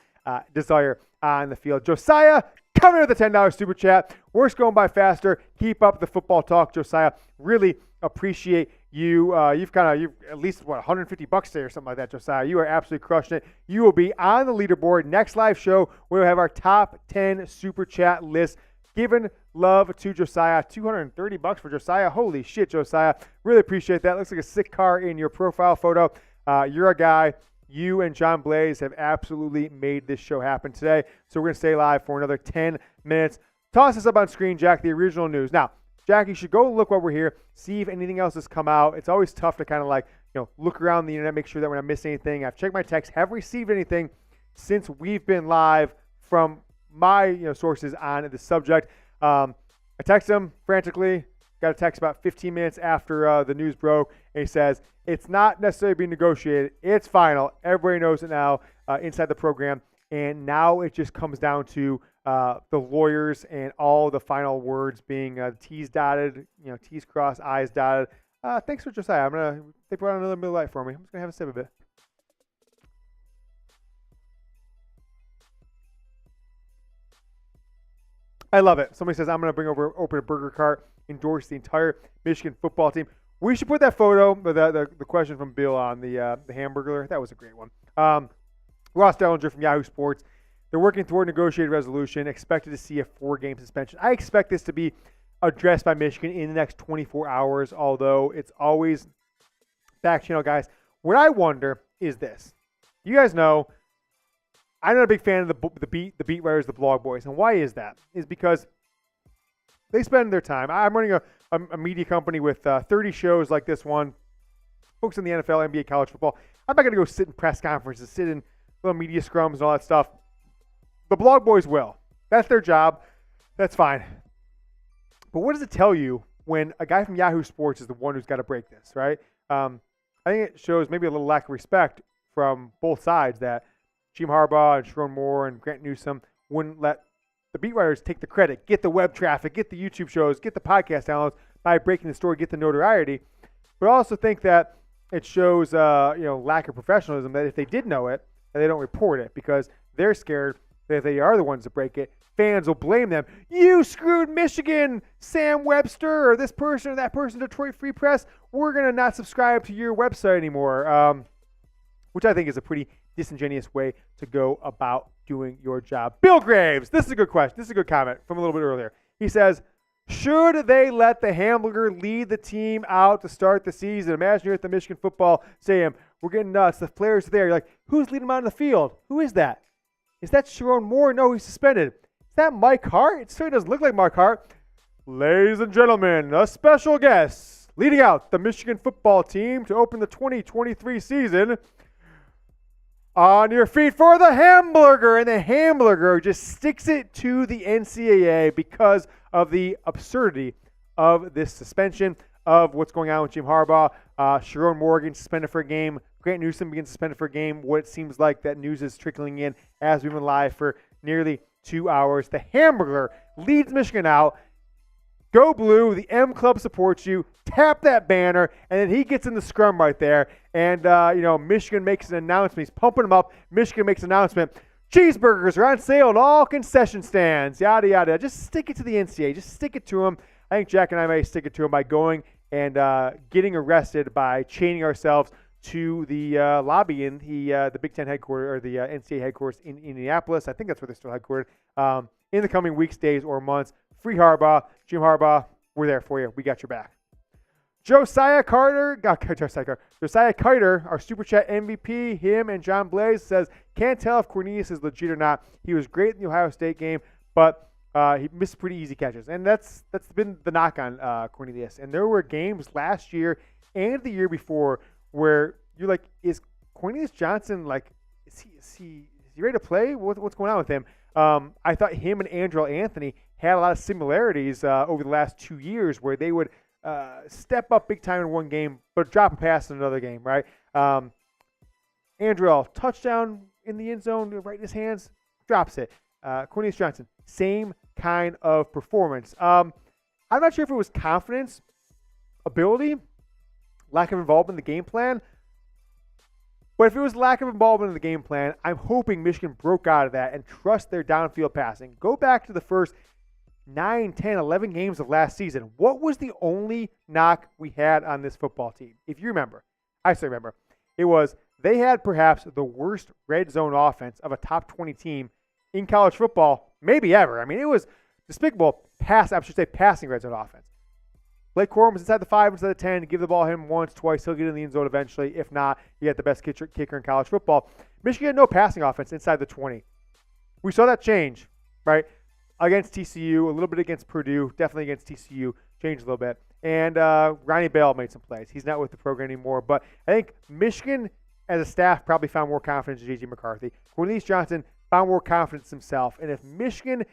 desire on the field. Josiah, coming with the $10 super chat. Work's going by faster. Keep up the football talk, Josiah. Really appreciate you. You've at least $150 today or something like that, Josiah. You are absolutely crushing it. You will be on the leaderboard next live show. We'll have our top 10 super chat list. Giving love to Josiah. $230 for Josiah. Holy shit, Josiah. Really appreciate that. Looks like a sick car in your profile photo. You're a guy. You and John Blaze have absolutely made this show happen today. So we're going to stay live for another 10 minutes. Toss this up on screen, Jack, the original news. Now, Jack, you should go look while we're here, see if anything else has come out. It's always tough to kind of look around the internet, make sure that we're not missing anything. I've checked my texts, haven't received anything since we've been live from my sources on the subject. I texted him frantically. Got a text about 15 minutes after the news broke, and he says, it's not necessarily being negotiated. It's final. Everybody knows it now inside the program. And now it just comes down to the lawyers and all the final words being T's dotted, T's crossed, I's dotted. Thanks for Josiah. They brought another Miller Lite for me. I'm just going to have a sip of it. I love it. Somebody says, I'm going to open a burger cart, endorse the entire Michigan football team. We should put that photo, the question from Bill on the hamburger. That was a great one. Ross Dellenger from Yahoo Sports. They're working toward negotiated resolution, expected to see a 4-game suspension. I expect this to be addressed by Michigan in the next 24 hours, although it's always back channel, guys. What I wonder is this. You guys know I'm not a big fan of the beat writers, the blog boys. And why is that? Is because they spend their time. I'm running a media company with 30 shows like this one, focused on the NFL, NBA, college football. I'm not going to go sit in press conferences, sit in little media scrums and all that stuff. The blog boys will. That's their job. That's fine. But what does it tell you when a guy from Yahoo Sports is the one who's got to break this, right? I think it shows maybe a little lack of respect from both sides that Jim Harbaugh and Sharon Moore and Grant Newsom wouldn't let the beat writers take the credit, get the web traffic, get the YouTube shows, get the podcast downloads by breaking the story, get the notoriety. But I also think that it shows lack of professionalism, that if they did know it, that they don't report it because they're scared that if they are the ones that break it, fans will blame them. You screwed Michigan, Sam Webster, or this person or that person, Detroit Free Press. We're going to not subscribe to your website anymore, which I think is a pretty disingenuous way to go about doing your job. Bill Graves, this is a good question. This is a good comment from a little bit earlier. He says, should they let the hamburger lead the team out to start the season? Imagine you're at the Michigan football stadium. We're getting nuts. The players are there. You're like, who's leading them out on the field? Who is that? Is that Sharon Moore? No, he's suspended. Is that Mike Hart? It certainly doesn't look like Mike Hart. Ladies and gentlemen, a special guest leading out the Michigan football team to open the 2023 season. On your feet for the hamburger. And the hamburger just sticks it to the NCAA because of the absurdity of this suspension, of what's going on with Jim Harbaugh. Sharon Morgan suspended for a game. Grant Newsom begins suspended for a game. What it seems like that news is trickling in as we've been live for nearly 2 hours. The hamburger leads Michigan out. Go Blue. The M Club supports you. Tap that banner, and then he gets in the scrum right there. And, Michigan makes an announcement. He's pumping them up. Michigan makes an announcement. Cheeseburgers are on sale at all concession stands. Yada, yada. Just stick it to the NCAA. Just stick it to him. I think Jack and I may stick it to him by going and getting arrested by chaining ourselves to the lobby in the Big Ten headquarters, or the NCAA headquarters in Indianapolis. I think that's where they're still headquartered. In the coming weeks, days, or months. Free Harbaugh. Jim Harbaugh, we're there for you. We got your back. Josiah Carter, our Super Chat MVP, him and John Blaze, says, can't tell if Cornelius is legit or not. He was great in the Ohio State game, but he missed pretty easy catches. And that's been the knock on Cornelius. And there were games last year and the year before where you're like, is Cornelius Johnson, like, is he ready to play? What's going on with him? I thought him and Andrel Anthony had a lot of similarities over the last 2 years where they would step up big time in one game, but drop a pass in another game, right? Andrel, touchdown in the end zone, right in his hands, drops it. Cornelius Johnson, same kind of performance. I'm not sure if it was confidence, ability, lack of involvement in the game plan. But if it was lack of involvement in the game plan, I'm hoping Michigan broke out of that and trust their downfield passing. Go back to the first 9, 10, 11 games of last season. What was the only knock we had on this football team? If you remember, I still remember, it was they had perhaps the worst red zone offense of a top 20 team in college football, maybe ever. I mean, it was despicable passing red zone offense. Blake Corum was inside the 5, inside the 10. Give the ball him once, twice. He'll get in the end zone eventually. If not, you get the best kicker in college football. Michigan had no passing offense inside the 20. We saw that change, right? Against TCU, a little bit against Purdue, definitely against TCU, changed a little bit. And Ronnie Bell made some plays. He's not with the program anymore. But I think Michigan, as a staff, probably found more confidence in J.J. McCarthy. Cornelius Johnson found more confidence himself. And if Michigan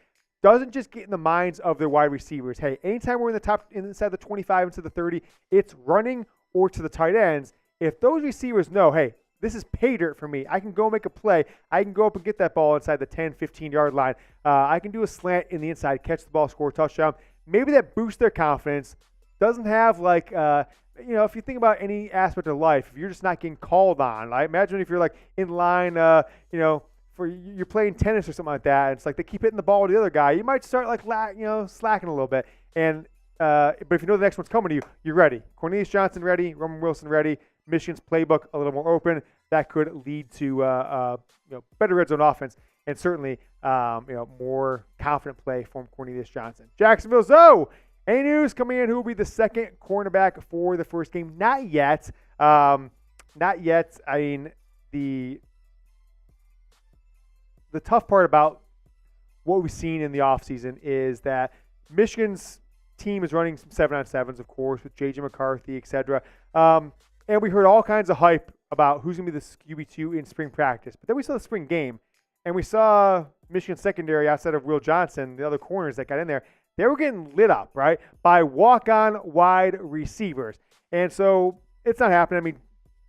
doesn't just get in the minds of their wide receivers, hey, anytime we're in the top, inside the 25, into the 30, it's running or to the tight ends. If those receivers know, hey, this is pay dirt for me. I can go make a play. I can go up and get that ball inside the 10, 15-yard line. I can do a slant in the inside, catch the ball, score a touchdown. Maybe that boosts their confidence. Doesn't have if you think about any aspect of life, if you're just not getting called on, right? Imagine if you're like in line, you're playing tennis or something like that. It's like they keep hitting the ball to the other guy. You might start slacking a little bit. And but if you know the next one's coming to you, you're ready. Cornelius Johnson ready. Roman Wilson ready. Michigan's playbook a little more open. That could lead to better red zone offense and certainly more confident play from Cornelius Johnson. Jacksonville. So any news coming in? Who will be the second cornerback for the first game? Not yet. Not yet. I mean the tough part about what we've seen in the offseason is that Michigan's team is running some 7-on-7s, of course, with J.J. McCarthy, etc. And we heard all kinds of hype about who's going to be the QB2 in spring practice. But then we saw the spring game, and we saw Michigan secondary outside of Will Johnson, the other corners that got in there. They were getting lit up, right, by walk-on wide receivers. And so it's not happening. I mean,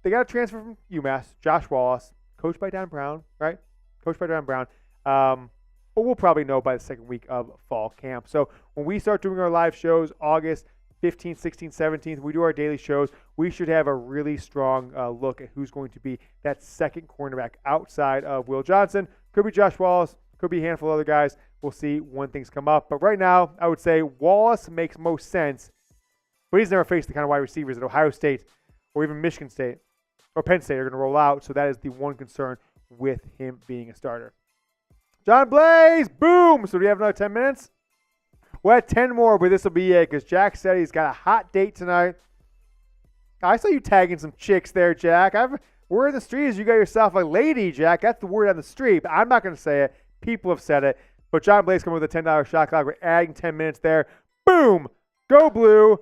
they got a transfer from UMass, Josh Wallace, coached by Don Brown, right? Coached by Don Brown. But we'll probably know by the second week of fall camp. So when we start doing our live shows, August 15th, 16th, 17th, we do our daily shows, we should have a really strong look at who's going to be that second cornerback outside of Will Johnson. Could be Josh Wallace, could be a handful of other guys. We'll see when things come up. But right now, I would say Wallace makes most sense, but he's never faced the kind of wide receivers that Ohio State or even Michigan State or Penn State are going to roll out. So that is the one concern with him being a starter. John Blaze, boom! So do we have another 10 minutes? We're at 10 more, but this will be it because Jack said he's got a hot date tonight. I saw you tagging some chicks there, Jack. Word in the street is you got yourself a lady, Jack. That's the word on the street. I'm not going to say it. People have said it. But John Blaze coming with a $10 shot clock. We're adding 10 minutes there. Boom! Go Blue!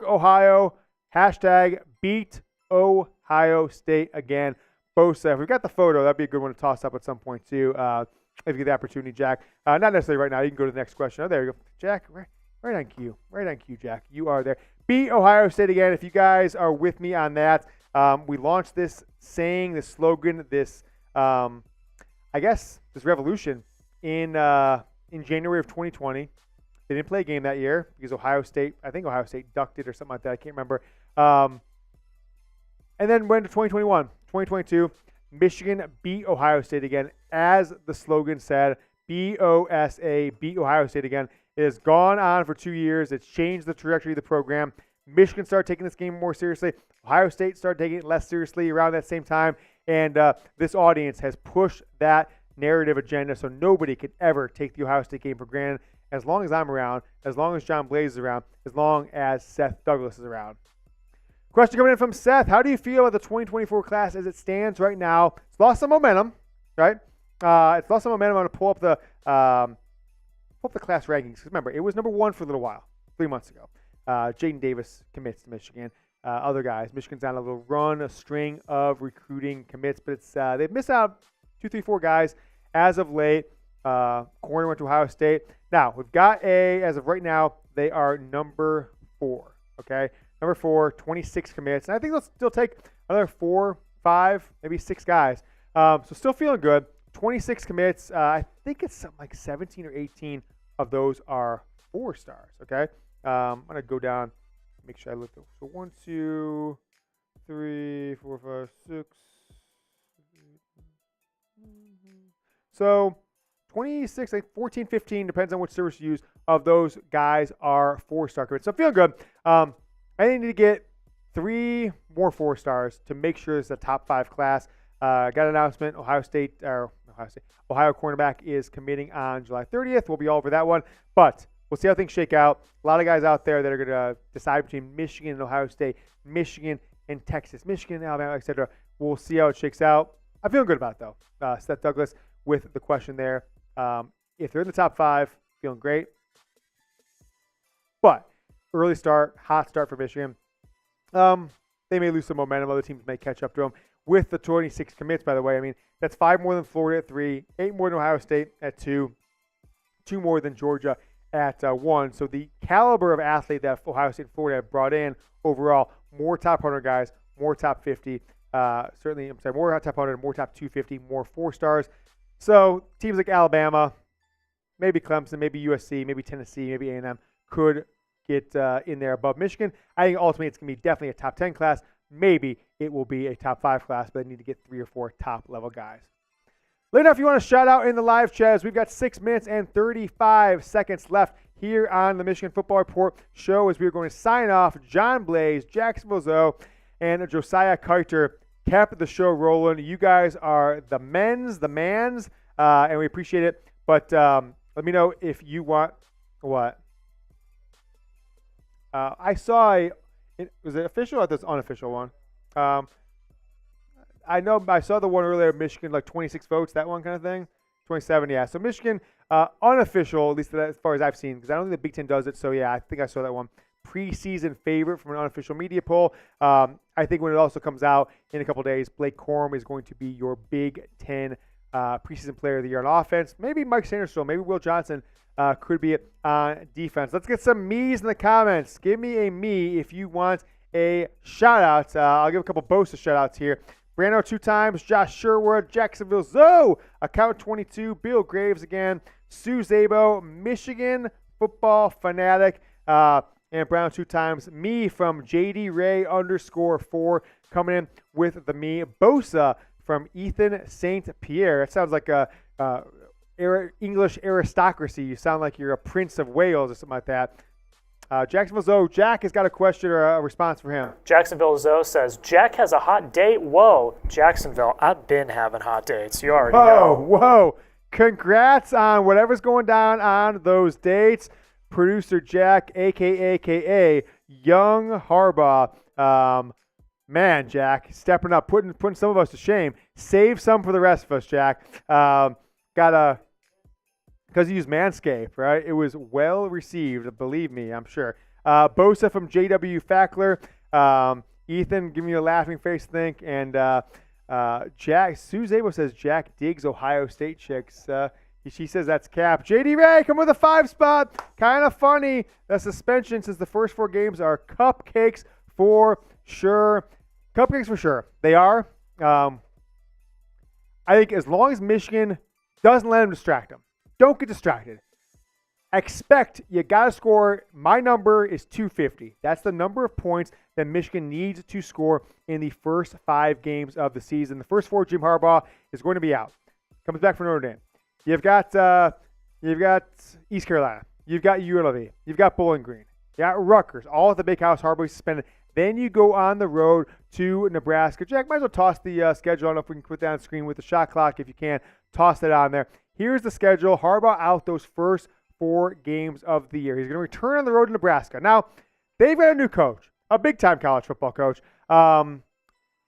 Ohio. Hashtag beat Ohio State again. Bosa. If we've got the photo, that'd be a good one to toss up at some point, too. If you get the opportunity, Jack. Not necessarily right now. You can go to the next question. Oh, there you go. Jack, right on cue. Right on cue, Jack. You are there. Beat Ohio State again. If you guys are with me on that, we launched this saying, this slogan, this revolution in January of 2020. They didn't play a game that year because Ohio State ducked it or something like that. I can't remember. And then went to 2021, 2022. Michigan beat Ohio State again. As the slogan said, B-O-S-A, beat Ohio State again. It has gone on for 2 years. It's changed the trajectory of the program. Michigan started taking this game more seriously. Ohio State started taking it less seriously around that same time. And this audience has pushed that narrative agenda so nobody could ever take the Ohio State game for granted as long as I'm around, as long as John Blaze is around, as long as Seth Douglas is around. Question coming in from Seth. How do you feel about the 2024 class as it stands right now? It's lost some momentum, right? It's lost some momentum. I'm going to pull up the class rankings. Remember, it was number 1 for a little while, 3 months ago. Jaden Davis commits to Michigan. Other guys. Michigan's on a little run, a string of recruiting commits, but it's they've missed out 2, 3, 4 guys as of late. Corner went to Ohio State. Now, we've got as of right now, they are number 4, okay? Number 4, 26 commits. And I think they'll still take another 4, 5, maybe 6 guys. So still feeling good. 26 commits. I think it's something like 17 or 18 of those are 4 stars, okay? I'm going to go down, make sure I look. So 1, 2, 3, 4, 5, 6, So 26, like 14, 15, depends on which service you use, of those guys are 4-star commits. So feeling good. I need to get 3 more 4-stars to make sure it's a top 5 class. Got an announcement. Ohio cornerback is committing on July 30th. We'll be all over that one. But we'll see how things shake out. A lot of guys out there that are going to decide between Michigan and Ohio State, Michigan and Texas, Michigan, Alabama, etc. We'll see how it shakes out. I'm feeling good about it, though. Seth Douglas with the question there. If they're in the top 5, feeling great. But early start, hot start for Michigan. They may lose some momentum. Other teams may catch up to them. With the 26 commits, by the way, I mean, that's 5 more than Florida at 3, 8 more than Ohio State at 2, 2 more than Georgia at 1. So the caliber of athlete that Ohio State and Florida have brought in overall, more top 100 guys, more top 50, more top 100, more top 250, more 4-stars. So teams like Alabama, maybe Clemson, maybe USC, maybe Tennessee, maybe A&M could get in there above Michigan. I think ultimately it's going to be definitely a top 10 class. Maybe it will be a top 5 class, but they need to get 3 or 4 top-level guys. Let me know if you want to shout out in the live chat, as we've got 6 minutes and 35 seconds left here on the Michigan Football Report show, as we are going to sign off. John Blaze, Jacksonville Zoe, and Josiah Kuyter kept the show rolling. You guys are the mans, and we appreciate it. But let me know if you want what. I saw was it official or this unofficial one? I know I saw the one earlier, Michigan, like 26 votes, that one kind of thing. 27, yeah. So Michigan, unofficial, at least as far as I've seen, because I don't think the Big Ten does it. So, yeah, I think I saw that one. Preseason favorite from an unofficial media poll. I think when it also comes out in a couple days, Blake Corum is going to be your Big Ten preseason player of the year on offense. Maybe Mike Sanderson, maybe Will Johnson could be on defense. Let's get some me's in the comments. Give me a me if you want a shout-out. I'll give a couple Bosa shout-outs here. Brando 2 times, Josh Sherwood, Jacksonville Zoe, account 22, Bill Graves again, Sue Zabo, Michigan football fanatic, and Brown 2 times, me from JD Ray _4 coming in with the me. Bosa from Ethan St. Pierre. It sounds like a English aristocracy. You sound like you're a Prince of Wales or something like that. Jacksonville Zoe, Jack has got a question or a response for him. Jacksonville Zoe says, Jack has a hot date. Whoa, Jacksonville, I've been having hot dates. You already know. Whoa. Congrats on whatever's going down on those dates. Producer Jack, a.k.a. Young Harbaugh. Man, Jack, stepping up, putting some of us to shame. Save some for the rest of us, Jack. Because he used Manscaped, right? It was well received, believe me, I'm sure. Bosa from JW Fackler. Ethan, give me a laughing face, think. And Jack, Sue Zabo says Jack digs Ohio State chicks. She says that's cap. JD Ray, come with a 5 spot. Kind of funny. The suspension since the first 4 games are cupcakes for sure. Cupcakes for sure. They are. I think as long as Michigan doesn't let them distract them. Don't get distracted. Expect you got to score. My number is 250. That's the number of points that Michigan needs to score in the first 5 games of the season. The first 4, Jim Harbaugh is going to be out. Comes back from Notre Dame. You've got East Carolina. You've got UNLV. You've got Bowling Green. You got Rutgers. All at the big house. Harbaugh suspended. Then you go on the road to Nebraska. Jack, might as well toss the schedule. I don't know if we can put that on screen with the shot clock. If you can, toss that on there. Here's the schedule. Harbaugh out those first 4 games of the year. He's going to return on the road to Nebraska. Now, they've got a new coach, a big-time college football coach.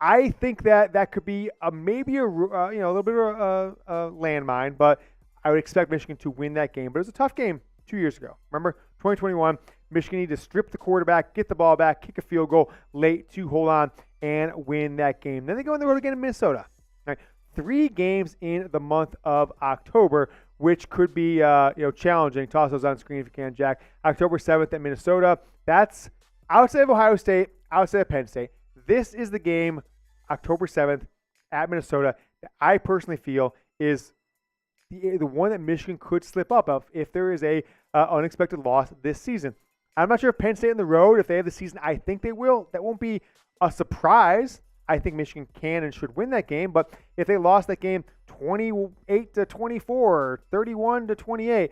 I think that could be maybe a little bit of a landmine, but I would expect Michigan to win that game. But it was a tough game 2 years ago. Remember, 2021, Michigan needed to strip the quarterback, get the ball back, kick a field goal late to hold on and win that game. Then they go on the road again in Minnesota. All right. 3 games in the month of October, which could be challenging. Toss those on screen if you can, Jack. October 7th at Minnesota. That's outside of Ohio State, outside of Penn State. This is the game, October 7th at Minnesota, that I personally feel is the one that Michigan could slip up of if there is a unexpected loss this season. I'm not sure if Penn State on the road, if they have the season, I think they will. That won't be a surprise. I think Michigan can and should win that game. But if they lost that game 28-24, 31-28.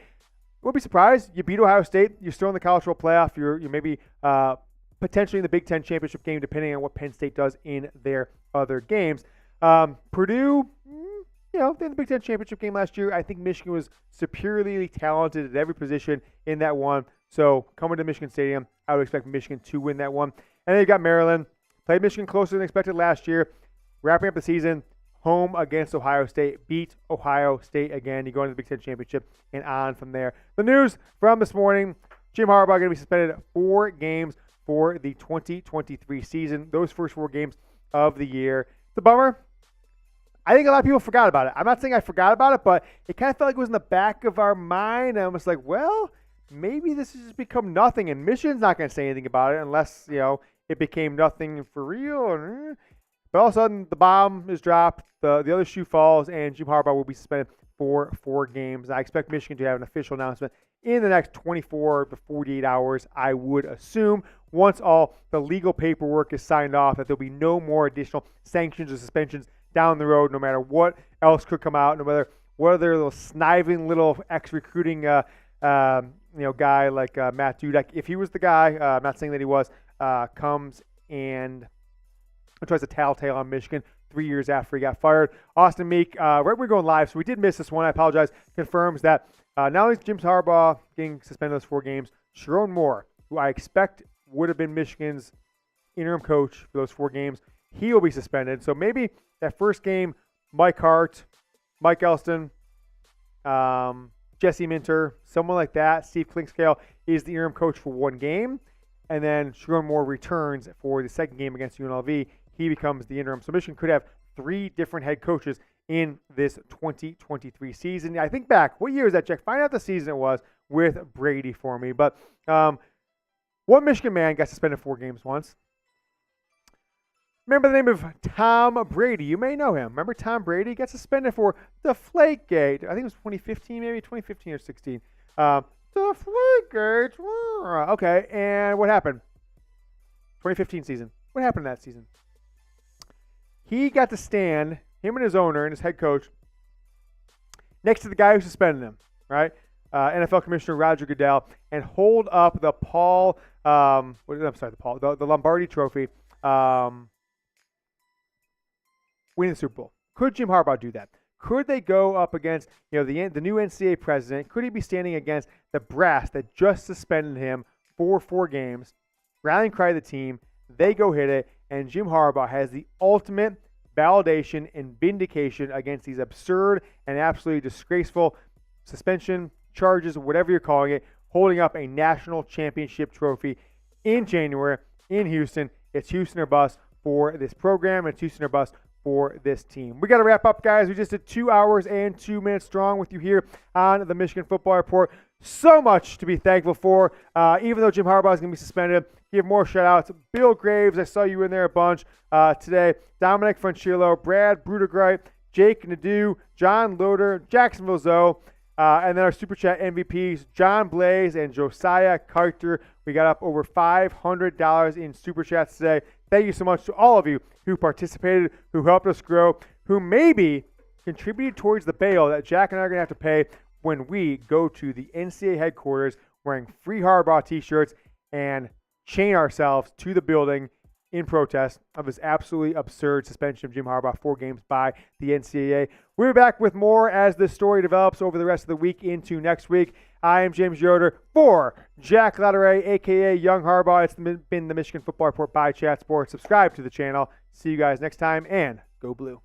Won't be surprised. You beat Ohio State. You're still in the college football playoff. You're maybe potentially in the Big Ten championship game, depending on what Penn State does in their other games. Purdue, they had the Big Ten championship game last year. I think Michigan was superiorly talented at every position in that one. So coming to Michigan Stadium, I would expect Michigan to win that one. And then you got Maryland. Played Michigan closer than expected last year. Wrapping up the season, home against Ohio State. Beat Ohio State again. You go into the Big Ten championship and on from there. The news from this morning, Jim Harbaugh going to be suspended 4 games for the 2023 season. Those first 4 games of the year. It's a bummer. I think a lot of people forgot about it. I'm not saying I forgot about it, but it kind of felt like it was in the back of our mind. And I was like, well, maybe this has just become nothing. And Michigan's not going to say anything about it unless, it became nothing for real. But all of a sudden, the bomb is dropped, the other shoe falls, and Jim Harbaugh will be suspended for 4 games. I expect Michigan to have an official announcement in the next 24 to 48 hours, I would assume, once all the legal paperwork is signed off, that there'll be no more additional sanctions or suspensions down the road, no matter what else could come out, no matter what other little sniving little ex-recruiting guy like Matt Dudek, if he was the guy, I'm not saying that he was, comes and tries to tattletale on Michigan 3 years after he got fired. Austin Meek, right when we're going live, so we did miss this one. I apologize. Confirms that not only is Jim Harbaugh getting suspended those 4 games, Sharon Moore, who I expect would have been Michigan's interim coach for those 4 games, he will be suspended. So maybe that first game, Mike Hart, Mike Elston, Jesse Minter, someone like that, Steve Klinkscale is the interim coach for 1 game. And then Sharon Moore returns for the second game against UNLV. He becomes the interim. So Michigan could have 3 different head coaches in this 2023 season. I think back, what year is that, Jack? Find out the season it was with Brady for me. But one Michigan man got suspended 4 games once. Remember the name of Tom Brady. You may know him. Remember Tom Brady got suspended for the Flakegate. I think it was 2015, maybe 2015 or 16. The Flakegate. Okay, and what happened? 2015 season. What happened in that season? He got to stand, him and his owner and his head coach, next to the guy who suspended him, right? NFL Commissioner Roger Goodell, and hold up the the Lombardi Trophy, winning the Super Bowl. Could Jim Harbaugh do that? Could they go up against, the new NCAA president? Could he be standing against the brass that just suspended him for 4 games, rallying cry the team? They go hit it, and Jim Harbaugh has the ultimate validation and vindication against these absurd and absolutely disgraceful suspension charges, whatever you're calling it, holding up a national championship trophy in January in Houston. It's Houston or bust for this program, and it's Houston or bust for this team. We got to wrap up, guys. We just did 2 hours and 2 minutes strong with you here on the Michigan Football Report. So much to be thankful for. Even though Jim Harbaugh is going to be suspended, give more shout-outs. Bill Graves, I saw you in there a bunch today. Dominic Francillo, Brad Brudergreit, Jake Nadeau, John Loader, Jacksonville Zoe, and then our Super Chat MVPs, John Blaze and Josiah Carter. We got up over $500 in Super Chats today. Thank you so much to all of you who participated, who helped us grow, who maybe contributed towards the bail that Jack and I are going to have to pay when we go to the NCAA headquarters wearing free Harbaugh t-shirts and chain ourselves to the building in protest of this absolutely absurd suspension of Jim Harbaugh, 4 games by the NCAA. We'll be back with more as this story develops over the rest of the week into next week. I am James Yoder for Jack Latteray, a.k.a. Young Harbaugh. It's been the Michigan Football Report by Chat Sports. Subscribe to the channel. See you guys next time, and go blue.